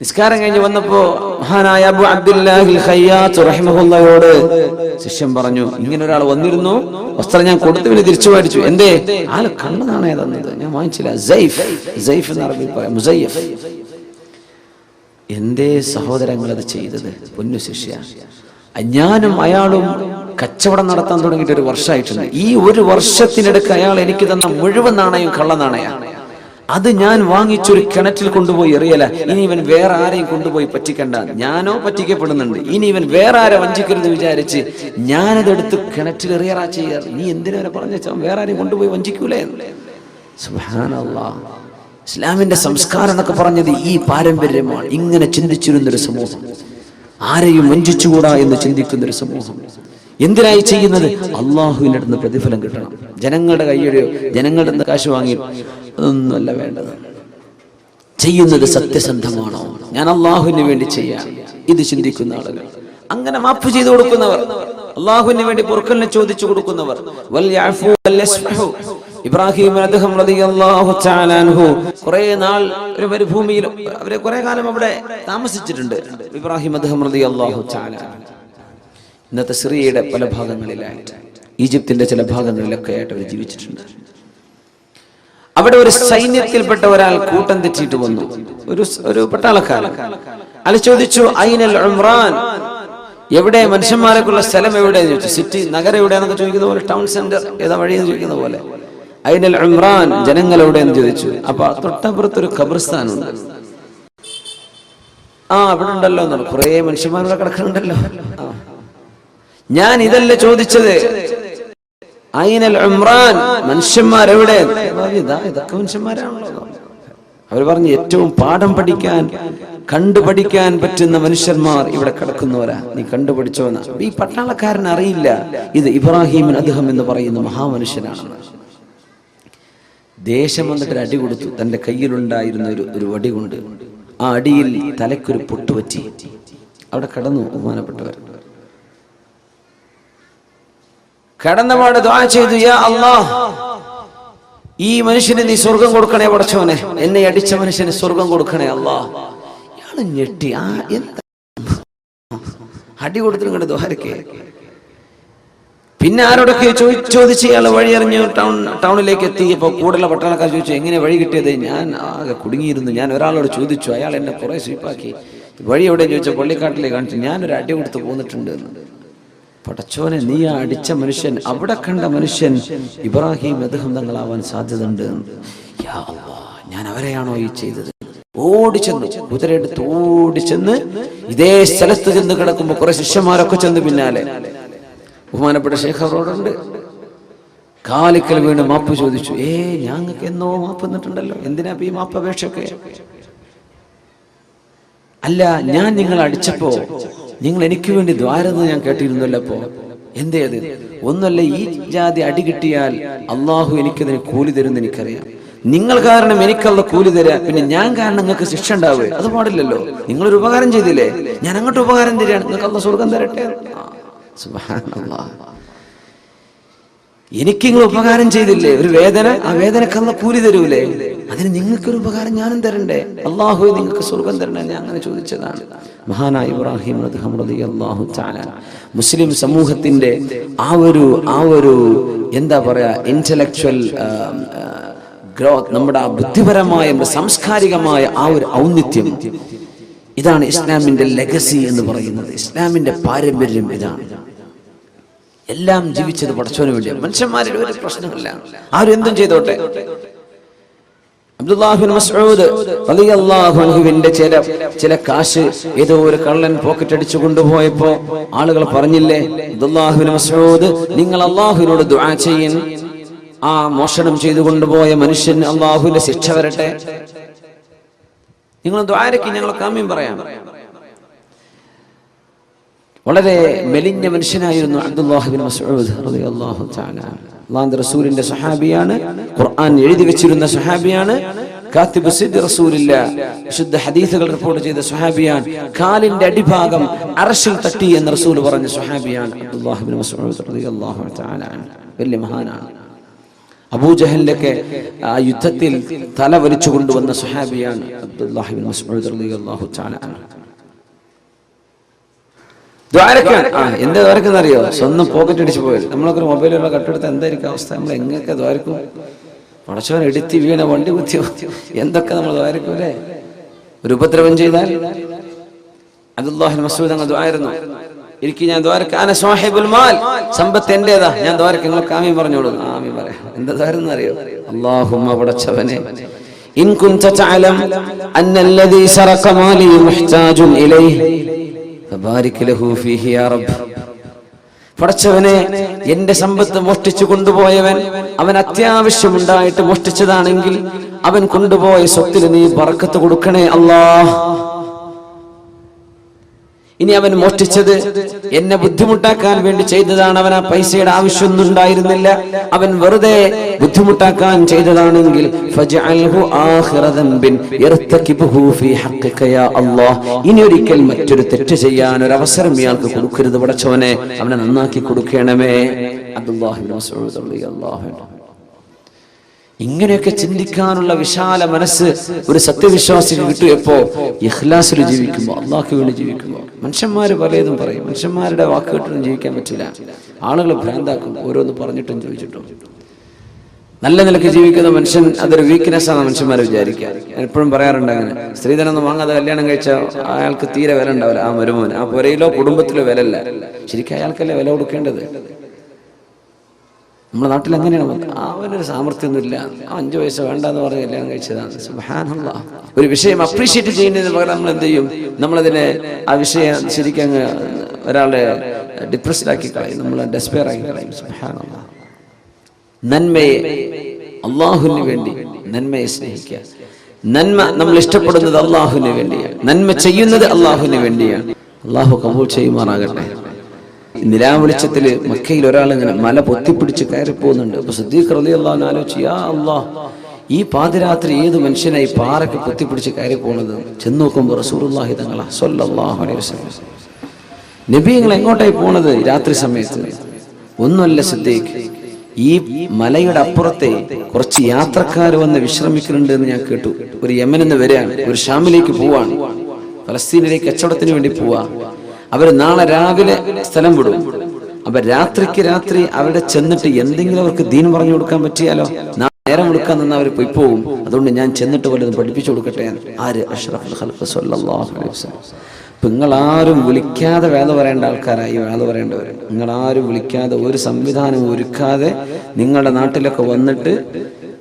നിസ്കാരം കഴിഞ്ഞ് വന്നപ്പോ മഹാനായ അബൂ അബ്ദുല്ലാഹിൽ ഖയ്യാത്ത് റഹിമഹുല്ലാഹയോട് ശിഷ്യൻ പറഞ്ഞു, ഇങ്ങനെ ഒരാൾ വന്നിരുന്നു, വസ്ത്രം ഞാൻ കൊടുത്തു, പിന്നെ തിരിച്ചു മേടിച്ചു. എന്തേ? ആള് കള്ളനാണയം തന്നത്, ഞാൻ വാങ്ങിച്ചില്ല. സൈഫ് എന്ന് അറബിൽ പറയാം, മുസയ്യഫ്. എന്തേ സഹോദരങ്ങൾ അത് ചെയ്തത്? പൊന്നു ശിഷ്യ, ഞാനും അയാളും കച്ചവടം നടത്താൻ തുടങ്ങിയിട്ട് 1 വർഷമായിട്ടുണ്ട്. ഈ 1 വർഷത്തിനിടയ്ക്ക് അയാൾ എനിക്ക് തന്ന മുഴുവൻ നാണയം കള്ളനാണയാണ്. അത് ഞാൻ വാങ്ങിച്ചൊരു കിണറ്റിൽ കൊണ്ടുപോയി എറിയല. ഇനി ഇവൻ വേറെ ആരെയും കൊണ്ടുപോയി പറ്റിക്കണ്ട, ഞാനോ പറ്റിക്കപ്പെടുന്നുണ്ട്, ഇനി ഇവൻ വേറെ ആരെ വഞ്ചിക്കരുത് വിചാരിച്ച് ഞാനതെടുത്ത് കിണറ്റിൽ എറിയറാ ചെയ്യാറ്. നീ എന്തിനാ പറഞ്ഞ വേറെ ആരെയും കൊണ്ടുപോയി വഞ്ചിക്കൂലേ? സുബ്ഹാനല്ലാഹ്, ഇസ്ലാമിന്റെ സംസ്കാരം എന്നൊക്കെ പറഞ്ഞത് ഈ പാരമ്പര്യമാണ്. ഇങ്ങനെ ചിന്തിച്ചിരുന്നൊരു സമൂഹം, ആരെയും വഞ്ചിച്ചുകൂടാ എന്ന് ചിന്തിക്കുന്നൊരു സമൂഹം. എന്തിനായി ചെയ്യുന്നത്? അള്ളാഹുവിൻ്റെ അടുത്ത് പ്രതിഫലം കിട്ടണം. ജനങ്ങളുടെ കയ്യിലെയോ ജനങ്ങളുടെ അടുത്ത് കാശ് വാങ്ങി അതൊന്നുമല്ല വേണ്ടത്. ചെയ്യുന്നത് സത്യസന്ധമാണോ? ഞാൻ അള്ളാഹുവിന് വേണ്ടി ചെയ്യാം, ഇത് ചിന്തിക്കുന്ന ആളുകൾ. അങ്ങനെ മാപ്പ് ചെയ്തു കൊടുക്കുന്നവർ, അള്ളാഹുവിന് വേണ്ടി പൊറുക്കലിനെ ചോദിച്ചു കൊടുക്കുന്നവർ. ഇബ്രാഹിം അദ്ദേഹം റളിയല്ലാഹു തആല അൻഹു കുറേ നാൾ ഒരു മരുഭൂമിയിൽ, അവരെ കുറെ കാലം അവിടെ താമസിച്ചിട്ടുണ്ട്. ഇബ്രാഹിം അദ്ദേഹം റളിയല്ലാഹു തആല ഇന്നത്തെ സിറിയയുടെ പല ഭാഗങ്ങളിലായിട്ട്, ഈജിപ്തിന്റെ ചില ഭാഗങ്ങളിലൊക്കെ ആയിട്ട് അവർ ജീവിച്ചിട്ടുണ്ട്. അവിടെ ഒരു സൈന്യത്തിൽപ്പെട്ട ഒരാൾ കൂട്ടം തെറ്റിയിട്ട് വന്നു, ഒരു പട്ടാളക്കാരൻ. അയാൾ ചോദിച്ചു, ഐനൽ ഉംറാൻ, എവിടെ മനുഷ്യന്മാരൊക്കെയുള്ള സ്ഥലം എവിടെയെന്ന് ചോദിച്ചു. സിറ്റി, നഗരം എവിടെയാന്നൊക്കെ ചോദിക്കുന്ന പോലെ, ടൗൺ സെന്റർ ഏതാ വഴിയെന്ന് ചോദിക്കുന്ന പോലെ. ഐനൽ ഉംറാൻ, ജനങ്ങൾ എവിടെയെന്ന് ചോദിച്ചു. അപ്പൊ തൊട്ടപ്പുറത്തൊരു ഖബർസ്ഥാനുണ്ട്. അവിടെ ഉണ്ടല്ലോ എന്നാണ്, കുറെ മനുഷ്യന്മാരുടെ കിടക്കുന്നുണ്ടല്ലോ. ഞാൻ ഇതല്ല ചോദിച്ചത്, ഐനൽ ഉംറാൻ, മനുഷ്യന്മാരെവിടെ? ഇതൊക്കെ മനുഷ്യന്മാരാണല്ലോ. അവർ പറഞ്ഞു, ഏറ്റവും പാഠം പഠിക്കാൻ, കണ്ടുപഠിക്കാൻ പറ്റുന്ന മനുഷ്യന്മാർ ഇവിടെ കിടക്കുന്നവരാ, നീ കണ്ടുപഠിച്ചോന്ന. ഈ പട്ടാളക്കാരൻ അറിയില്ല ഇത് ഇബ്രാഹിം അദ്ദേഹം എന്ന് പറയുന്ന മഹാമനുഷ്യനാണെന്ന്. ദേശം വന്നിട്ട് ഒരു അടി കൊടുത്തു. തന്റെ കയ്യിലുണ്ടായിരുന്ന ഒരു വടി കൊണ്ട് ആ അടിയിൽ തലക്കൊരു പൊട്ടുപറ്റി. അവിടെ കടന്നു ബഹുമാനപ്പെട്ടവർ. കടന്നപാട് ദുആ ചെയ്തു, യാ അല്ലാഹ്, ഈ മനുഷ്യന് നീ സ്വർഗം കൊടുക്കണേ പടച്ചോനെ, എന്നെ അടിച്ച മനുഷ്യന് സ്വർഗം കൊടുക്കണേ അല്ലാഹ്. ഇയാള് ഞെട്ടി, എന്താ അടി കൊടുത്തിട്ട് ദുആരക്കെ? പിന്നെ ആരോടൊക്കെ ചോദിച്ച് ഇയാൾ വഴി അറിഞ്ഞ് ടൗണിലേക്ക് എത്തിയപ്പോൾ കൂടുതൽ പട്ടാളക്കാർ ചോദിച്ചു എങ്ങനെ വഴി കിട്ടിയത്. ഞാൻ ആകെ കുടുങ്ങിയിരുന്നു. ഞാൻ ഒരാളോട് ചോദിച്ചു, അയാൾ എന്നെ കുറെ സ്വീപ്പാക്കി. വഴി എവിടെ ചോദിച്ചാൽ പള്ളിക്കാട്ടിലേക്ക് കാണിച്ചു. ഞാനൊരു അടി കൊടുത്ത് പോന്നിട്ടുണ്ട്. പടച്ചോനെ, നീ ആ അടിച്ച മനുഷ്യൻ, അവിടെ കണ്ട മനുഷ്യൻ ഇബ്രാഹിം അദ്ദേഹം തങ്ങളാവാൻ സാധ്യതയുണ്ട്. ഞാൻ അവരെയാണോ ഈ ചെയ്തത്? ഓടിച്ചെന്നു, കുതിരയെടുത്ത് ഓടിച്ചെന്ന് ഇതേ സ്ഥലത്ത് ചെന്ന് കിടക്കുമ്പോ കുറെ ശിഷ്യന്മാരൊക്കെ ചെന്ന് പിന്നാലെ. ബഹുമാനപ്പെട്ട ശേഖ് അവരോടുണ്ട്. കാലിക്കൽ വീണ് മാപ്പ് ചോദിച്ചു. ഞങ്ങൾക്ക് എന്നോ മാപ്പ് തന്നിട്ടുണ്ടല്ലോ, എന്തിനാ ഈ മാപ്പ് അപേക്ഷയൊക്കെ? അല്ല, ഞാൻ നിങ്ങളെ അടിച്ചപ്പോ നിങ്ങൾ എനിക്ക് വേണ്ടി ദ്വാരെന്ന് ഞാൻ കേട്ടിരുന്നല്ലോ. അപ്പോ എന്തേ അത്? ഒന്നല്ല, ഈ ജാതി അടി കിട്ടിയാൽ അള്ളാഹു എനിക്കതിന് കൂലി തരുമെന്ന് എനിക്കറിയാം. നിങ്ങൾ കാരണം എനിക്കല്ല കൂലി തരാ, പിന്നെ ഞാൻ കാരണം നിങ്ങൾക്ക് ശിക്ഷ ഉണ്ടാവുക അത് പാടില്ലല്ലോ. നിങ്ങളൊരു ഉപകാരം ചെയ്തില്ലേ, ഞാൻ അങ്ങോട്ട് ഉപകാരം തരാണ്, നിങ്ങൾക്ക് അള്ളാഹ് സ്വർഗം തരട്ടെ. സുബ്ഹാനല്ലാഹ്, എനിക്ക് നിങ്ങൾ ഉപകാരം ചെയ്തില്ലേ, ഒരു വേദന, ആ വേദനക്ക് അള്ളാഹ് കൂലി തരൂലേ? അതിന് നിങ്ങൾക്കൊരു ഉപകാരം ഞാനും തരണ്ടേ? അള്ളാഹു നിങ്ങൾക്ക് സ്വർഗം തരണേ. ഞാൻ അങ്ങനെ ചോദിച്ചതാണ്. മഹാനായ ഇബ്രാഹിം റളിയല്ലാഹു തആല മുസ്ലിം സമൂഹത്തിന്റെ ആ ഒരു എന്താ പറയാ, ഇന്റലക്ച്വൽ ഗ്രോത്ത്, നമ്മുടെ ആ ബുദ്ധിപരമായ സാംസ്കാരികമായ ആ ഒരു ഔന്നിത്യം, ഇതാണ് ഇസ്ലാമിന്റെ ലെഗസി എന്ന് പറയുന്നത്. ഇസ്ലാമിന്റെ പാരമ്പര്യം ഇതാണ്. എല്ലാം ജീവിച്ചത് പടച്ചോന് വേണ്ടിയാണ്. മനുഷ്യന്മാരുടെ ഒരു പ്രശ്നമില്ല, ആരും എന്തും ചെയ്തോട്ടെ. അബ്ദുല്ലാഹ് ബിൻ മസ്ഊദ് റളിയല്ലാഹു അൻഹുവിന്റെ ചില കാശ് ഏതോ ഒരു കള്ളൻ പോക്കറ്റ് അടിച്ചു കൊണ്ടുപോയപ്പോ ആളുകൾ പറഞ്ഞില്ലേ, അബ്ദുല്ലാഹ് ബിൻ മസ്ഊദ്, നിങ്ങൾ അല്ലാഹുവിനോട് ദുആ ചെയ്യൻ, ആ മോഷണം ചെയ്തു കൊണ്ടുപോയ മനുഷ്യന് അല്ലാഹുവിന്റെ ശിക്ഷ വരട്ടെ. നിങ്ങൾ ദുആരക്ക് ഞങ്ങൾ കാമ്യം പറയാം. വളരെ മെലിഞ്ഞ മനുഷ്യനായിരുന്നു അബ്ദുല്ലാഹ് ബിൻ മസ്ഊദ് റളിയല്ലാഹു തആല. അല്ലാഹുവിന്റെ റസൂലിന്റെ സഹാബിയാണ്, ഖുർആൻ എഴുതി വെച്ചിരുന്ന സഹാബിയാണ്, കാത്തിബ് സിദ്ദ് റസൂലില്ലാഹ്, വിശുദ്ധ ഹദീസുകൾ റിപ്പോർട്ട് ചെയ്ത സഹാബിയാണ്. കാലിന്റെ അടിഭാഗം അർശിൽ തട്ടി എന്ന് റസൂൽ പറഞ്ഞ സഹാബിയാണ് അബ്ദുല്ലാഹ് ബിൻ മസ്ഊദ് റളിയല്ലാഹു തആല. വലിയ മഹാനാണ്. അബൂജഹലിന്റെ ആ യുദ്ധത്തിൽ തല വലിച്ചു കൊണ്ടുവന്ന സഹാബിയാണ് അബ്ദുല്ലാഹ് ബിൻ മസ്ഊദ് റളിയല്ലാഹു തആല. എന്താ ദ്വാരക്കെന്നറിയോ? സ്വന്തം പോക്കറ്റ് അടിച്ചു പോയത്. നമ്മളൊക്കെ മൊബൈലുള്ള കട്ടെടുത്ത് എന്തായിരിക്കും അവസ്ഥ? നമ്മൾ എങ്ങനെയൊക്കെ ദ്വാരക്കും? പടച്ചവൻ എടുത്തി വീണ, വണ്ടി കുത്തിയോ, എന്തൊക്കെ നമ്മൾ ദ്വാരക്കൂലേ? ഒരു ഉപദ്രവം ചെയ്താൽ അബ്ദുല്ലാഹ് ബിൻ മസ്ഊദ് അങ്ങ് ദ്വാരുന്നു. എനിക്ക് ഞാൻ ദ്വാരക്ക, അന സാഹിബുൽ മാൽ, സമ്പത്ത് എന്റേതാ, ഞാൻ ദ്വാരക്ക, നിങ്ങൾ ആമീൻ പറഞ്ഞോളൂ. ആമീൻ പറയാം. എന്താ ദ്വാരെന്ന് അറിയോ? അല്ലാഹുമ്മ പടച്ചവനെ, ഇൻ കുൻത തഅലം അന്നല്ലദീ സറഖ മാലി മുഹ്താജുൻ ഇലൈഹി ഫബാരിക് ലഹു ഫീഹി യാ റബ്ബ്. പടച്ചവനെ, എന്റെ സമ്പത്ത് മോഷ്ടിച്ചു കൊണ്ടുപോയവൻ, അവൻ അത്യാവശ്യമുണ്ടായിട്ട് മോഷ്ടിച്ചതാണെങ്കിൽ അവൻ കൊണ്ടുപോയ സ്വത്തിൽ നീ ബറക്കത്ത് കൊടുക്കണേ അല്ലാഹ്. ഇനി അവൻ മോഷ്ടിച്ചത് എന്നെ ബുദ്ധിമുട്ടാക്കാൻ വേണ്ടി ചെയ്തതാണ്, അവൻ ആ പൈസയുടെ ആവശ്യമൊന്നും ഉണ്ടായിരുന്നില്ല, അവൻ വെറുതെ ബുദ്ധിമുട്ടാക്കാൻ ചെയ്തതാണെങ്കിൽ ഫജ്അൽഹു ആഖിറ ദംബിൻ യർതകിബുഹു ഫീ ഹഖ്ഖിക യാ അല്ലാഹ്. ഇനി ഒരിക്കൽ മറ്റൊരു തെറ്റ് ചെയ്യാൻ ഒരു അവസരം ഇയാൾക്ക് കൊടുക്കരുത് പടച്ചവനെ, അവനെ നന്നാക്കി കൊടുക്കണമേ. അബ്ദുല്ലാഹ് ബിൻ മസ്ഊദ് റളിയല്ലാഹു അൻഹു. ഇങ്ങനെയൊക്കെ ചിന്തിക്കാനുള്ള വിശാല മനസ്സ് ഒരു സത്യവിശ്വാസിക്ക് കിട്ടിയപ്പോ, ഇഖ്ലാസിൽ ജീവിക്കുമ്പോ, അള്ളാഹ്ക്ക് വേണ്ടി ജീവിക്കുമ്പോ. മനുഷ്യന്മാര് പലതും പറയും, മനുഷ്യന്മാരുടെ വാക്ക് കേട്ടൊന്നും ജീവിക്കാൻ പറ്റില്ല. ആളുകൾ ഭ്രാന്താക്കും, ഓരോന്ന് പറഞ്ഞിട്ടും ചോദിച്ചിട്ടും. നല്ല നിലയ്ക്ക് ജീവിക്കുന്ന മനുഷ്യൻ അതൊരു വീക്ക്നെസ് ആണ് മനുഷ്യന്മാരെ വിചാരിക്കുക. എപ്പോഴും പറയാറുണ്ട് അങ്ങനെ, സ്ത്രീധനൊന്നും വാങ്ങാതെ കല്യാണം കഴിച്ചാൽ അയാൾക്ക് തീരെ വില ഉണ്ടാവില്ല. ആ മരുമോൻ ആ പുരയിലോ കുടുംബത്തിലോ വിലല്ല, ശരിക്കും അയാൾക്കല്ലേ വില കൊടുക്കേണ്ടത്. നമ്മുടെ നാട്ടിൽ അങ്ങനെയാണ്. അവനൊരു സാമർത്ഥ്യമൊന്നുമില്ല, 5 വയസ്സ് വേണ്ടെന്ന് പറഞ്ഞ് കല്യാണം കഴിച്ചതാണ്. സുബ്ഹാനല്ലാഹ്. ഒരു വിഷയം അപ്രീഷിയേറ്റ് ചെയ്യുന്നതിന് പകരം നമ്മൾ എന്ത് ചെയ്യും? നമ്മളതിനെ ആ വിഷയം ശരിക്കും അങ്ങ് ഒരാളെ ഡിപ്രസ്ഡാക്കി കളയും, നമ്മളെ ഡെസ്പെയർ ആക്കി കളയും. സുബ്ഹാനല്ലാഹ്. നന്മയെ, അള്ളാഹുവിന് വേണ്ടി നന്മയെ സ്നേഹിക്കുക. നന്മ നമ്മൾ ഇഷ്ടപ്പെടുന്നത് അള്ളാഹുവിന് വേണ്ടിയാണ്, നന്മ ചെയ്യുന്നത് അള്ളാഹുവിന് വേണ്ടിയാണ്. അള്ളാഹു കബൂൽ ചെയ്യുമാറാകട്ടെ. നിലാവെളിച്ചത്തില് മക്കയിൽ ഒരാൾ ഇങ്ങനെ മല പൊത്തിപ്പിടിച്ച് കയറി പോകുന്നുണ്ട്. അപ്പൊ സിദ്ദീഖ് റളിയല്ലാഹു അൻഹു ആലോചിച്ചു, യാ അല്ലാഹ്, ഈ പാതിരാത്രി ഏത് മനുഷ്യനായി പാറയ്ക്ക് പൊത്തിപ്പിടിച്ച് കയറി പോകുന്നത്? ചെന്ന് നോക്കുമ്പോൾ റസൂലുള്ളാഹി തങ്ങളാ സ്വല്ലല്ലാഹു അലൈഹി വസല്ലം. നബി നിങ്ങൾ എങ്ങോട്ടായി പോണത് രാത്രി സമയത്ത്? ഒന്നുമല്ല സിദ്ദീഖ്, ഈ മലയുടെ അപ്പുറത്തെ കുറച്ച് യാത്രക്കാർ വന്ന് വിശ്രമിക്കുന്നുണ്ട് എന്ന് ഞാൻ കേട്ടു. ഒരു യമനിൽ നിന്ന് വരികയാണ്, ഒരു ഷാമിലേക്ക് പോവാണ്, ഫലസ്തീനിലേക്ക് കച്ചവടത്തിന് വേണ്ടി പോവാ. അവര് നാളെ രാവിലെ സ്ഥലം വിടും. അപ്പൊ രാത്രിക്ക് രാത്രി അവിടെ ചെന്നിട്ട് എന്തെങ്കിലും അവർക്ക് ദീൻ പറഞ്ഞു കൊടുക്കാൻ പറ്റിയാലോ? നേരം എടുക്കാൻ നിന്ന് അവർ പോയി പോകും. അതുകൊണ്ട് ഞാൻ ചെന്നിട്ട് വല്ലതും പഠിപ്പിച്ചു കൊടുക്കട്ടെ. ആര്? അഷ്റഫുൽ ഖൽഖ് സ്വല്ലല്ലാഹു അലൈഹി വസല്ലം. നിങ്ങളാരും വിളിക്കാതെ വേദ പറയേണ്ട ആൾക്കാരായി വേദ പറയേണ്ടവർ. നിങ്ങളാരും വിളിക്കാതെ, ഒരു സംവിധാനം ഒരുക്കാതെ നിങ്ങളുടെ നാട്ടിലൊക്കെ വന്നിട്ട്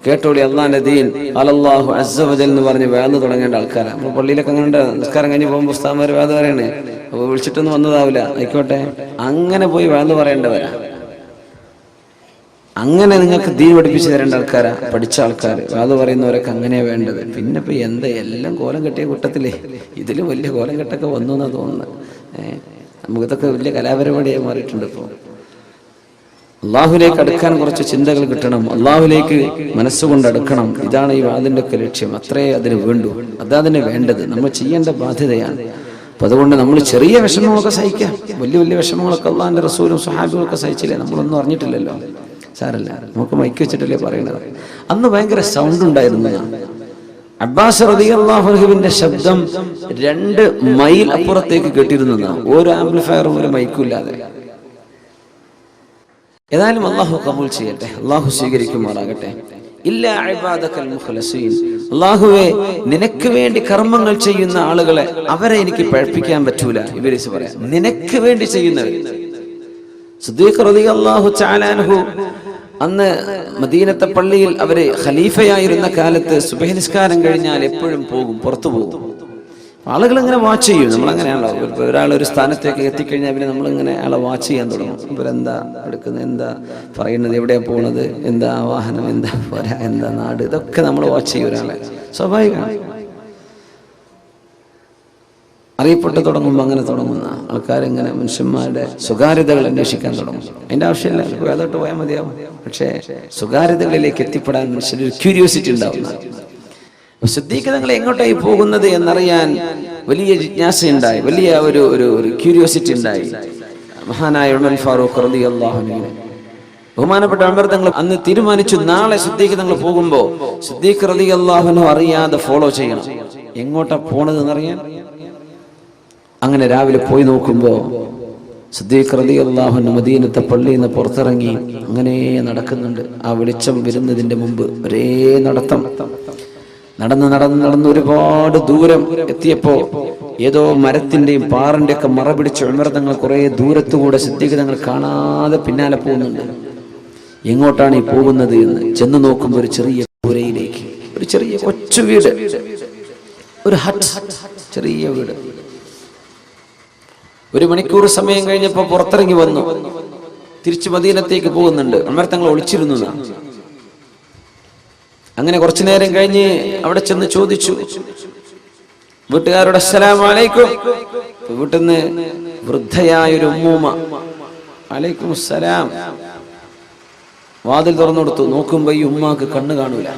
കേട്ടോളി അള്ളാന്റെ ദീൻ അലല്ലാഹു അസ്സ വജൽ എന്ന് പറഞ്ഞ് വേദ തുടങ്ങേണ്ട ആൾക്കാരാണ്. നമ്മൾ പള്ളിയിലൊക്കെ അങ്ങനെ നിസ്കാരം കഴിഞ്ഞ് പോകുമ്പോൾ ഉസ്താദ്മാർ വേദ പറയണേ. അപ്പോൾ വിളിച്ചിട്ടൊന്നും വന്നതാവില്ല, ആയിക്കോട്ടെ. അങ്ങനെ പോയി വേദ പറയേണ്ടവരാ. അങ്ങനെ നിങ്ങൾക്ക് ദീൻ പഠിപ്പിച്ചു തരേണ്ട ആൾക്കാരാ, പഠിച്ച ആൾക്കാർ. വേദ പറയുന്നവരൊക്കെ അങ്ങനെയാ വേണ്ടത്. പിന്നെ ഇപ്പൊ എന്താ എല്ലാം കോലം കെട്ടിയ കൂട്ടത്തിലേ ഇതിലും വലിയ കോലം കെട്ടൊക്കെ വന്നു എന്നാ തോന്നുന്നത്. നമുക്കിതൊക്കെ വലിയ കലാപരിപാടിയായി മാറിയിട്ടുണ്ട്. ഇപ്പോൾ അള്ളാഹുലേക്ക് അടുക്കാൻ കുറച്ച് ചിന്തകൾ കിട്ടണം, അള്ളാഹുലേക്ക് മനസ്സുകൊണ്ട് അടുക്കണം. ഇതാണ് ഈ വാദിന്റെ ഒക്കെ ലക്ഷ്യം. അത്രേ അതിന് വേണ്ടു, അതതിന് വേണ്ടത്, നമ്മൾ ചെയ്യേണ്ട ബാധ്യതയാണ്. അപ്പൊ അതുകൊണ്ട് നമ്മൾ ചെറിയ വിഷമങ്ങളൊക്കെ സഹിക്കാം. വലിയ വലിയ വിഷമങ്ങളൊക്കെ അള്ളാഹിന്റെ റസൂലും സ്വഹാബികളൊക്കെ സഹിച്ചില്ലേ? നമ്മളൊന്നും അറിഞ്ഞിട്ടില്ലല്ലോ, സാരല്ല, നമുക്ക് മൈക്ക് വെച്ചിട്ടല്ലേ പറയണത്. അന്ന് ഭയങ്കര സൗണ്ട് ഉണ്ടായിരുന്നു. അബ്ബാസ് റളിയല്ലാഹു അൻഹുവിന്റെ ശബ്ദം 2 മൈൽ അപ്പുറത്തേക്ക് കേട്ടിരുന്നതാണ്, ഒരു ആംപ്ലിഫയറും ഒരു മൈക്കും ഇല്ലാതെ. ഏതായാലും അള്ളാഹു കബൂൽ ചെയ്യട്ടെ, അള്ളാഹു സ്വീകരിക്കുമാറാകട്ടെ. ഇല്ലാ ഇബാദകൽ മുഖ്ലസീൻ. അള്ളാഹുവേ, നിനക്ക് വേണ്ടി കർമ്മങ്ങൾ ചെയ്യുന്ന ആളുകളെ അവരെ എനിക്ക് പഴപ്പിക്കാൻ പറ്റൂല. ഇബ്ലീസ് പറയാം, നിനക്ക് വേണ്ടി ചെയ്യുന്നവർ. സിദ്ദീഖ് റളിയല്ലാഹു തആല അൻഹു അന്ന് മദീനത്തെ പള്ളിയിൽ അവര് ഖലീഫയായിരുന്ന കാലത്ത് സുബഹി നിസ്കാരം കഴിഞ്ഞാൽ എപ്പോഴും പോകും, പുറത്തു പോകും. ആളുകൾ ഇങ്ങനെ വാച്ച് ചെയ്യും. നമ്മളങ്ങനെയാണല്ലോ, ഒരാൾ ഒരു സ്ഥാനത്തേക്ക് എത്തിക്കഴിഞ്ഞാൽ പിന്നെ നമ്മളിങ്ങനെ ആളെ വാച്ച് ചെയ്യാൻ തുടങ്ങും. ഇവരെന്താ എടുക്കുന്നത്, എന്താ പറയുന്നത്, എവിടെയാ പോണത്, എന്താ വാഹനം, എന്താ പോരാ, എന്താ നാട്, ഇതൊക്കെ നമ്മൾ വാച്ച് ചെയ്യും. ഒരാളെ സ്വാഭാവികമാണ്. അറിയപ്പെട്ടു തുടങ്ങുമ്പോൾ അങ്ങനെ തുടങ്ങുന്ന ആൾക്കാരിങ്ങനെ മനുഷ്യന്മാരുടെ സ്വകാര്യതകൾ അന്വേഷിക്കാൻ തുടങ്ങും. അതിന്റെ ആവശ്യമില്ല, വേദോട്ട് പോയാൽ മതിയാവും. പക്ഷേ സ്വകാര്യതകളിലേക്ക് എത്തിപ്പെടാൻ മനുഷ്യനൊരു ക്യൂരിയോസിറ്റി ഉണ്ടാവുന്ന. സിദ്ദീഖ് തങ്ങൾ എങ്ങോട്ടായി പോകുന്നത് എന്നറിയാൻ വലിയ ജിജ്ഞാസയുണ്ടായി, വലിയ ഒരു ക്യൂരിയോസിറ്റി ഉണ്ടായി. മഹാനായ ഉമർ ഫാറൂഖ് റളിയല്ലാഹു അൻഹു, ബഹുമാനപ്പെട്ട ഉമർ തങ്ങൾ അന്ന് തീരുമാനിച്ചു, നാളെ സിദ്ദീഖ് തങ്ങൾ പോകുമ്പോൾ സിദ്ദീഖ് റളിയല്ലാഹു അൻഹു അറിയാതെ ഫോളോ ചെയ്യണം. എങ്ങോട്ടാ പോണത് എന്നറിയാൻ. അങ്ങനെ രാവിലെ പോയി നോക്കുമ്പോ സിദ്ദീഖ് റളിയല്ലാഹു അൻഹു മദീനത്തെ പള്ളിയിൽ നിന്ന് പുറത്തിറങ്ങി അങ്ങനെ നടക്കുന്നുണ്ട്. ആ വെളിച്ചം വരുന്നതിന്റെ മുമ്പ് ഒരേ നടത്തം. നടന്ന് ഒരുപാട് ദൂരം എത്തിയപ്പോ ഏതോ മരത്തിന്റെയും പാറിന്റെ ഒക്കെ മറ പിടിച്ച് ഉമർ തങ്ങൾ കുറെ ദൂരത്തുകൂടെ സിദ്ദീഖ് തങ്ങൾ കാണാതെ പിന്നാലെ പോകുന്നുണ്ട്. എങ്ങോട്ടാണ് ഈ പോകുന്നത് എന്ന് ചെന്ന് നോക്കുമ്പോൾ ഒരു ചെറിയ പുരയിലേക്ക്, ഒരു ചെറിയ കൊച്ചു വീട്, ഒരു ഹട്ട്, ചെറിയ വീട്. 1 മണിക്കൂർ സമയം കഴിഞ്ഞപ്പോ പുറത്തിറങ്ങി വന്നു, തിരിച്ചു മദീനത്തേക്ക് പോകുന്നുണ്ട്. ഉമർ തങ്ങൾ ഒളിച്ചിരുന്നു. അങ്ങനെ കുറച്ചു നേരം കഴിഞ്ഞ് അവിടെ ചെന്ന് ചോദിച്ചു വീട്ടുകാരോട്, അസ്സലാമു അലൈക്കും. വീട്ടിൽ നിന്ന് വൃദ്ധയായൊരു ഉമ്മൂമ്മ, അലൈക്കും അസ്സലാം. വാതിൽ തുറന്നു കൊടുത്തു. നോക്കുമ്പോ ഈ ഉമ്മാക്ക് കണ്ണ് കാണൂല,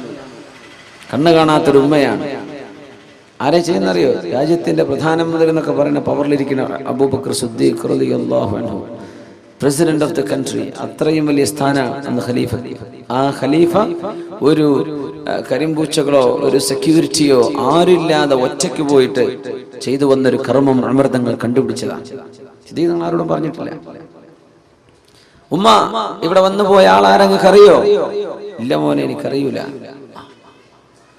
കണ്ണ് കാണാത്തൊരു ഉമ്മയാണ്. ആരെ ചെയ്യുന്നറിയോ? രാജ്യത്തിന്റെ പ്രധാനമന്ത്രി എന്നൊക്കെ പറയുന്ന പവറിലിരിക്കുന്ന അബൂബക്കർ സിദ്ദീഖ് റളിയല്ലാഹു അൻഹു, പ്രസിഡന്റ് ഓഫ് ദ കൺട്രി. അത്രയും വലിയ സ്ഥാനമാണ് അന്ന് ഖലീഫ. ആ ഖലീഫ ഒരു കരിമ്പൂച്ചകളോ ഒരു സെക്യൂരിറ്റിയോ ആരില്ലാതെ ഒറ്റയ്ക്ക് പോയിട്ട് ചെയ്തു വന്നൊരു കർമ്മം ഉമർ തങ്ങൾ കണ്ടുപിടിച്ചതാണ്. ഇത് നിങ്ങൾ ആരോടും പറഞ്ഞിട്ടില്ല. ഉമ്മ, ഇവിടെ വന്നു പോയ ആളാരെങ്ങൾക്ക് അറിയോ? ഇല്ല മോനെ, എനിക്കറിയൂല.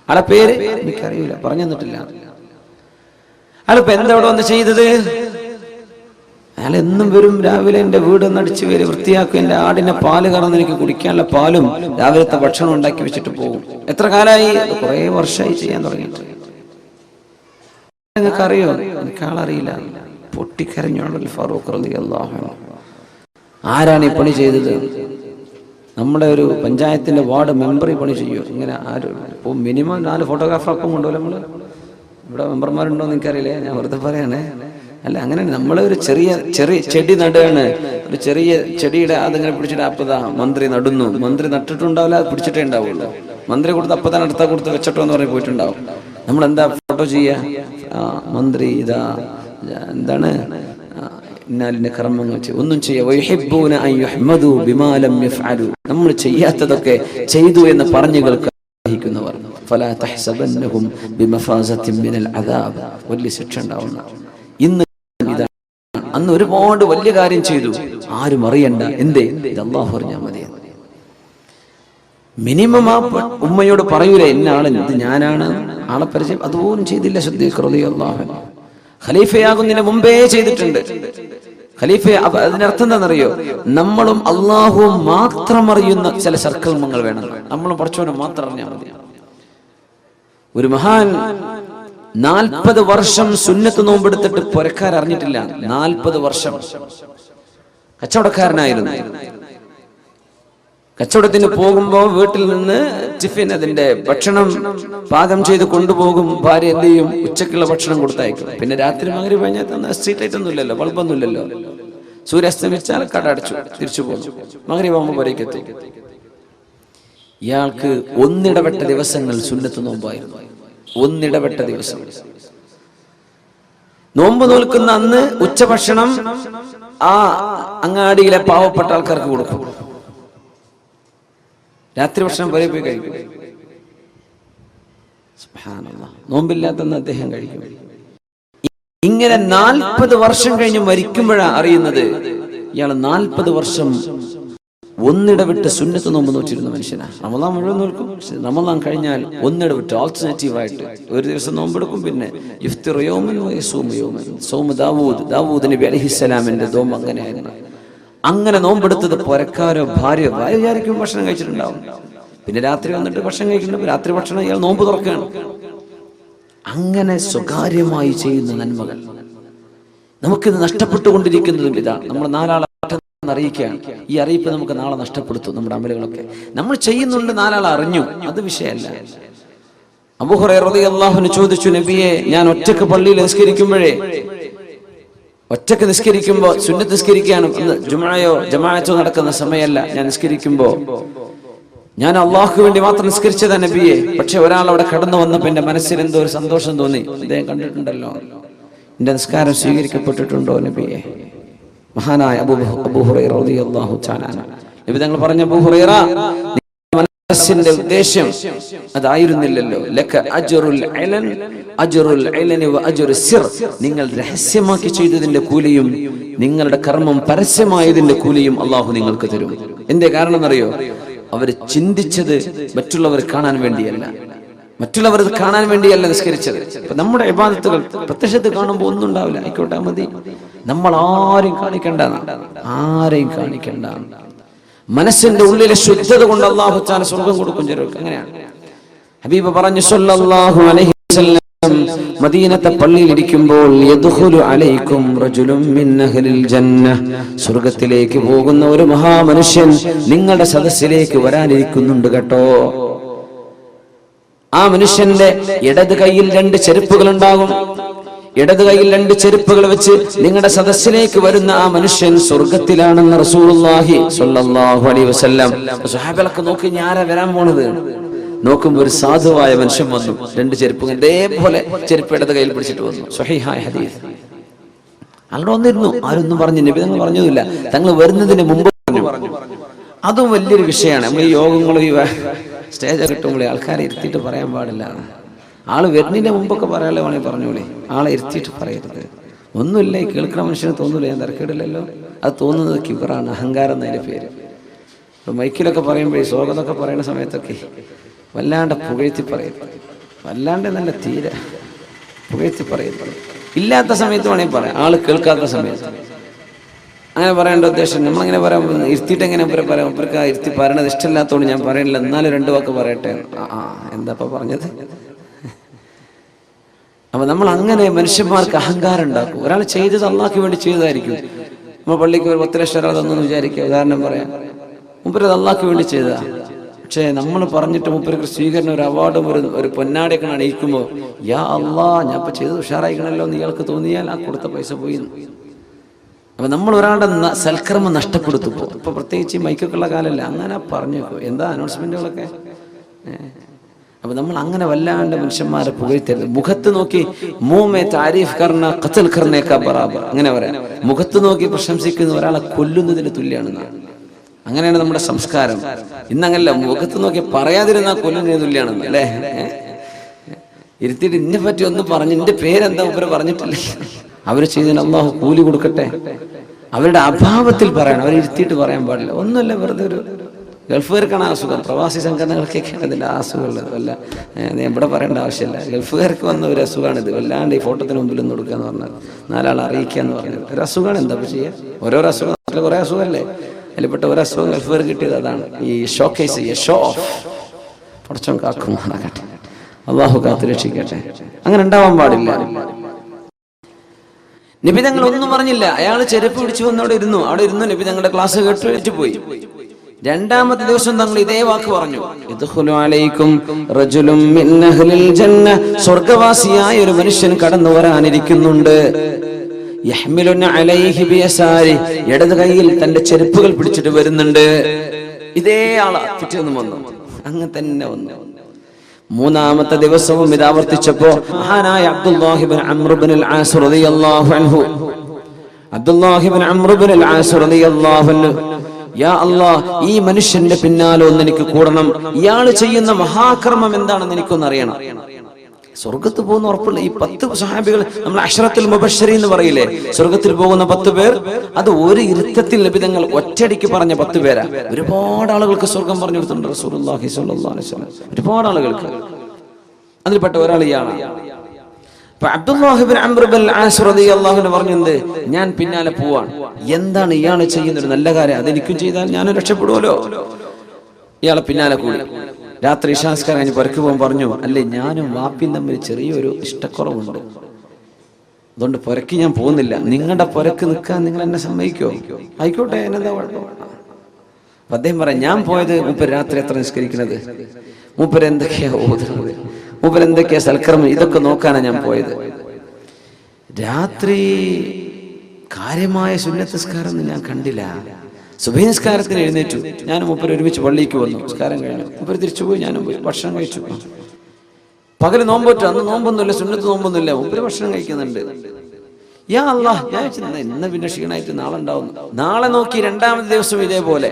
ആളെ പേര് എനിക്കറിയൂല, പറഞ്ഞു തന്നിട്ടില്ല. ആളിപ്പോ എന്താ ഇവിടെ വന്ന് ചെയ്തത്? അയാൾ എന്നും വരും, രാവിലെ എന്റെ വീട് നടിച്ചു വരും, വൃത്തിയാക്കും, എന്റെ ആടിനെ പാല് കറന്ന് എനിക്ക് കുടിക്കാനുള്ള പാലും രാവിലത്തെ ഭക്ഷണം ഉണ്ടാക്കി വെച്ചിട്ട് പോകും. എത്ര കാലമായി? കുറെ വർഷമായി ചെയ്യാൻ തുടങ്ങിയിട്ട്. നിങ്ങൾക്ക് അറിയോ? എനിക്ക് ആളറിയില്ല. പൊട്ടിക്കരഞ്ഞു ഫാറൂഖ് റളിയല്ലാഹു അൻഹു. ആരാണ് ഈ പണി ചെയ്തത്? നമ്മുടെ ഒരു പഞ്ചായത്തിന്റെ വാർഡ് മെമ്പർ ഈ പണി ചെയ്യുമോ? ഇങ്ങനെ ആരും ഇപ്പോൾ മിനിമം 4 ഫോട്ടോഗ്രാഫർ അപ്പം കൊണ്ടുപോലും നമ്മൾ. ഇവിടെ മെമ്പർമാരുണ്ടോ എന്ന് എനിക്കറിയില്ലേ, ഞാൻ വെറുതെ പറയണേ. അല്ല, അങ്ങനെ നമ്മൾ ഒരു ചെറിയ ചെടി നടുകയാണ്. ഒരു ചെറിയ ചെടിയുടെ അതിങ്ങനെ പിടിച്ചിട്ട് അപ്പതാ മന്ത്രി നടുന്നു. മന്ത്രി നട്ടിട്ടുണ്ടാവില്ല, അത് പിടിച്ചിട്ടേ ഉണ്ടാവുള്ളൂ. മന്ത്രി കൊടുത്ത് അപ്പതാണ് അടുത്ത കൊടുത്ത് വെച്ചിട്ടോ എന്ന് പറഞ്ഞ് പോയിട്ടുണ്ടാവും. നമ്മൾ എന്താ ഫോട്ടോ ചെയ്യാ? മന്ത്രി ഇതാ എന്താണ് ഇന്നാലിന്റെ കർമ്മങ്ങൾ ഒന്നും ചെയ്യാ. നമ്മൾ ചെയ്യാത്തതൊക്കെ ചെയ്തു എന്ന് പറഞ്ഞു കേൾക്കുന്നവർ വലിയ ശിക്ഷ ഉണ്ടാവുന്ന. ഇന്ന് ഇതാണ്. അന്ന് ഒരുപാട് വലിയ കാര്യം ചെയ്തു. ആരും അറിയണ്ട. എന്തേ? ഇത് അള്ളാഹു അറിഞ്ഞാൽ മതി. മിനിമം ആ ഉമ്മയോട് പറയൂലേ ഇന്ന ആള് ഇത് ഞാനാണ്, ആളെ പരിചയം അതുപോലും ചെയ്തില്ല സിദ്ദീഖ് റളിയല്ലാഹു അൻഹു. ഖലീഫയാകുന്നതിന് മുമ്പേ ചെയ്തിട്ടുണ്ട്. ഖലീഫ അതിനർത്ഥം എന്താണെന്നറിയോ? നമ്മളും അള്ളാഹുവും മാത്രം അറിയുന്ന ചില സർക്കൽമങ്ങൾ വേണം. നമ്മളും പഠിച്ചവനെ മാത്രം അറിഞ്ഞാൽ മതി. ഒരു മഹാൻ 40 വർഷം സുന്നത്ത് നോമ്പെടുത്തിട്ട് പുരക്കാർ അറിഞ്ഞിട്ടില്ല. 40 വർഷം കച്ചവടക്കാരനായിരുന്നു. കച്ചവടത്തിന് പോകുമ്പോ വീട്ടിൽ നിന്ന് ടിഫിൻ, അതിന്റെ ഭക്ഷണം പാകം ചെയ്ത് കൊണ്ടുപോകും. ഭാര്യ എന്ത് ചെയ്യും? ഉച്ചക്കുള്ള ഭക്ഷണം കൊടുത്തയക്കും. പിന്നെ രാത്രി മഗ്‌രിബ് കഴിഞ്ഞാൽ സ്ട്രീറ്റ് ലൈറ്റ് ഒന്നും ഇല്ലല്ലോ, ബൾബൊന്നും ഇല്ലല്ലോ. സൂര്യാസ്തമിച്ചാൽ കട അടച്ചു തിരിച്ചു പോകും. മഗ്‌രിബ് ആകുമ്പോൾ വരേക്ക് എത്തും. ഇയാൾക്ക് ഒന്നിടവിട്ട ദിവസങ്ങൾ സുന്നത്ത് നോമ്പായിരുന്നു. ഒന്നിടവിട്ട ദിവസം നോമ്പ് നോൽക്കുന്ന അന്ന് ഉച്ചഭക്ഷണം ആ അങ്ങാടിയിലെ പാവപ്പെട്ട ആൾക്കാർക്ക് കൊടുക്കും. രാത്രി ഭക്ഷണം വരെ പോയി കഴിക്കും. സുബ്ഹാനല്ലാഹ്, നോമ്പില്ലാത്തന്ന് അദ്ദേഹം കഴിക്കും. ഇങ്ങനെ 40 വർഷം കഴിഞ്ഞ് മരിക്കുമ്പോഴാണ് അറിയുന്നത് ഇയാൾ 40 വർഷം ഒന്നിടവിട്ട് സുന്നത്ത് നോമ്പ് നോറ്റിരുന്ന മനുഷ്യനാണ്. റമളാൻ മുഴുവൻ നോക്കും, പക്ഷെ റമളാൻ കഴിഞ്ഞാൽ ഒന്നിടവിട്ട് ആൾട്ടർനേറ്റീവായിട്ട് ഒരു ദിവസം നോമ്പെടുക്കും. പിന്നെ ഇഫ്തിർ യൗമൻ വയസൂമു യൗമൻ, സൗമ ദാവൂദ് നബി അലൈഹിസ്സലാമിന്റെ നോമ്പ് അങ്ങനെയായിരുന്നു. അങ്ങനെ നോമ്പെടുത്തത് പുരക്കാരോ ഭാര്യ വിചാരിക്കും ഭക്ഷണം കഴിച്ചിട്ടുണ്ടാവും. പിന്നെ രാത്രി വന്നിട്ട് ഭക്ഷണം കഴിക്കുന്നുണ്ട്. രാത്രി ഭക്ഷണം ഇയാൾ നോമ്പ് തുറക്കുകയാണ്. അങ്ങനെ സ്വകാര്യമായി ചെയ്യുന്ന നന്മകൾ നമുക്കിത് നഷ്ടപ്പെട്ടുകൊണ്ടിരിക്കുന്നതും ഇതാ. നമ്മൾ 4 ആളെ അറിയിക്കുകയാണ്. ഈ അറിയിപ്പ് നമുക്ക് നാളെ നഷ്ടപ്പെടുത്തും. നമ്മുടെ അമലുകളൊക്കെ നമ്മൾ ചെയ്യുന്നുണ്ട്, 4 ആൾ അറിഞ്ഞു, അത് വിഷയമല്ല. അബൂ ഹുറൈറ റളിയല്ലാഹു അൻഹു ചോദിച്ചു, നബിയെ, ഞാൻ ഒറ്റക്ക് പള്ളിയിൽ ഒറ്റക്ക് നിസ്കരിക്കുമ്പോ സുന്നത്ത് നിസ്കരിക്കുകയാണ്. ജുമുഅയോ ജമാഅത്തോ നടക്കുന്ന സമയമല്ല. ഞാൻ നിസ്കരിക്കുമ്പോ ഞാൻ അള്ളാഹുക്ക് വേണ്ടി മാത്രം നിസ്കരിച്ചതാ നബിയെ. പക്ഷെ ഒരാൾ അവിടെ കടന്നു വന്നപ്പോ എന്റെ മനസ്സിൽ എന്തോ ഒരു സന്തോഷം തോന്നി. അദ്ദേഹം കണ്ടിട്ടുണ്ടല്ലോ, എന്റെ നിസ്കാരം സ്വീകരിക്കപ്പെട്ടിട്ടുണ്ടോ നബിയെ? മഹാനായ അബൂ ഹുറൈറ റളിയല്ലാഹു തആല നബി തങ്ങൾ പറഞ്ഞ, അബൂ ഹുറൈറ, മനസ്സിന്റെ ഉദ്ദേശം അതായിരുന്നില്ലല്ലോ. ലക അജ്റുൽ ഇലൻ അജ്റുൽ ഇലനി വ അജ്റു സിർ, നിങ്ങൾ രഹസ്യമാക്കി ചെയ്തതിന്റെ കൂലിയും നിങ്ങളുടെ കർമ്മം പരസ്യമായതിന്റെ കൂലിയും അള്ളാഹു നിങ്ങൾക്ക് തരും. എന്തേ കാരണം എന്നറിയോ? അവർ ചിന്തിച്ചത് മറ്റുള്ളവർ കാണാൻ വേണ്ടിയല്ല, നിസ്കരിച്ചത്. ഇപ്പൊ നമ്മുടെ ഇബാദത്തുകൾ പ്രത്യക്ഷത്തിൽ കാണുമ്പോൾ ഒന്നും ഉണ്ടാവില്ല. ആയിക്കോട്ടെ, മതി. നമ്മൾ ആരെയും കാണിക്കണ്ട. മനസ്സിന്റെ ഉള്ളിലെ ശുദ്ധത കൊണ്ട് അല്ലാഹു തആല സ്വർഗ്ഗം കൊടുക്കും ചിലർക്ക്. അങ്ങനെയാണ് ഹബീബ് പറഞ്ഞു സല്ലല്ലാഹു അലൈഹി വസല്ലം, മദീനത്തെ പള്ളിയിൽ ഇരിക്കുമ്പോൾ യദ്ഖുലു അലൈക്കും റജുലുൻ മിൻ അഹ്ലിൽ ജന്ന, സ്വർഗ്ഗത്തിലേക്ക് പോകുന്ന ഒരു മഹാമനുഷ്യൻ നിങ്ങളുടെ സദസ്സിലേക്ക് വരാനിരിക്കുന്നുണ്ട് കേട്ടോ. ആ മനുഷ്യന്റെ ഇടത് കൈയിൽ 2 ചെരുപ്പുകൾ ഉണ്ടാകും. ഇടത് കൈയിൽ 2 ചെരുപ്പുകൾ വെച്ച് നിങ്ങളുടെ സദസ്സിലേക്ക് വരുന്ന ആ മനുഷ്യൻ സ്വർഗത്തിലാണെന്ന് റസൂലുള്ളാഹി സ്വല്ലല്ലാഹു അലൈഹി വസല്ലം. സ്വഹാബികളൊക്കെ നോക്കി, ഞാനാ വരാൻ പോണത്. നോക്കുമ്പോൾ ഒരു സാധുവായ മനുഷ്യൻ വന്നു. 2 ചെരുപ്പ് ഇതേപോലെ ചെരുപ്പ് ഇടത് കയ്യിൽ പിടിച്ചിട്ട് വന്നു. സ്വഹീഹായ ഹദീസ്. അവിടെ വന്നിരുന്നു. ആരൊന്നും പറഞ്ഞു, നബി തങ്ങൾ പറഞ്ഞതുമില്ല. തങ്ങൾ വരുന്നതിന് മുമ്പ് പറഞ്ഞു. അതും വലിയൊരു വിഷയമാണ്. നമ്മൾ ഈ യോഗങ്ങളും ഈ സ്റ്റേജ് കിട്ടുമ്പോൾ ആൾക്കാരെ ഇരുത്തിയിട്ട് പറയാൻ പാടില്ല. ആള് വരുന്നതിന്റെ മുമ്പൊക്കെ പറയാനുള്ള വേണമെങ്കിൽ പറഞ്ഞോളി. ആളെ ഇരുത്തിയിട്ട് പറയരുത്. ഒന്നുമില്ല, ഈ കേൾക്കുന്ന മനുഷ്യന് തോന്നൂല, ഞാൻ തിരക്കിടില്ലല്ലോ. അത് തോന്നുന്നത് കിബറാണ്, അഹങ്കാരം എന്നതിന്റെ പേര്. മൈക്കിലൊക്കെ പറയുമ്പോഴേ, സ്വാഗതമൊക്കെ പറയുന്ന സമയത്തൊക്കെ വല്ലാണ്ട് പുകഴ്ത്തി പറയരുത്. വല്ലാണ്ട് നല്ല തീരെ പുകഴ്ത്തി പറയരുത്. ഇല്ലാത്ത സമയത്ത് വേണമെങ്കിൽ പറയാം, ആള് കേൾക്കാത്ത സമയത്ത്. അങ്ങനെ പറയേണ്ട ഉദ്ദേശം നമ്മളങ്ങനെ പറയാൻ ഇരുത്തിയിട്ട് എങ്ങനെ പറയാം? അവർക്ക് ഇരുത്തി പറയണത് ഇഷ്ടമില്ലാത്തതുകൊണ്ട് ഞാൻ പറയണില്ല, എന്നാലും 2 വാക്ക് പറയട്ടെ. എന്താ പറഞ്ഞത്? അപ്പൊ നമ്മൾ അങ്ങനെ മനുഷ്യന്മാർക്ക് അഹങ്കാരം ഉണ്ടാക്കും. ഒരാൾ ചെയ്തത് അള്ളാഹ്ക്ക് വേണ്ടി ചെയ്തതായിരിക്കും. നമ്മൾ പള്ളിക്ക് ഒരു 10 ലക്ഷം രൂപ തന്നൊന്ന് വിചാരിക്കുക, ഉദാഹരണം പറയാം. മുപ്പര് അള്ളാഹ്ക്ക് വേണ്ടി ചെയ്തതാ. പക്ഷെ നമ്മൾ പറഞ്ഞിട്ട് മുപ്പർക്ക് സ്വീകരണം, ഒരു അവാർഡും ഒരു പൊന്നാടിയൊക്കെ അണിയിക്കുമ്പോൾ, യാ അള്ളാ, ഞാൻ ഇപ്പൊ ചെയ്തത് ഉഷാറായിക്കണല്ലോ എന്ന് ഇയാൾക്ക് തോന്നിയാൽ ആ കൊടുത്ത പൈസ പോയി. അപ്പൊ നമ്മൾ ഒരാളുടെ സൽക്കർമ്മം നഷ്ടപ്പെടുത്തുമ്പോ, ഇപ്പൊ പ്രത്യേകിച്ച് മൈക്കൊക്കെയുള്ള കാലല്ല, അങ്ങനെ പറഞ്ഞു എന്താ അനൗൺസ്മെന്റുകളൊക്കെ. അപ്പൊ നമ്മൾ അങ്ങനെ വല്ലാണ്ട് മനുഷ്യന്മാരെ പുകഴ്ത്തരുത്. മുഖത്ത് നോക്കി മൂമേ താരീഫ് കർണ ഖത്ൽ കർണേക്കാ ബറാബർ, അങ്ങനെ പറയാം. മുഖത്ത് നോക്കി പ്രശംസിക്കുന്ന ഒരാളെ കൊല്ലുന്നതിന് തുല്യാണെന്നാണ്. അങ്ങനെയാണ് നമ്മുടെ സംസ്കാരം. ഇന്നങ്ങനല്ല, മുഖത്ത് നോക്കി പറയാതിരുന്നാൽ കൊല്ലുന്നതിന് തുല്യാണെന്ന് അല്ലേ. ഇരുത്തിയിട്ട് ഇന്നെ പറ്റി ഒന്ന് പറഞ്ഞു, എന്റെ പേരെന്താ ഇവര് പറഞ്ഞിട്ടില്ലേ, അവര് ചെയ്തതിന് അള്ളാഹു കൂലി കൊടുക്കട്ടെ. അവരുടെ അഭാവത്തിൽ പറയണം, അവരിരുത്തിയിട്ട് പറയാൻ പാടില്ല. ഒന്നുമല്ല, വെറുതെ ഒരു ഗൾഫുകാർക്കാണ് അസുഖം, പ്രവാസി സംഘടനകൾക്കൊക്കെയാണ് ഇതിൻ്റെ അസുഖമുള്ളത്. വല്ല ഇവിടെ പറയേണ്ട ആവശ്യമില്ല. ഗൾഫുകാർക്ക് വന്ന ഒരു അസുഖമാണിത്. വല്ലാണ്ട് ഈ ഫോട്ടോത്തിന് മുമ്പിൽ ഒന്ന് കൊടുക്കുക എന്ന് പറഞ്ഞാൽ, നാലാൾ അറിയിക്കുക എന്ന് പറഞ്ഞത് ഒരു അസുഖമാണ്. എന്താ ചെയ്യുക? ഓരോരോ അസുഖം, നാട്ടിൽ കുറേ അസുഖമല്ലേ, അതിൽപ്പെട്ട ഒരു അസുഖം ഗൾഫുകാർ കിട്ടിയത് അതാണ്. ഈ ഷോക്കേസ്, ഷോ ഓഫ്. പടച്ചോൻ കാക്കും, അള്ളാഹു കാത്ത് രക്ഷിക്കട്ടെ. അങ്ങനെ ഉണ്ടാവാൻ പാടില്ല. നബി തങ്ങൾ ഒന്നും പറഞ്ഞില്ല. അയാൾ ചെരുപ്പ് പിടിച്ചു വന്ന് അവിടെ ഇരുന്നു. നബി തങ്ങളുടെ ക്ലാസ് കേട്ട് പോയി. രണ്ടാമത്തെ ദിവസം തങ്ങൾ ഇതേ വാക്ക് പറഞ്ഞു, സ്വർഗവാസിയായ ഒരു മനുഷ്യൻ കടന്നു വരാനിരിക്കുന്നുണ്ട്. ഇടത് കൈയിൽ തന്റെ ചെരുപ്പുകൾ പിടിച്ചിട്ട് വരുന്നുണ്ട്. ഇതേ ആളാ പിറ്റേന്ന് വന്നു, അങ്ങനെ തന്നെ വന്നു. മൂന്നാമത്തെ ദിവസവും ഇത് ആവർത്തിച്ചപ്പോ മഹാനായ അബ്ദുല്ലാഹി ഇബ്നു അംർ ഇബ്നുൽ ആസ് റളിയല്ലാഹു അൻഹു, അബ്ദുല്ലാഹി ഇബ്നു അംർ ഇബ്നുൽ ആസ് റളിയല്ലാഹു അൻഹു, യാ അല്ലാഹ്, ഈ മനുഷ്യന്റെ പിന്നാലെ ഒന്ന് എനിക്ക് കൂടണം. ഇയാൾ ചെയ്യുന്ന മഹാകർമ്മം എന്താണെന്ന് എനിക്കൊന്ന് അറിയണം. സ്വർഗത്ത് പോകുന്ന ഉറപ്പുള്ള ഈ 10 സഹാബികൾ, നമ്മൾ അശ്റത്തുൽ മുബശ്ശരീൻ എന്ന് പറയില്ലേ, സ്വർഗത്തിൽ പോകുന്ന 10 പേർ, അത് ഒരു ഇരുത്തത്തിൽ നബി തങ്ങൾ ഒറ്റയടിക്ക് പറഞ്ഞ 10 പേരാ. ഒരുപാട് ആളുകൾക്ക് സ്വർഗം പറഞ്ഞു കൊടുത്തിട്ടുണ്ട് റസൂലുള്ളാഹി സ്വല്ലല്ലാഹു അലൈഹി വസല്ലം, ഒരുപാട് ആളുകൾക്ക്. അതിൽപ്പെട്ട ഒരാൾ ഇയാളാണ്. അപ്പൊ അബ്ദുല്ലാഹി ഇബ്നു അംർ ഇബ്നുൽ ആസ് റളിയല്ലാഹു അൻഹു പറഞ്ഞത്, ഞാൻ പിന്നാലെ പോവാണ്. എന്താണ് ഇയാൾ ചെയ്യുന്ന ഒരു നല്ല കാര്യം, അതെനിക്കും ചെയ്താൽ ഞാനും രക്ഷപ്പെടുമല്ലോ. ഇയാളെ പിന്നാലെ കൂടി രാത്രി ഇശാസ്കാരം കഴിഞ്ഞ് പുരക്ക് പോകാൻ പറഞ്ഞു, അല്ലേ ഞാനും വാപ്പിയും തമ്മിൽ ചെറിയൊരു ഇഷ്ടക്കുറവുണ്ട്, അതുകൊണ്ട് പുരക്ക് ഞാൻ പോകുന്നില്ല. നിങ്ങളുടെ പുരക്ക് നിൽക്കാൻ നിങ്ങൾ എന്നെ സമ്മതിക്കോ? ആയിക്കോട്ടെ, എന്നതാ കുഴപ്പം. അപ്പൊ അദ്ദേഹം പറയാം, ഞാൻ പോയത് മൂപ്പര് രാത്രി എത്ര നിസ്കരിക്കുന്നത്, മൂപ്പര് എന്തൊക്കെയാ ഓതുന്നത്, മൂപ്പര് എന്തൊക്കെയാ സൽക്കർമ്മം, ഇതൊക്കെ നോക്കാനാണ് ഞാൻ പോയത്. രാത്രി കാര്യമായ സുന്നത്ത് നിസ്കാരം ഒന്നും ഞാൻ കണ്ടില്ല. സുബഹി നിസ്കാരത്തിന് എഴുന്നേറ്റു, ഞാനും മൂപ്പര് ഒരുമിച്ച് പള്ളിക്ക് വന്നു. നിസ്കാരം കഴിഞ്ഞു, മൂപ്പര് തിരിച്ചുപോയി, ഞാനും പോയി ഭക്ഷണം കഴിച്ചു. പകല് നോമ്പോറ്റു, അന്ന് നോമ്പൊന്നുമില്ല, സുന്നത്ത് നോമ്പൊന്നുമില്ല, മൂപ്പര് ഭക്ഷണം കഴിക്കുന്നുണ്ട്. യാ അല്ലാഹ്, ഞാൻ ഇന്ന് പിന്നെ ക്ഷീണമായിട്ട് നാളെ ഉണ്ടാവുന്നു. നാളെ നോക്കി രണ്ടാമത്തെ ദിവസം ഇതേപോലെ.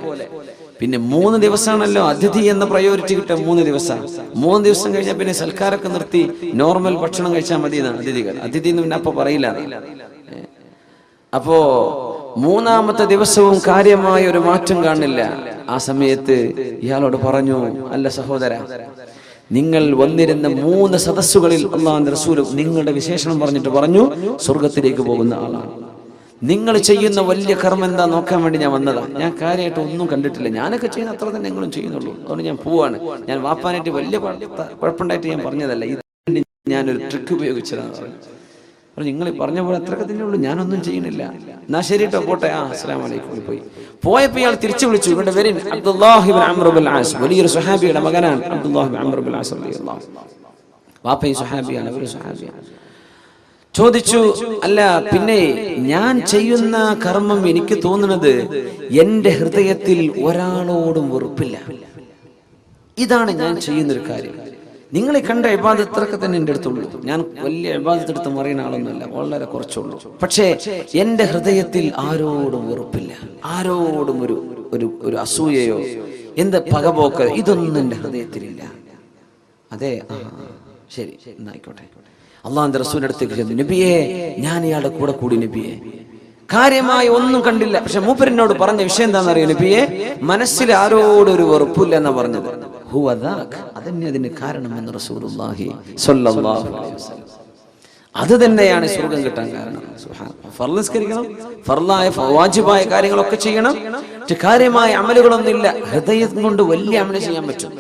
പിന്നെ 3 ദിവസമാണല്ലോ അതിഥി എന്ന പ്രയോറിറ്റി കിട്ടുക. 3 ദിവസം 3 ദിവസം കഴിഞ്ഞാൽ പിന്നെ സൽക്കാരൊക്കെ നിർത്തി നോർമൽ ഭക്ഷണം കഴിച്ചാൽ മതി എന്നാണ് അതിഥികൾ. അതിഥി എന്ന് പിന്നെ അപ്പൊ പറയില്ല. അപ്പോ 3-ാമത്തെ ദിവസവും കാര്യമായ ഒരു മാറ്റം കാണില്ല. ആ സമയത്ത് ഇയാളോട് പറഞ്ഞു, അല്ല സഹോദര, നിങ്ങൾ വന്നിരുന്ന 3 സദസ്സുകളിൽ അല്ലാഹുവിന്റെ റസൂൽ നിങ്ങളുടെ വിശേഷണം പറഞ്ഞിട്ട് പറഞ്ഞു, സ്വർഗത്തിലേക്ക് പോകുന്ന ആളാണ്. നിങ്ങൾ ചെയ്യുന്ന വലിയ കർമ്മം എന്താ നോക്കാൻ വേണ്ടി ഞാൻ വന്നതാ. ഞാൻ കാര്യമായിട്ട് ഒന്നും കണ്ടിട്ടില്ല, ഞാനൊക്കെ ചെയ്യുന്ന അത്ര തന്നെ നിങ്ങളും ചെയ്യുന്നുള്ളൂ, അതുകൊണ്ട് ഞാൻ പോവാണ്. ഞാൻ വാപ്പാനായിട്ട് വലിയ കുഴപ്പമുണ്ടായിട്ട് ഞാൻ പറഞ്ഞതല്ല, ഇത് ഞാനൊരു ട്രിക്ക് ഉപയോഗിച്ചതാണ് പറഞ്ഞു. നിങ്ങൾ പറഞ്ഞ പോലെ അത്രയൊക്കെ തന്നെ ഉള്ളൂ, ഞാനൊന്നും ചെയ്യുന്നില്ല. എന്നാ ശരി കേട്ടോ, പോട്ടെ, അസ്സലാമു അലൈക്കും. പോയപ്പോ ഇയാൾ തിരിച്ചു വിളിച്ചു, ഇവിടെ വരിൻ, അബ്ദുല്ലാഹി ഇബ്നു അംർ ഇബ്നുൽ ആസ്, വലിയൊരു സ്വഹാബിയുടെ മകനാണ് അബ്ദുല്ലാഹി ഇബ്നു അംർ ഇബ്നുൽ ആസ് റളിയല്ലാഹു അൻഹു. വാപ്പയും സ്വഹാബിയാണ്, അവരും സ്വഹാബിയാണ്. ചോദിച്ചു, അല്ല പിന്നെ ഞാൻ ചെയ്യുന്ന കർമ്മം എനിക്ക് തോന്നുന്നത് എന്റെ ഹൃദയത്തിൽ ഒരാളോടും വെറുപ്പില്ല, ഇതാണ് ഞാൻ ചെയ്യുന്നൊരു കാര്യം. നിങ്ങളെ കണ്ട ഇബാദത്ത് അത്രയൊക്കെ തന്നെ എൻ്റെ അടുത്തുള്ളൂ, ഞാൻ വലിയ ഇബാദത്ത് എടുത്ത് മറിയുന്ന ആളൊന്നുമല്ല, വളരെ കുറച്ചുള്ളൂ. പക്ഷേ എന്റെ ഹൃദയത്തിൽ ആരോടും വെറുപ്പില്ല, ആരോടും ഒരു അസൂയയോ എന്ത് പകപോക്കോ ഇതൊന്നും എന്റെ ഹൃദയത്തിലില്ല. അതെ, ശരി, എന്നായിക്കോട്ടെ. അള്ളാഹുവിന്റെ റസൂലിന്റെ അടുത്തേക്ക് ചെന്നു, നബിയെ ഞാൻ ഇയാളുടെ കൂടെ കൂടി നബിയെ, കാര്യമായി ഒന്നും കണ്ടില്ല. പക്ഷെ മൂപ്പരിനോട് പറഞ്ഞ വിഷയം എന്താണെന്നറിയോ നബിയെ, മനസ്സിൽ ആരോടൊരു വെറുപ്പില്ല എന്നാ പറഞ്ഞത്. അതന്നെ അതിന് കാരണമെന്ന് റസൂലുള്ളാഹി സ്വല്ലല്ലാഹു അലൈഹി വസല്ലം. അത് തന്നെയാണ് സ്വർഗം കിട്ടാൻ കാരണം. ഫർള് നിസ്കരിക്കണം, ഫർളായ വാജിബായ കാര്യങ്ങളൊക്കെ ചെയ്യണം, കാര്യമായ അമലുകളൊന്നുമില്ല. ഹൃദയം കൊണ്ട് വലിയ അമല് ചെയ്യാൻ പറ്റും.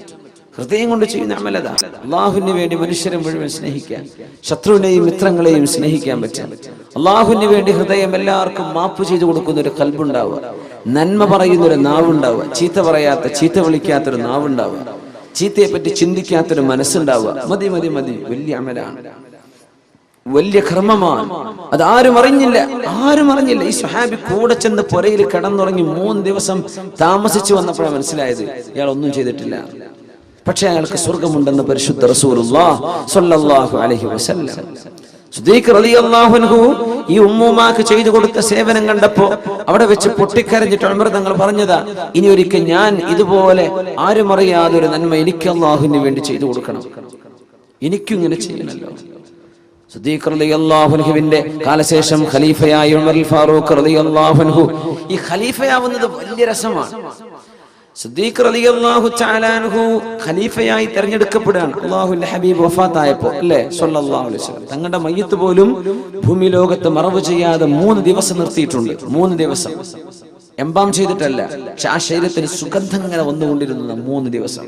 ഹൃദയം കൊണ്ട് ചെയ്യുന്ന അമലത അള്ളാഹുവിന് വേണ്ടി മനുഷ്യരെ മുഴുവൻ സ്നേഹിക്കാൻ, ശത്രുവിനെയും മിത്രങ്ങളെയും സ്നേഹിക്കാൻ പറ്റും. അള്ളാഹുവിന് വേണ്ടി ഹൃദയം എല്ലാവർക്കും മാപ്പ് ചെയ്തു കൊടുക്കുന്ന ഒരു കൽബുണ്ടാവുക, നന്മ പറയുന്ന ഒരു നാവുണ്ടാവുക, ചീത്ത പറയാത്ത, ചീത്ത വിളിക്കാത്തൊരു നാവുണ്ടാവുക, ചീത്തയെ പറ്റി ചിന്തിക്കാത്തൊരു മനസ്സുണ്ടാവുക. മതി മതി മതി, വലിയ അമലാണ്, വലിയ കർമ്മമാണ്. അത് ആരും അറിഞ്ഞില്ല. ഈ സ്വഹാബി കൂടെ ചെന്ന് പുരയിൽ കിടന്നുറങ്ങി 3 ദിവസം താമസിച്ചു വന്നപ്പോഴാണ് മനസ്സിലായത് ഇയാൾ ഒന്നും ചെയ്തിട്ടില്ല. പക്ഷെ അയാൾക്ക് സ്വർഗമുണ്ടെന്ന് പരിശുദ്ധ റസൂലുള്ളാഹി സ്വല്ലല്ലാഹു അലൈഹി വസല്ലം. സിദ്ദീഖ് റളിയല്ലാഹു അൻഹു ഈ ഉമ്മൂമാക്ക് ചെയ്തു കൊടുത്ത സേവനം കണ്ടപ്പോ അവിടെ വെച്ച് പൊട്ടിക്കരഞ്ഞിട്ട് ഉമർ തങ്ങൾ പറഞ്ഞതാ, ഇനി ഒരിക്കൽ ഞാൻ ഇതുപോലെ ആരും അറിയാതെ ഒരു നന്മ എനിക്ക് അല്ലാഹുവിന് വേണ്ടി ചെയ്തു കൊടുക്കണം, എനിക്കും ഇങ്ങനെ ചെയ്യണല്ലോ. സിദ്ദീഖ് റളിയല്ലാഹു അൻഹുവിന്റെ കാലശേഷം ഖലീഫയായ ഉമർ ഫാറൂഖ് റളിയല്ലാഹു അൻഹു. ഈ ഖലീഫയാവുന്നത് വലിയ രസമാണ്. സിദ്ദീഖ് റളിയല്ലാഹു തആല അൻഹു ഖലീഫയായി തെരഞ്ഞെടുക്കപ്പെടുകയാണ്. അല്ലാഹുവിന്റെ ഹബീബ് വഫാത്തായപ്പോൾ അല്ലേ സ്വല്ലല്ലാഹു അലൈഹി വസല്ലം തങ്ങളുടെ മയ്യിത്ത് പോലും ഭൂമി ലോകത്ത് മറവ് ചെയ്യാതെ 3 ദിവസം നിർത്തിയിട്ടുണ്ട്. 3 ദിവസം എംബാം ചെയ്തിട്ടല്ല, പക്ഷെ ആ ശരീരത്തിന് സുഗന്ധം ഇങ്ങനെ വന്നുകൊണ്ടിരുന്നത് 3 ദിവസം.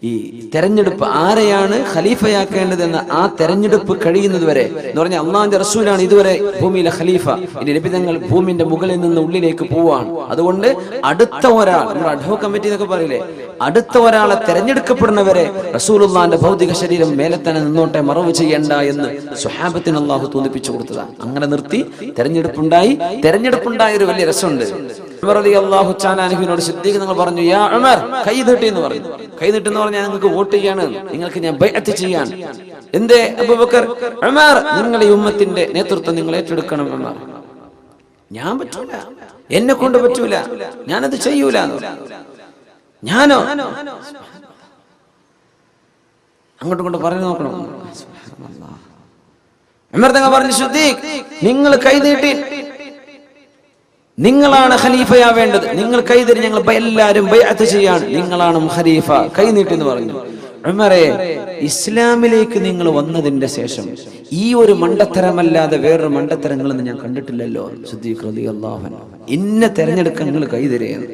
ഈ തെരഞ്ഞെടുപ്പ് ആരെയാണ് ഖലീഫയാക്കേണ്ടതെന്ന് ആ തെരഞ്ഞെടുപ്പ് കഴിയുന്നത് വരെ എന്ന് പറഞ്ഞാൽ അള്ളാഹുവിന്റെ റസൂലാണ് ഇതുവരെ ഭൂമിയിലെ ഖലീഫ. ഇനി നബി തങ്ങൾ ഭൂമിന്റെ മുകളിൽ നിന്ന് ഉള്ളിലേക്ക് പോവാണ്. അതുകൊണ്ട് അടുത്ത ഒരാൾ, നമ്മുടെ അഡ്ഹോക് കമ്മിറ്റി എന്നൊക്കെ പറയില്ലേ, അടുത്ത ഒരാളെ തെരഞ്ഞെടുക്കപ്പെടുന്നവരെ റസൂലുള്ളാഹിന്റെ ഭൗതിക ശരീരം മേലെ തന്നെ നിന്നോട്ടെ, മറവ് ചെയ്യണ്ട എന്ന് സ്വഹാബത്തിന് അള്ളാഹു തോന്നിപ്പിച്ചു കൊടുത്തതാണ്. അങ്ങനെ നിർത്തി തെരഞ്ഞെടുപ്പുണ്ടായ ഒരു വലിയ രസമുണ്ട്. ഉമർ റളിയല്ലാഹു തആല അൻഹുവിനോട് സിദ്ദീഖ് നിങ്ങൾ പറഞ്ഞു, യാ ഉമർ, കൈ നീട്ടി എന്ന് പറഞ്ഞു. കൈ നീട്ടെന്ന് പറഞ്ഞാൽ നിങ്ങൾക്ക് വോട്ട് ചെയ്യാണ്, നിങ്ങൾക്ക് ഞാൻ ബൈഅത്ത് ചെയ്യാൻ. എന്തേ അബൂബക്കർ? ഉമർ, നിങ്ങൾ ഈ ഉമ്മത്തിന്റെ നേതൃത്വം നിങ്ങൾ ഏറ്റെടുക്കണം. ഉമർ, ഞാൻ പറ്റൂല, എന്നെ കൊണ്ട് പറ്റൂല, ഞാനത് ചെയ്യൂല. ഞാനോ? അങ്ങോട്ടും കൊണ്ട് പറഞ്ഞു നോക്കണം. ഉമർ തങ്ങൾ പറഞ്ഞു, സിദ്ദീഖ് നിങ്ങൾ കൈ നീട്ടി, നിങ്ങളാണ് ഖലീഫയാവേണ്ടത്, നിങ്ങൾ കൈതരി, ഞങ്ങൾ എല്ലാവരും ബൈഅത്ത് ചെയ്യാണ്, നിങ്ങളാണ് ഖലീഫ, കൈ നീട്ടി എന്ന് പറഞ്ഞു. ഉമറേ, ഇസ്ലാമിലേക്ക് നിങ്ങൾ വന്നതിന്റെ ശേഷം ഈ ഒരു മണ്ടത്തരമല്ലാതെ വേറൊരു മണ്ടത്തരങ്ങളൊന്നും ഞാൻ കണ്ടിട്ടില്ലല്ലോ. സിദ്ദീഖ് റളിയല്ലാഹു അൻഹു, ഇന്നെ തെരഞ്ഞെടുക്കാൻ നിങ്ങൾ കൈതരിയാണ്.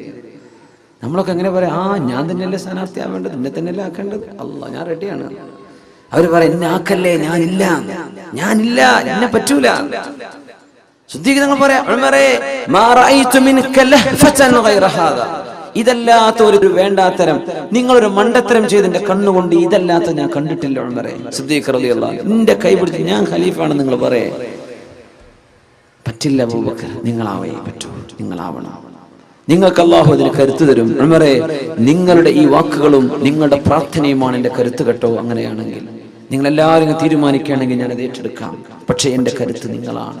നമ്മളൊക്കെ എങ്ങനെ പറയാം, ഞാൻ തന്നെയല്ലേ സ്ഥാനാർത്ഥിയാവേണ്ടത്, എന്നെ തന്നെയല്ലേ ആക്കേണ്ടത്, അല്ലാഹ് ഞാൻ റെഡിയാണ്. അവര് പറയാം, എന്നെ ആക്കല്ലേ, ഞാനില്ല, എന്നെ പറ്റൂല. സിദ്ദീഖ് തങ്ങൾ പറയാം, ഉമറേ, മാ റഅയ്തു മിൻക ലഹ്ഫതൻ ഗൈറ ഹാദാ, ഇതല്ലാത്ത ഒരു വേണ്ടാത്തരം, നിങ്ങളൊരു മണ്ടത്തരം ചെയ്തെന്റെ കണ്ണുകൊണ്ട് ഇതല്ലാത്ത ഞാൻ കണ്ടിട്ടില്ല ഉമറേ. സിദ്ദീഖ് റളിയല്ലാഹു അൻഹു, നിന്റെ കൈ പിടിച്ച് ഞാൻ ഖലീഫാണെന്ന് നിങ്ങൾ പറയേ. പറ്റില്ല അബൂബക്കർ, നിങ്ങളാവേ പറ്റൂ, നിങ്ങളാവണം, നിങ്ങൾക്ക് അല്ലാഹു അതിന് കരുത്ത് തരും. ഉമറേ, നിങ്ങളുടെ ഈ വാക്കുകളും നിങ്ങളുടെ പ്രാർത്ഥനയുമാണ് എന്റെ കരുത്ത് കേട്ടോ. അങ്ങനെയാണെങ്കിൽ നിങ്ങൾ എല്ലാവരും തീരുമാനിക്കുകയാണെങ്കിൽ ഞാനത് ഏറ്റെടുക്കാം, പക്ഷേ എന്റെ കരുത്ത് നിങ്ങളാണ്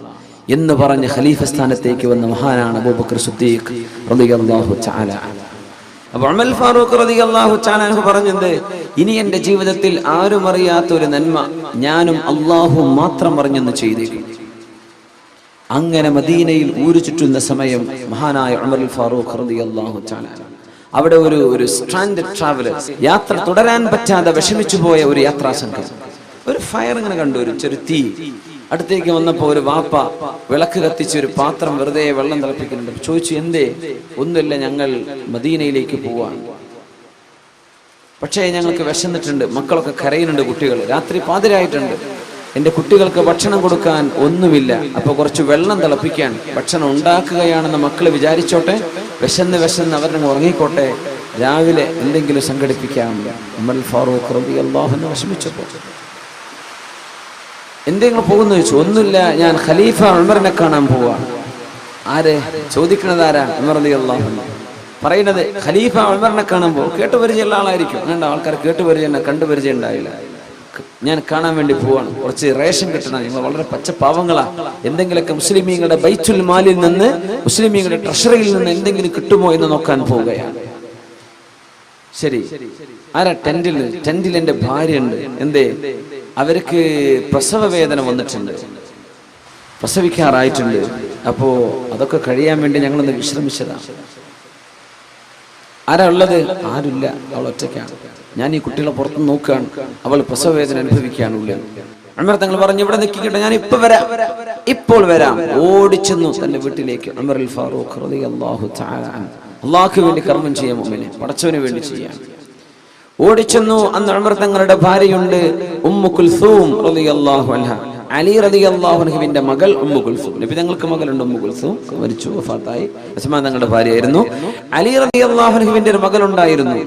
എന്ന് പറഞ്ഞ് ഖലീഫ സ്ഥാനത്തേക്ക് വന്ന മഹാനാണ് അബൂബക്കർ സിദ്ദീഖ് റളിയല്ലാഹു തആല. അപ്പോൾ ഉമർ ഫാറൂഖ് റളിയല്ലാഹു തആല അൻഹു പറഞ്ഞത്, ഇനി എന്റെ ജീവിതത്തിൽ ആരും അറിയാത്ത ഒരു നന്മ ഞാനും അല്ലാഹു മാത്രം അറിഞ്ഞെന്ന് ചെയ്തേക്കും. അങ്ങനെ മദീനയിൽ ഊരു ചുറ്റുന്ന സമയം മഹാനായ ഉമർ ഫാറൂഖ് റളിയല്ലാഹു തആല അവിടെ ഒരു സ്ട്രാൻഡഡ് ട്രാവലേഴ്സ്, യാത്ര തുടരാൻ പറ്റാതെ വിഷമിച്ചു പോയ ഒരു യാത്രാ സംഘം ഒരു ഫയർ ഇങ്ങനെ കണ്ടു, ഒരു ചെറു തീ. അടുത്തേക്ക് വന്നപ്പോ ഒരു വാപ്പ വിളക്ക് കത്തിച്ച് ഒരു പാത്രം വെറുതെ വെള്ളം തിളപ്പിക്കുന്നുണ്ട്. ചോദിച്ചു, എന്തേ? ഒന്നുമില്ല, ഞങ്ങൾ മദീനയിലേക്ക് പോവാൻ, പക്ഷേ ഞങ്ങൾക്ക് വിശന്നിട്ടുണ്ട്, മക്കളൊക്കെ കരയുന്നുണ്ട്, കുട്ടികൾ രാത്രി പാതിരായിട്ടുണ്ട്, എന്റെ കുട്ടികൾക്ക് ഭക്ഷണം കൊടുക്കാൻ ഒന്നുമില്ല, അപ്പൊ കുറച്ച് വെള്ളം തിളപ്പിക്കാൻ ഭക്ഷണം ഉണ്ടാക്കുകയാണെന്ന് മക്കൾ വിചാരിച്ചോട്ടെ, വിശന്ന് അവരുടെ ഉറങ്ങിക്കോട്ടെ, രാവിലെ എന്തെങ്കിലും സംഘടിപ്പിക്കാം. ഉമർ ഫാറൂഖ് റളിയല്ലാഹു അൻഹു വിഷമിച്ചപ്പോ, എന്തെങ്കിലും പോകുന്നു ചോദിച്ചു. ഒന്നുമില്ല, ഞാൻ ഖലീഫ ഉമറിനെ കാണാൻ പോവാണ്. ആരെ ചോദിക്കുന്നത്? ആരാ? ഉമർ റളിയല്ലാഹു അൻഹു പറയുന്നത് ഖലീഫ ഉമറിനെ കാണാൻ പോകും. കേട്ടുപരിചയമുള്ള ആളായിരിക്കും. വേണ്ട, ആൾക്കാർ കേട്ടുപരിചയം കണ്ടുപരിചയം ഉണ്ടാവില്ല. ഞാൻ കാണാൻ വേണ്ടി പോവാണ്, കുറച്ച് റേഷൻ കിട്ടണം, നിങ്ങൾ വളരെ പച്ചപ്പാവങ്ങളാ, എന്തെങ്കിലുമൊക്കെ മുസ്ലിമീങ്ങളുടെ ബൈത്തുൽ മാലിൽ നിന്ന്, മുസ്ലിമീങ്ങളുടെ ട്രഷറിയിൽ നിന്ന് എന്തെങ്കിലും കിട്ടുമോ എന്ന് നോക്കാൻ പോവുകയാണ്. ശരി, ആരാ? ടെന്റിൽ എന്റെ ഭാര്യ ഉണ്ട്. എന്തേ? അവർക്ക് പ്രസവ വേദന വന്നിട്ടുണ്ട്, പ്രസവിക്കാറായിട്ടുണ്ട്. അപ്പോ അതൊക്കെ കഴിയാൻ വേണ്ടി ഞങ്ങളൊന്ന് വിശ്രമിച്ചതാണ്. ആരാ ഉള്ളത്? ആരുമില്ല, അവൾ ഒറ്റയ്ക്കാണ്. ഞാൻ ഈ കുട്ടികളെ പുറത്ത് നോക്കുകയാണ്, അവൾ പ്രസവ വേദന അനുഭവിക്കുകയാണുള്ളത്. ഉമർ തങ്ങൾ പറഞ്ഞു, ഇവിടെ നിൽക്കിക്കട്ടെ, ഞാൻ ഇപ്പോൾ വരാം. ഓടിച്ചെന്നു തന്റെ വീട്ടിലേക്ക്. ഉമർ ഫാറൂഖ് റളിയല്ലാഹു തആല അൻഹു, അല്ലാഹുവിന് വേണ്ടി കർമ്മം ചെയ്യാൻ, മുഅ്മിനെ പടച്ചവന് വേണ്ടി ചെയ്യാൻ ഓടിച്ചെന്നു. അന്ന് ഉമർ തങ്ങളുടെ ഭാര്യയുണ്ട്, ഉമ്മു കുൽസൂം റളിയല്ലാഹു അൻഹ, അലി റളിയല്ലാഹു അൻഹുവിന്റെ മകൾ ഉമ്മു കുൽസൂം. നബി തങ്ങൾക്ക് മകളുണ്ട്, ഉമ്മു കുൽസൂം മരിച്ചു, വഫാത്തായി. ഉസ്മാൻ തങ്ങളുടെ ഭാര്യയായിരുന്നു. അലി റളിയല്ലാഹു അൻഹുവിന്റെ ഒരു മകളുണ്ടായിരുന്നു.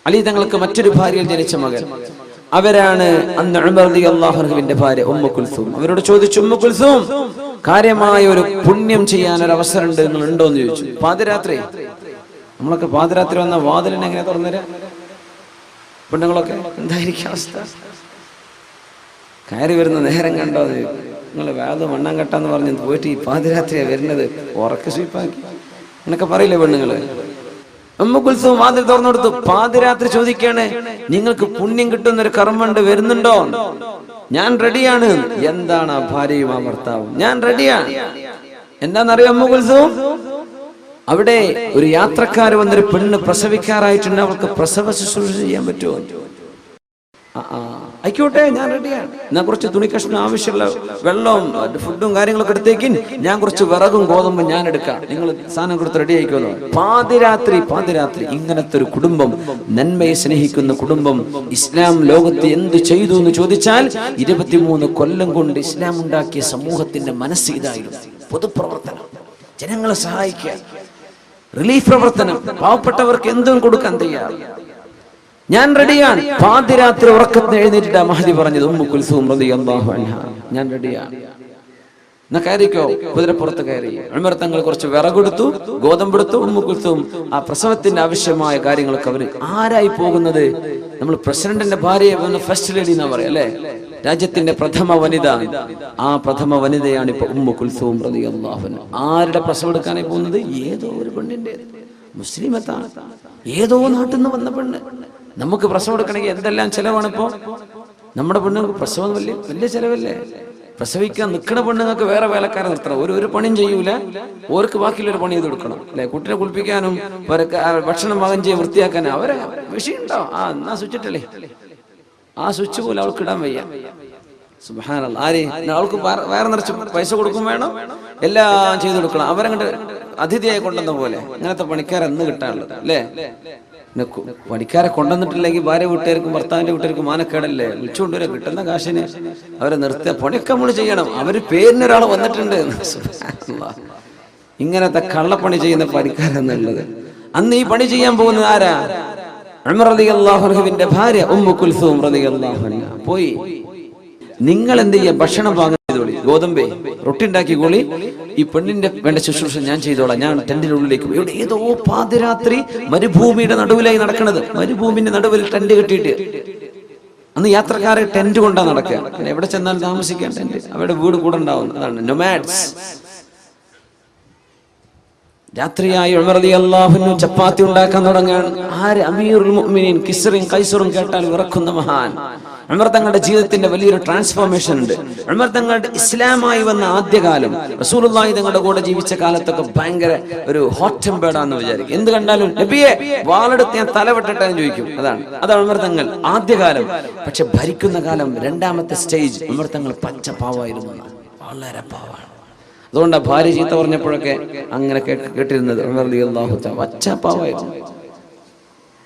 അലി തങ്ങൾക്ക് മറ്റൊരു ഭാര്യയിൽ ജനിച്ച മകൻ. അവരാണ് അന്ന് ഉമർ റളിയല്ലാഹു അൻഹുവിന്റെ ഭാര്യ ഉമ്മു കുൽസൂം. അവരോട് ചോദിച്ചു, ഉമ്മു കുൽസൂം, കാര്യമായ ഒരു പുണ്യം ചെയ്യാൻ ഒരു അവസരം ഉണ്ട്, നിങ്ങൾ ഉണ്ടോ എന്ന് ചോദിച്ചു. പാതിരാത്രി, നമ്മളൊക്കെ പാതിരാത്രി വന്ന വാതിലിനെ എങ്ങനെ തുറന്നുതരാ? പെണ്ണുങ്ങളൊക്കെ എന്തായിരിക്കും അവസ്ഥ? കയറി വരുന്ന നേരം കണ്ടോ? നിങ്ങൾ വേദ മണ്ണാൻ കെട്ടാന്ന് പറഞ്ഞ് പോയിട്ട് ഈ പാതിരാത്രിയാണ് വരുന്നത്, ഉറക്ക സ്വീപ്പാക്കി എന്നൊക്കെ പറയില്ലേ പെണ്ണുങ്ങള്? ഉമ്മു കുൽസൂം വാതിൽ തുറന്നു കൊടുത്തു. പാതിരാത്രി ചോദിക്കാണ്, നിങ്ങൾക്ക് പുണ്യം കിട്ടുന്ന ഒരു കർമ്മണ്ട്, വരുന്നുണ്ടോ? ഞാൻ റെഡിയാണ്. എന്താണ് ആ ഭാര്യയും ആ ഭർത്താവും? ഞാൻ റെഡിയാണ്. എന്താണെന്നറിയാം ഉമ്മു കുൽസൂം? അവിടെ ഒരു യാത്രക്കാർ വന്നൊരു പെണ്ണ് പ്രസവിക്കാറായിട്ടുണ്ട്, അവൾക്ക് പ്രസവ ശുശ്രൂഷ ചെയ്യാൻ പറ്റുമോ? ആയിക്കോട്ടെ, ഞാൻ റെഡിയാണ്. ഞാൻ കുറച്ച് തുണി കഷ്ണം, ആവശ്യമുള്ള വെള്ളവും ഫുഡും കാര്യങ്ങളൊക്കെ എടുത്തേക്കും, ഞാൻ കുറച്ച് വിറകും ഗോതമ്പും ഞാൻ എടുക്കാം, നിങ്ങൾ സാധനം കൊടുത്ത് റെഡി ആയിക്കോളൂ. പാതിരാത്രി ഇങ്ങനത്തെ ഒരു കുടുംബം, നന്മയെ സ്നേഹിക്കുന്ന കുടുംബം, ഇസ്ലാം ലോകത്ത് എന്ത് ചെയ്തു എന്ന് ചോദിച്ചാൽ 23 കൊല്ലം കൊണ്ട് ഇസ്ലാം ഉണ്ടാക്കിയ സമൂഹത്തിന്റെ മനസ്സ് ഇതായിരുന്നു. പൊതുപ്രവർത്തനം, ജനങ്ങളെ സഹായിക്കുക, റിലീഫ് പ്രവർത്തനം, പാവപ്പെട്ടവർക്ക് എന്തും കൊടുക്കാൻ തയ്യാർ. ഞാൻ റെഡിയാണ്. പാതിരാത്രി ഉറക്കത്തിന് എഴുന്നേറ്റിട്ടാ മഹദി പറഞ്ഞത്, ഉമ്മു കുൽസൂം റളിയല്ലാഹു അൻഹ, ഞാൻ റെഡിയാണ്, എന്നാ കയറിക്കോ. കുതിരപ്പുറത്ത് കയറി. ഉമർ തങ്ങൾ കുറച്ച് വിറകൊടുത്തു, ഗോതമ്പെടുത്തു. ഉമ്മു കുൽസൂം ആ പ്രസവത്തിന്റെ ആവശ്യമായ കാര്യങ്ങളൊക്കെ അവര്. ആരായി പോകുന്നത്? നമ്മൾ പ്രസിഡന്റിന്റെ ഭാര്യയെ ഫസ്റ്റ് ലേഡി എന്നാ പറയാ അല്ലെ, രാജ്യത്തിന്റെ പ്രഥമ വനിത. ആ പ്രഥമ വനിതയാണ് ഇപ്പൊ ഉമ്മു കുൽസൂം റളിയല്ലാഹു അൻഹ. ആരുടെ പ്രസവം എടുക്കാനായി പോകുന്നത്? ഏതോ ഒരു പെണ്ണിന്റെ, മുസ്ലിമത്താണ്, ഏതോ നാട്ടിൽ നിന്ന് വന്ന പെണ്ണ്. നമുക്ക് പ്രസവം എടുക്കണമെങ്കിൽ എന്തെല്ലാം ചെലവാണ് ഇപ്പോ. നമ്മുടെ പെണ്ണുങ്ങൾക്ക് പ്രസവം വലിയ ചെലവല്ലേ? പ്രസവിക്കാൻ നിൽക്കുന്ന പെണ്ണുങ്ങൾക്ക് വേറെ വേലക്കാരെ നിർത്തണം. ഒരു പണിയും ചെയ്യൂല, ഓർക്ക് ബാക്കിയുള്ളൊരു പണി ചെയ്ത് കൊടുക്കണം അല്ലെ? കുട്ടിനെ കുളിപ്പിക്കാനും ഭക്ഷണം പാകം ചെയ്യാൻ വൃത്തിയാക്കാനും അവരെ വിഷയമുണ്ടോ? എന്നാ സ്വിച്ചിട്ടല്ലേ, ആ സ്വിച്ച് പോലും അവൾക്ക് ഇടാൻ വയ്യ. സുബ്ഹാനല്ലാഹ്. ആര്? അവൾക്ക് വേറെ നിറച്ച് പൈസ കൊടുക്കും, വേണം, എല്ലാം ചെയ്തു കൊടുക്കണം. അവരങ്ങോട്ട് അതിഥിയായി കൊണ്ടുവന്ന പോലെ. അങ്ങനത്തെ പണിക്കാരെന്ന് കിട്ടാനുള്ളത് അല്ലേ? പണിക്കാരെ കൊണ്ടുവന്നിട്ടില്ലെങ്കിൽ ഭാര്യ വീട്ടുകാർക്കും ഭർത്താവിന്റെ വീട്ടുകാർക്കും മാനക്കേടല്ലേ? വിളിച്ചുകൊണ്ടുവരെ കിട്ടുന്ന കാശിന് അവരെ നിർത്തിയ പണിയൊക്കെ നമ്മൾ ചെയ്യണം. അവര് പേരിനൊരാൾ വന്നിട്ടുണ്ട്. ഇങ്ങനത്തെ കള്ളപ്പണി ചെയ്യുന്ന പണിക്കാരെന്നുള്ളത്. അന്ന് ഈ പണി ചെയ്യാൻ പോകുന്നത് ആരാ? ഉമർ റളിയല്ലാഹു അൻഹുവിന്റെ ഭാര്യ ഉമ്മു കുൽസൂം റളിയല്ലാഹു അൻഹ പോയി. നിങ്ങൾ എന്ത് ചെയ്യാ? ഭക്ഷണം പാകം ചെയ്തോളി, ഗോതമ്പേ റൊട്ടി ഉണ്ടാക്കിക്കോളി, ഈ പെണ്ണിന്റെ വേണ്ട ശുശ്രൂഷ ഞാൻ ചെയ്തോളാം, ഞാൻ ടെന്റിനുള്ളിലേക്ക് പോയി. ഏതോ പാതിരാത്രി മരുഭൂമിയുടെ നടുവിലായി നടക്കണത്. മരുഭൂമിന്റെ നടുവിൽ ടെന്റ് കെട്ടിയിട്ട്, അന്ന് യാത്രക്കാരെ ടെന്റ് കൊണ്ടാ നടക്കുക. എവിടെ ചെന്നാലും താമസിക്കാൻ ടെന്റ്, അവിടെ വീട് കൂടെ ഉണ്ടാവും. അതാണ് നൊമാഡ്സ്. രാത്രിയായി ഉമർ റളിയല്ലാഹു അൻഹു ചപ്പാത്തി ഉണ്ടാക്കാൻ തുടങ്ങുകയാണ്. ആര്? അമീറുൽ മുഅ്മിനീൻ കിസ്റും കൈസറും കേട്ടാൽ വിറക്കുന്ന മഹാൻ. ഉമർ തങ്ങളുടെ ജീവിതത്തിന്റെ വലിയൊരു ട്രാൻസ്ഫോർമേഷൻ ഉണ്ട്. ഉമർ തങ്ങളുടെ ഇസ്ലാമായി വന്ന ആദ്യകാലം, റസൂലുള്ളാഹി തങ്ങളുടെ കൂടെ ജീവിച്ച കാലത്തൊക്കെ ഭയങ്കര ഒരു ഹോട്ട് ടെമ്പേർഡാന്ന് വിചാരിക്കും. എന്ത് കണ്ടാലും നബിയെ വാളെടുത്ത് ഞാൻ തലവെട്ടിട്ടെന്ന് ചോദിക്കും. അതാണ് ഉമർ തങ്ങൾ ആദ്യകാലം. പക്ഷെ ഭരിക്കുന്ന കാലം, രണ്ടാമത്തെ സ്റ്റേജ്, ഉമർ തങ്ങൾ പച്ചപ്പാവായിരുന്നു, വളരെ പാവാണ്. അതുകൊണ്ടാ ഭാര്യ ചീത്ത പറഞ്ഞപ്പോഴൊക്കെ അങ്ങനെ കേട്ടിരുന്നത്. ഉമർ റളിയല്ലാഹു തആല പച്ചപ്പാവായിരുന്നു,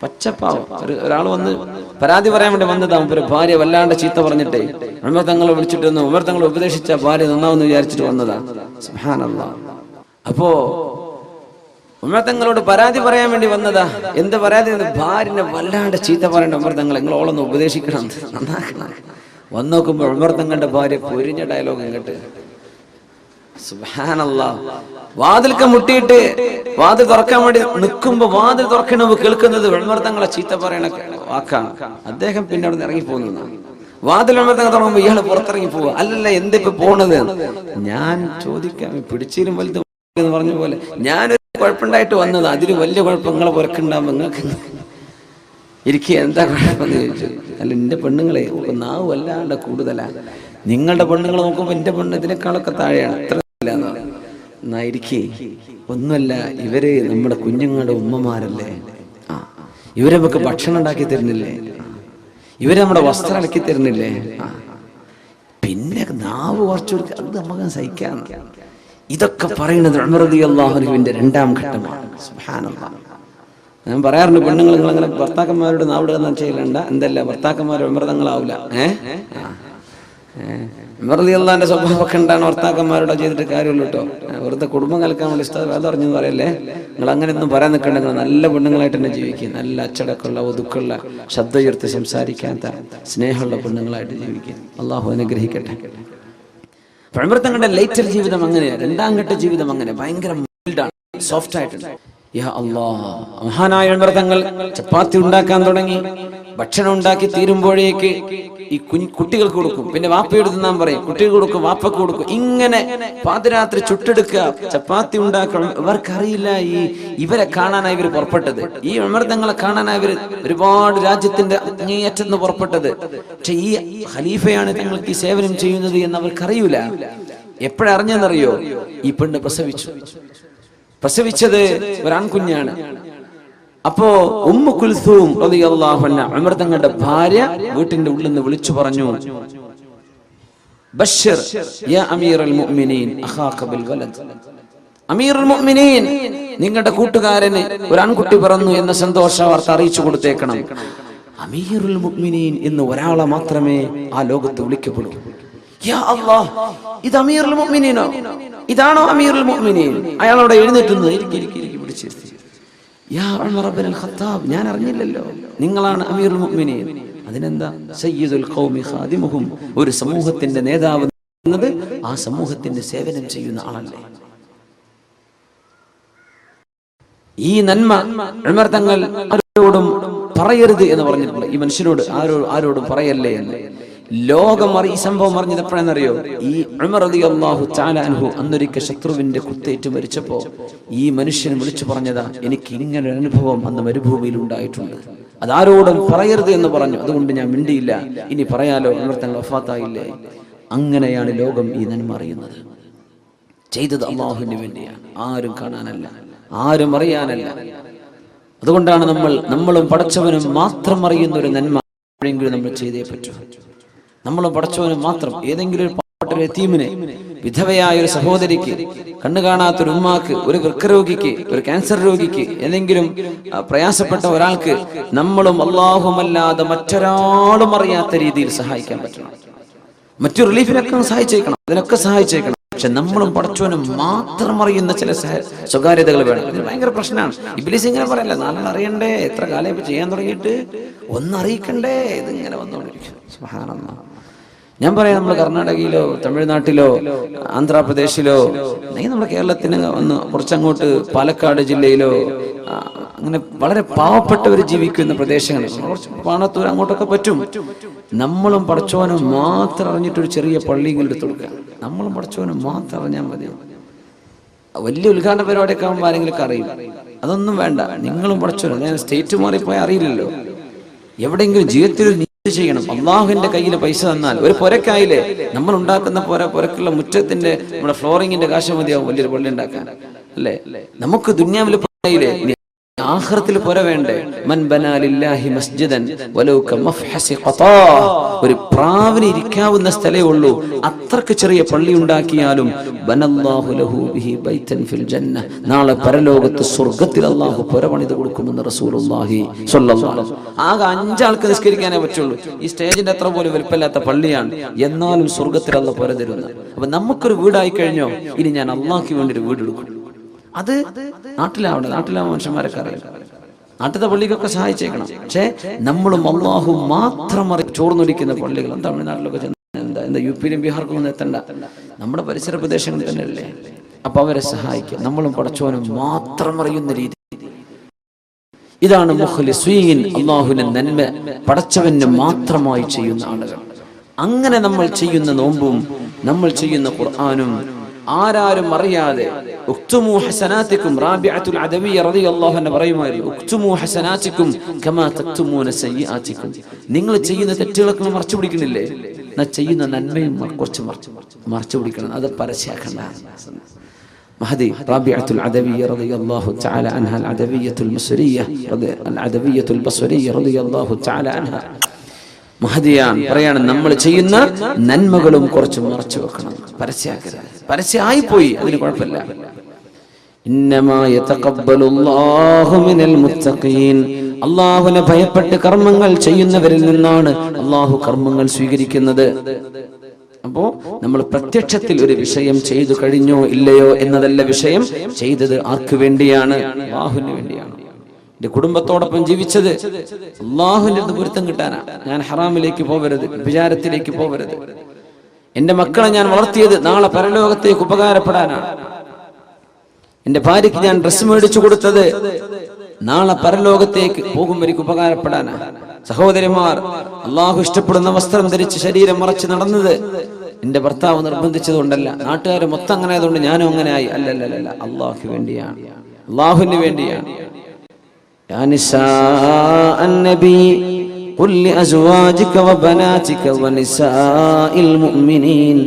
പച്ചപ്പാവം. ഒരാൾ വന്ന് പരാതി പറയാൻ വേണ്ടി വന്നതാ. ഒരു ഭാര്യ വല്ലാണ്ട് ചീത്ത പറഞ്ഞിട്ടേ ഉമർ തങ്ങളെ വിളിച്ചിട്ട് വന്നു. ഉമർ തങ്ങൾ ഉപദേശിച്ച ഭാര്യ നന്നാവെന്ന് വിചാരിച്ചിട്ട് വന്നതാ. സുബ്ഹാനല്ലാഹ്. അപ്പോ ഉമർ തങ്ങളോട് പരാതി പറയാൻ വേണ്ടി വന്നതാ. എന്ത് പരാതി? ഭാര്യനെ വല്ലാണ്ട് ചീത്ത പറയണ്ട ഉമർ തങ്ങൾ, നിങ്ങൾ ഓളൊന്ന് ഉപദേശിക്കണം, നന്നാക്കണം. വന്നു നോക്കുമ്പോ ഉമർ തങ്ങളുടെ ഭാര്യ പൊരിഞ്ഞ ഡയലോഗ് ഇങ്ങോട്ട്. സുബ്ഹാനല്ലാഹ്. വാതിൽക്ക് മുട്ടിയിട്ട് വാതിൽ തുറക്കാൻ വേണ്ടി നിൽക്കുമ്പോ വാതിൽ തുറക്കണ കേൾക്കുന്നത് ഉമർ തങ്ങളെ ചീത്ത പറയണ വാക്കാണ്. അദ്ദേഹം പിന്നെ അവിടെ നിന്ന് ഇറങ്ങി പോകുന്നതാണ്. വാതിൽ ഉമർ തങ്ങൾ തുറക്കുമ്പോ ഇയാള് പുറത്തിറങ്ങി പോവുക. അല്ലല്ല, എന്തിപ്പോ പോണത്? ഞാൻ ചോദിക്കാം, പിടിച്ചിരും വലുത് എന്ന് പറഞ്ഞ പോലെ ഞാനൊരു കുഴപ്പമുണ്ടായിട്ട് വന്നത്, അതിന് വലിയ കുഴപ്പങ്ങളെ പുറക്കുണ്ടാവുമ്പോ നിങ്ങൾക്ക് ഇരിക്കുക, എന്താ കുഴപ്പമെന്ന് ചോദിച്ചു. അല്ല, എന്റെ പെണ്ണുങ്ങളെ നാവ് വല്ലാണ്ട് കൂടുതലാണ്. നിങ്ങളുടെ പെണ്ണുങ്ങൾ നോക്കുമ്പോ എന്റെ പെണ്ണ് ഇതിനേക്കാളൊക്കെ താഴെയാണ്. അത്ര ഇരിക്കേ, ഒന്നുമല്ല, ഇവര് നമ്മുടെ കുഞ്ഞുങ്ങളുടെ ഉമ്മമാരല്ലേ, ഇവരെ നമുക്ക് ഭക്ഷണം ഉണ്ടാക്കി തരുന്നില്ലേ, ഇവര് നമ്മുടെ വസ്ത്രം അലക്കി തരുന്നില്ലേ, പിന്നെ നാവ് കുറച്ചു കൊടുക്കുക, അത് നമുക്ക് സഹിക്കാം. ഇതൊക്കെ പറയുന്നത് ഉമർ റളിയല്ലാഹു അൻഹുവിന്റെ രണ്ടാം ഘട്ടമാണ്. സുബ്ഹാനല്ലാഹ്. ഞാൻ പറയാറുണ്ട്, പെണ്ണുങ്ങൾ നിങ്ങളങ്ങനെ ഭർത്താക്കന്മാരോട് നാവിടുക എന്ന് ചെയ്യലണ്ട, എന്തല്ല ഭർത്താക്കന്മാർ ഉമർ തങ്ങളാവൂല. ഉമർ റളിയല്ലാഹുവിന്റെ സ്വഭാവമൊക്കെ ഉണ്ടാണ് ഭർത്താക്കന്മാരോട് ചെയ്തിട്ട് കാര്യമുള്ളൂ കേട്ടോ. വെറുതെ കുടുംബം കലക്കാൻ വേണ്ടി വേദം അറിഞ്ഞെന്ന് പറയല്ലേ. നിങ്ങൾ അങ്ങനെയൊന്നും പറയാൻ നിൽക്കണ്ട. നിങ്ങൾ നല്ല പെണ്ണുങ്ങളായിട്ട് തന്നെ ജീവിക്കുക. നല്ല അച്ചടക്കമുള്ള, ഒതുക്കുള്ള, ശബ്ദം ഉയർത്തി സംസാരിക്കാത്ത, സ്നേഹമുള്ള പെണ്ണുങ്ങളായിട്ട് ജീവിക്കുക. അള്ളാഹു അനുഗ്രഹിക്കട്ടെ. ഉമർ തങ്ങളുടെ ലേറ്റർ ജീവിതം അങ്ങനെയാണ്. രണ്ടാം ഘട്ട ജീവിതം അങ്ങനെ ഭയങ്കര മൈൽഡാണ്, സോഫ്റ്റ് ആയിട്ടുണ്ട്. യാ അല്ലാഹ്. മഹാനായ ഉമർ തങ്ങൾ ചപ്പാത്തി ഉണ്ടാക്കാൻ തുടങ്ങി. ഭക്ഷണം ഉണ്ടാക്കി തീരുമ്പോഴേക്ക് ഈ കുട്ടികൾക്ക് കൊടുക്കും, പിന്നെ വാപ്പയോട് തിന്നാൻ പറയും, കുട്ടികൾക്ക് കൊടുക്കും, വാപ്പക്ക് കൊടുക്കും. ഇങ്ങനെ പാതിരാത്രി ചുട്ടെടുക്കുക, ചപ്പാത്തി ഉണ്ടാക്കണം. ഇവർക്കറിയില്ല ഇവരെ കാണാനായി ഇവർ പുറപ്പെട്ടത്, ഈ അമൃതങ്ങളെ കാണാനായി ഇവർ ഒരുപാട് രാജ്യത്തിന്റെ അങ്ങേയറ്റെന്ന് പുറപ്പെട്ടത്. പക്ഷെ ഈ ഖലീഫയാണ് തങ്ങൾക്ക് ഈ സേവനം ചെയ്യുന്നത് എന്ന് അവർക്കറിയൂല. എപ്പോഴറിഞ്ഞെന്നറിയോ? ഈ പെണ്ണ് പ്രസവിച്ചത് ഒരാൺകുഞ്ഞാണ്. അപ്പോ ഉമ്മു കുൽസൂം റളിയല്ലാഹു അൻഹ ഉമർ തങ്ങളുടെ ഭാര്യ വീട്ടിന്റെ ഉള്ളിൽ നിന്ന് വിളിച്ചു പറഞ്ഞു, ബശ്ശിർ യാ അമീറുൽ മുഅ്മിനീൻ അഖാക ബിൽ വലദ്. അമീറുൽ മുഅ്മിനീൻ, നിങ്ങളുടെ കൂട്ടുകാരന് ഒരു ആൺകുട്ടി പിറന്നു എന്ന സന്തോഷ വാർത്ത അറിയിച്ചു കൊടുത്തേക്കണം. അമീറുൽ മുഅ്മിനീൻ എന്ന് ഒരാളെ മാത്രമേ ആ ലോകത്ത് വിളിക്കപ്പെടൂ. യാ അല്ലാഹ്, ഇത് അമീറുൽ മുഅ്മിനീനോ? ഇതാണോ അമീറുൽ മുഅ്മിനീൻ? അയാളോട് എഴുന്നേറ്റുന്നു, പിടിച്ചിരുത്തി. യാ ഉമർ ഇബ്നുൽ ഖത്താബ്, ഞാൻ അറിഞ്ഞില്ലല്ലോ നിങ്ങളാണ് അമീറുൽ മുഅ്മിനീൻ. അതിനെന്താ? സയ്യിദുൽ ഖൗമി ഖാദിമുഹും, ഒരു സമൂഹത്തിന്റെ നേതാവ് എന്നത് ആ സമൂഹത്തിന്റെ സേവനം ചെയ്യുന്ന ആളല്ലേ. ഈ നന്മ ഉമർ തങ്ങൾ ആരോടും പറയരുത് എന്ന് പറഞ്ഞിട്ടുണ്ട്. ഈ മനുഷ്യനോട് ആരോടും പറയല്ലേ എന്ന്. ലോകം ഈ സംഭവം അറിഞ്ഞത് എപ്പോഴെന്നറിയോ? ഈ ഉമർ റളിയല്ലാഹു തആല അൻഹു അന്നൊരിക്കൽ ശത്രുവിന്റെ കുത്തേറ്റ് മരിച്ചപ്പോ ഈ മനുഷ്യൻ വിളിച്ചു പറഞ്ഞതാ, എനിക്ക് ഇങ്ങനെ ഒരു അനുഭവം അന്ന് മരുഭൂമിയിൽ ഉണ്ടായിട്ടുണ്ട്, അതാരോടും പറയരുത് എന്ന് പറഞ്ഞു. അതുകൊണ്ട് ഞാൻ മിണ്ടിയില്ല. ഇനി പറയാലോ, ഉമർ തങ്ങൾ വഫാത്തായില്ലേ. അങ്ങനെയാണ് ലോകം ഈ നന്മ അറിയുന്നത്. ചെയ്തത് അല്ലാഹുവിന് വേണ്ടിയാണ്, ആരും കാണാനല്ല, ആരും അറിയാനല്ല. അതുകൊണ്ടാണ് നമ്മളും പടച്ചവനും മാത്രം അറിയുന്ന ഒരു നന്മ എപ്പോഴെങ്കിലും നമ്മൾ ചെയ്തേ പറ്റൂ. നമ്മളും പടച്ചവനും മാത്രം. ഏതെങ്കിലും ഒരു പാവപ്പെട്ട ഒരു യതീമിനെ, വിധവയായ ഒരു സഹോദരിക്ക്, കണ്ണു കാണാത്തൊരു ഉമ്മാക്ക്, ഒരു വൃക്കരോഗിക്ക്, ഒരു ക്യാൻസർ രോഗിക്ക്, ഏതെങ്കിലും പ്രയാസപ്പെട്ട ഒരാൾക്ക് നമ്മളും അല്ലാഹുമല്ലാതെ മറ്റൊരാളും അറിയാത്ത രീതിയിൽ സഹായിക്കാൻ പറ്റണം. മറ്റു റിലീഫിനൊക്കെ സഹായിച്ചേക്കണം, അതിനൊക്കെ സഹായിച്ചേക്കണം. പക്ഷെ നമ്മളും പടച്ചവനും മാത്രം അറിയുന്ന ചില സ്വകാര്യതകൾ വേണം. ഇത് ഭയങ്കര പ്രശ്നമാണ്. ഇബ്ലീസ് ഇങ്ങനെ പറയല്ല, നാളെ അറിയണ്ടേ, എത്ര കാലം ഇപ്പൊ ചെയ്യാൻ തുടങ്ങിയിട്ട് ഒന്നറിയിക്കണ്ടേ, ഇതിങ്ങനെ വന്നുകൊണ്ടിരിക്കും. സുബ്ഹാനല്ലാഹ്. ഞാൻ പറയാം, നമ്മൾ കർണാടകയിലോ തമിഴ്നാട്ടിലോ ആന്ധ്രാപ്രദേശിലോ അല്ലെങ്കിൽ നമ്മുടെ കേരളത്തിന് ഒന്ന് കുറച്ചങ്ങോട്ട് പാലക്കാട് ജില്ലയിലോ അങ്ങനെ വളരെ പാവപ്പെട്ടവർ ജീവിക്കുന്ന പ്രദേശങ്ങൾ, കുറച്ച് പാണത്തൂർ അങ്ങോട്ടൊക്കെ പറ്റും. നമ്മളും പടച്ചോനും മാത്രം അറിഞ്ഞിട്ടൊരു ചെറിയ പള്ളിയിൽ എടുത്തു കൊടുക്കുക. നമ്മളും പടച്ചോനും മാത്രം അറിഞ്ഞാൽ മതി. വലിയ ഉദ്ഘാടന പരിപാടിയൊക്കെ ആകുമ്പോൾ ആരെങ്കിലും അറിയും. അതൊന്നും വേണ്ട, നിങ്ങളും പടച്ചോനും. ഞാൻ സ്റ്റേറ്റ് മാറിപ്പോയാൽ അറിയില്ലല്ലോ. എവിടെയെങ്കിലും ജീവിതത്തിൽ ചെയ്യണം. അള്ളാഹുവിന്റെ കയ്യിൽ പൈസ തന്നാൽ ഒരു പുരക്കായില്ലേ, നമ്മൾ ഉണ്ടാക്കുന്ന പുരക്കുള്ള മുറ്റത്തിന്റെ നമ്മുടെ ഫ്ലോറിങ്ങിന്റെ കാശ് മതിയാവും വലിയൊരു പള്ളി ഉണ്ടാക്കാൻ, അല്ലേ? നമുക്ക് ദുനിയാവിൽ പുരയില്ലേ, ആഖിറത്തിൽ പുര വേണ്ടേ? മൻ ബനാ ലില്ലാഹി മസ്ജിദൻ വലൗ കമഫ്ഹസി ഖതാ, ഒരു പ്രാവിന് ഇരിക്കാവുന്ന സ്ഥലേ ഉള്ളൂ, അത്രക്ക് ചെറിയ പള്ളി ഉണ്ടാക്കിയാലും ബനല്ലാഹു ലഹു ബിഹി ബൈതൻ ഫിൽ ജന്ന, നാളെ പരലോകത്ത് സ്വർഗ്ഗത്തിൽ അല്ലാഹു പുര പണിത് കൊടുക്കുമെന്ന് റസൂലുള്ളാഹി സ്വല്ലല്ലാഹു അലൈഹി വസല്ലം. ആകെ 5 ആൾക്ക് നിസ്കരിക്കാനേ പറ്റുള്ളൂ. ഈ സ്റ്റേജിന്റെ അത്ര പോലും വലിപ്പമില്ലാത്ത പള്ളിയാണ്, എന്നാലും സ്വർഗ്ഗത്തിൽ അല്ലാഹു പുര തരുന്നത്. അപ്പൊ നമുക്കൊരു വീടായി കഴിഞ്ഞോ, ഇനി ഞാൻ അല്ലാഹുവിന് വേണ്ടി ഒരു വീട് എടുക്കും. അത് നാട്ടിലാവുമ്പോൾ മനുഷ്യന്മാരൊക്കെ അറിയാം. നാട്ടിലത്തെ പള്ളിക്കൊക്കെ സഹായിച്ചേക്കണം. പക്ഷെ നമ്മളും അള്ളാഹു മാത്രം ചോർന്നൊലിക്കുന്ന പള്ളികൾ തമിഴ്നാട്ടിലൊക്കെ എന്താ യുപിയിലും ബീഹാർക്കും ഒന്നും എത്തണ്ട, നമ്മുടെ പരിസര പ്രദേശങ്ങളിൽ തന്നെയല്ലേ. അപ്പൊ അവരെ സഹായിക്കുക. നമ്മളും പടച്ചോനും മാത്രം അറിയുന്ന രീതി. ഇതാണ് മുഖ്ലിസീൻ, അള്ളാഹുവിന്റെ നന്മ പടച്ചവന് മാത്രമായി ചെയ്യുന്ന ആളുകൾ. അങ്ങനെ നമ്മൾ ചെയ്യുന്ന നോമ്പും നമ്മൾ ചെയ്യുന്ന ഖുർആനും ആരാരും അറിയാതെ ഉക്തുമു ഹസനാതികും, റാബിഅത്തുൽ അദവിയ്യ റളിയല്ലാഹു അൻഹ പറയുമായിരുന്നു, ഉക്തുമു ഹസനാതികും കമാ തക്തുമൂന സയ്യിആതികും, നിങ്ങൾ ചെയ്യുന്ന തെറ്റുകളൊക്കെ മറച്ചു പിടിക്കണില്ലേ, എന്നാ ചെയ്യുന്ന നന്മയും കുറച്ച് മറച്ചു പിടിക്കണം, അത് പരസ്യമാക്കണ്ട. മഹദി റാബിഅത്തുൽ അദവിയ്യ റളിയല്ലാഹു തആല അൻഹ, അൽ അദവിയ്യത്തുൽ ബസ്രിയ്യ റളിയല്ലാഹു തആല അൻഹ മഹദിയാൻ പറയാണ്, നമ്മൾ ചെയ്യുന്ന നന്മകളും കുറച്ച് മറച്ചു വെക്കണം, പരസ്യമാക്കരുത്. പരസ്യമായിപ്പോയി, അതിന് കുഴപ്പമില്ല. ഇന്നമാ യതഖബ്ബലുല്ലാഹു മിനൽ മുത്തഖീൻ, അല്ലാഹുവിനെ ഭയപ്പെട്ട് കർമ്മങ്ങൾ ചെയ്യുന്നവരിൽ നിന്നാണ് അല്ലാഹു കർമ്മങ്ങൾ സ്വീകരിക്കുന്നത്. അപ്പോ നമ്മൾ പ്രത്യക്ഷത്തിൽ ഒരു വിഷയം ചെയ്തു കഴിഞ്ഞോ ഇല്ലയോ എന്നതല്ല വിഷയം, ചെയ്തത് ആർക്ക് വേണ്ടിയാണ്? അല്ലാഹുവിന് വേണ്ടിയാണ്. എന്റെ കുടുംബത്തോടൊപ്പം ജീവിച്ചത് അല്ലാഹുവിന്റെ പൊരുത്തം കിട്ടാനാ. ഞാൻ ഹറാമിലേക്ക് പോവരുത്, വിചാരത്തിലേക്ക് പോവരുത്. എന്റെ മക്കളെ ഞാൻ വളർത്തിയത് നാളെ പരലോകത്തേക്ക് ഉപകാരപ്പെടാനാണ്. എന്റെ ഭാര്യയ്ക്ക് ഞാൻ ഡ്രസ്സ് മേടിച്ചു കൊടുത്തത് നാളെ പരലോകത്തേക്ക് പോകുമ്പോഴേക്ക് ഉപകാരപ്പെടാനാണ്. സഹോദരിമാർ, അള്ളാഹു ഇഷ്ടപ്പെടുന്ന വസ്ത്രം ധരിച്ച് ശരീരം മറച്ച് നടന്നത് എന്റെ ഭർത്താവ് നിർബന്ധിച്ചതുകൊണ്ടല്ല, നാട്ടുകാർ മൊത്തം അങ്ങനെ ആയതുകൊണ്ട് ഞാനും അങ്ങനെ ആയി. അല്ലല്ല, അള്ളാഹു വേണ്ടിയാണ്, അള്ളാഹുവിന് വേണ്ടിയാണ്. യാ നിസാഅൻ നബി ഖുൽ ലിഅസ്വാജിക വബനാതിക വനിസാഇൽ മുഅ്മിനീൻ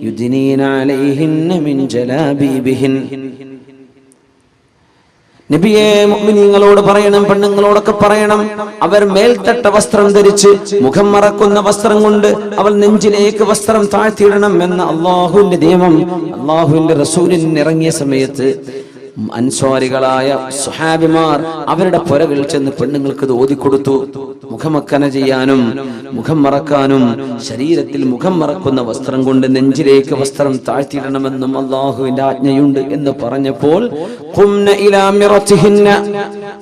യുദ്നീന അലൈഹിന്ന മിൻ ജലാബീബിഹിൻ. നബിയെ, മുഅ്മിനീങ്ങളോട് പറയണം, പെണ്ണുങ്ങളോടൊക്കെ പറയണം, അവർ മേൽത്തട്ട വസ്ത്രം ധരിച്ച് മുഖം മറക്കുന്ന വസ്ത്രം കൊണ്ട് അവൾ നെഞ്ചിലേക്ക് വസ്ത്രം താഴ്ത്തിയിടണം എന്ന അള്ളാഹുവിന്റെ നിയമം അള്ളാഹുവിന്റെ റസൂലിന് ഇറങ്ങിയ സമയത്ത് അൻസ്വാരികളായ സ്വഹാബിമാർ അവരുടെ പുരകളിൽ ചെന്ന് പെണ്ണുങ്ങൾക്ക് ഇത് ഓതിക്കൊടുത്തു. മുഖമക്കന ചെയ്യാനും മുഖം മറക്കാനും ശരീരത്തിൽ മുഖം മറക്കുന്ന വസ്ത്രം കൊണ്ട് നെഞ്ചിലേക്ക് വസ്ത്രം താഴ്ത്തിയിടണമെന്നും അള്ളാഹുവിന്റെ ആജ്ഞയുണ്ട് എന്ന് പറഞ്ഞപ്പോൾ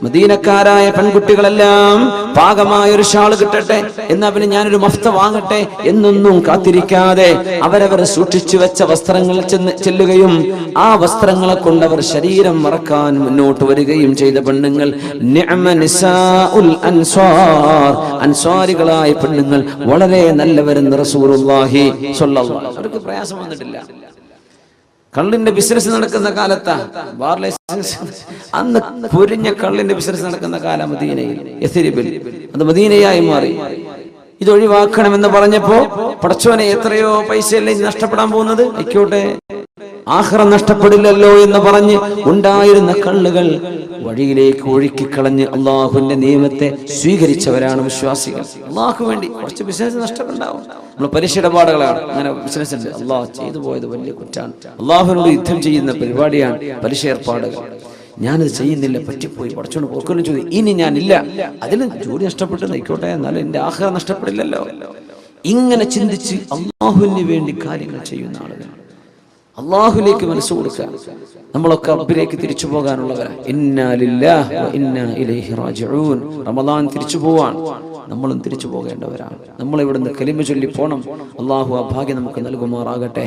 മദീനക്കാരായ പെൺകുട്ടികളെല്ലാം പാകമായ ഒരു ഷാള് കിട്ടട്ടെ, എന്നാ പിന്നെ ഞാനൊരു മഫ്ത വാങ്ങട്ടെ എന്നൊന്നും കാത്തിരിക്കാതെ അവരവർ സൂക്ഷിച്ചു വെച്ച വസ്ത്രങ്ങൾ ചെല്ലുകയും ആ വസ്ത്രങ്ങളെ കൊണ്ടവർ ശരീരം മറക്കാൻ മുന്നോട്ട് വരികയും ചെയ്ത പെണ്ണുങ്ങൾ നിഅമ നിസാഉൽ അൻസ്വാർ, അൻസ്വാരികളായ പെണ്ണുങ്ങൾ വളരെ നല്ലവരെന്ന് റസൂലുള്ളാഹി സ്വല്ലല്ലാഹു അലൈഹി വസല്ലം. അവർക്ക് പ്രയാസം വന്നിട്ടില്ല. കള്ളിന്റെ ബിസിനസ് നടക്കുന്ന കാലത്താ, ബാർ ലൈസൻസ്, അന്ന് പൊരിഞ്ഞ കള്ളിന്റെ ബിസിനസ് നടക്കുന്ന കാലം മദീനയിൽ, യസ്രിബിൽ. അത് മദീനയായി മാറി. ഇത് ഒഴിവാക്കണമെന്ന് പറഞ്ഞപ്പോ പടച്ചോനെ എത്രയോ പൈസയല്ലേ നഷ്ടപ്പെടാൻ പോകുന്നത്, ആയിക്കോട്ടെ, ആഖിറം നഷ്ടപ്പെടില്ലല്ലോ എന്ന് പറഞ്ഞ് ഉണ്ടായിരുന്ന കള്ളുകൾ വഴിയിലേക്ക് ഒഴുക്കിക്കളഞ്ഞ് അള്ളാഹുവിന്റെ നിയമത്തെ സ്വീകരിച്ചവരാണ് വിശ്വാസികൾ. അള്ളാഹു വേണ്ടി കുറച്ച് ബിസിനസ് നഷ്ടപ്പെടാവും. നമ്മൾ പലിശ ഇടപാടുകളാണ്, അങ്ങനെ ബിസിനസ് ഉണ്ട്, അള്ളാഹ് ചെയ്തു പോയത് വലിയ കുറ്റാണ്. അള്ളാഹുവിനോട് യുദ്ധം ചെയ്യുന്ന പരിപാടിയാണ് പലിശ ഏർപ്പാടുകൾ. ഞാനത് ചെയ്യുന്നില്ല, പറ്റിപ്പോയി, പഠിച്ചോണ്ട് പോക്കലും ചോദിച്ചു, ഇനി ഞാനില്ല, അതിൽ ജോലി നഷ്ടപ്പെട്ടു നയിക്കോട്ടെ, എന്നാലും എന്റെ ആഖിറം നഷ്ടപ്പെടില്ലല്ലോ. ഇങ്ങനെ ചിന്തിച്ച് അള്ളാഹുവിന് വേണ്ടി കാര്യങ്ങൾ ചെയ്യുന്ന ആളുകൾ, അള്ളാഹുലേക്ക് മനസ്സ് കൊടുക്കുക. നമ്മളൊക്കെ റബ്ബിലേക്ക് തിരിച്ചു പോകാനുള്ളവരാണ്. ഇന്നാ ലില്ലാഹി വ ഇന്നാ ഇലൈഹി റാജിഊൻ. റമദാൻ തിരിച്ചു പോവാൻ, നമ്മളും തിരിച്ചു പോകേണ്ടവരാണ്. നമ്മൾ ഇവിടുന്ന് കലിമ ചൊല്ലി പോണം. അള്ളാഹു ആ ഭാഗ്യം നമുക്ക് നൽകുമാറാകട്ടെ.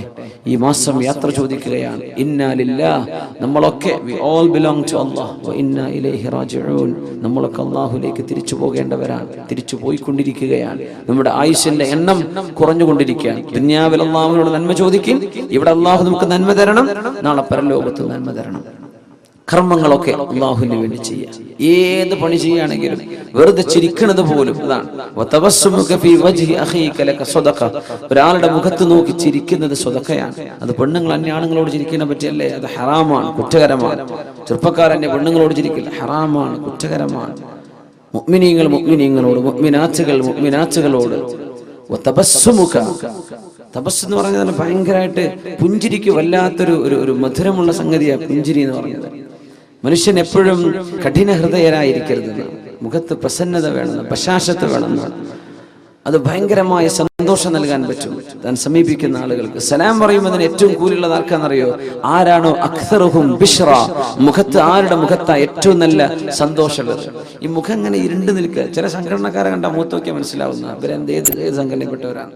ഈ മാസം യാത്ര ചോദിക്കുകയാണ്. ഇന്നാ ലില്ലാഹ്, നമ്മളൊക്കെ we all belong to Allah വ ഇന്നാ ഇലൈഹി റാജിഊൻ. നമ്മളൊക്കെ അള്ളാഹുലേക്ക് തിരിച്ചു പോകേണ്ടവരാണ്, തിരിച്ചു പോയിക്കൊണ്ടിരിക്കുകയാണ്. നമ്മുടെ ആയുസ്സിന്റെ എണ്ണം കുറഞ്ഞുകൊണ്ടിരിക്കുകയാണ്. ദുനിയാവിൽ അള്ളാഹുവിനോട് നന്മ ചോദിക്കും, ഇവിടെ അള്ളാഹു നമുക്ക് നന്മ തരണം, നാളെ പരലോകത്ത് നന്മ തരണം. കർമ്മങ്ങളൊക്കെ അള്ളാഹുവിന് വേണ്ടി ചെയ്യാം. ഏത് പണി ചെയ്യുകയാണെങ്കിലും വെറുതെ ചിരിക്കുന്നത് പോലും അതാണ്. ഒരാളുടെ മുഖത്ത് നോക്കി ചിരിക്കുന്നത് സ്വതക്കയാണ്. അത് പെണ്ണുങ്ങൾ അന്യ ആണുങ്ങളോട് ചിരിക്കുന്നതിനെ പറ്റിയല്ലേ, അത് ഹറാമാണ്, കുറ്റകരമാണ്. ചെറുപ്പക്കാരന്റെ പെണ്ണുങ്ങളോട് ചിരിക്കില്ല, ഹറാമാണ്, കുറ്റകരമാണ്. മുഅ്മിനീങ്ങളോട്, മുഅ്മിനാത്തുകളോട് തപസ് എന്ന് പറഞ്ഞാൽ ഭയങ്കരമായിട്ട് പുഞ്ചിരിക്ക് വല്ലാത്തൊരു ഒരു മധുരമുള്ള സംഗതിയാണ് പുഞ്ചിരി എന്ന് പറഞ്ഞത്. മനുഷ്യൻ എപ്പോഴും കഠിന ഹൃദയരായിരിക്കരുത്, മുഖത്ത് പ്രസന്നത വേണം, ബശാശത്ത് വേണം. അത് ഭയങ്കരമായ സന്തോഷം നൽകാൻ പറ്റും താൻ സമീപിക്കുന്ന ആളുകൾക്ക്. സലാം പറയുന്നതിന് ഏറ്റവും കൂലിയുള്ളത് ആർക്കാണെന്നറിയോ? ആരാണോ അക്സറുഹും ബിശ്റ, മുഖത്ത് ആരുടെ മുഖത്താ ഏറ്റവും നല്ല സന്തോഷമുള്ളത്. ഈ മുഖം ഇങ്ങനെ ഇരുണ്ട് നിൽക്കുക. ചില സംഘടനക്കാരെ കണ്ടാൽ മൂത്ത് നോക്കിയാൽ മനസ്സിലാവുന്ന അവരെന്ത് ഏത് സംഘടനപ്പെട്ടവരാണ്.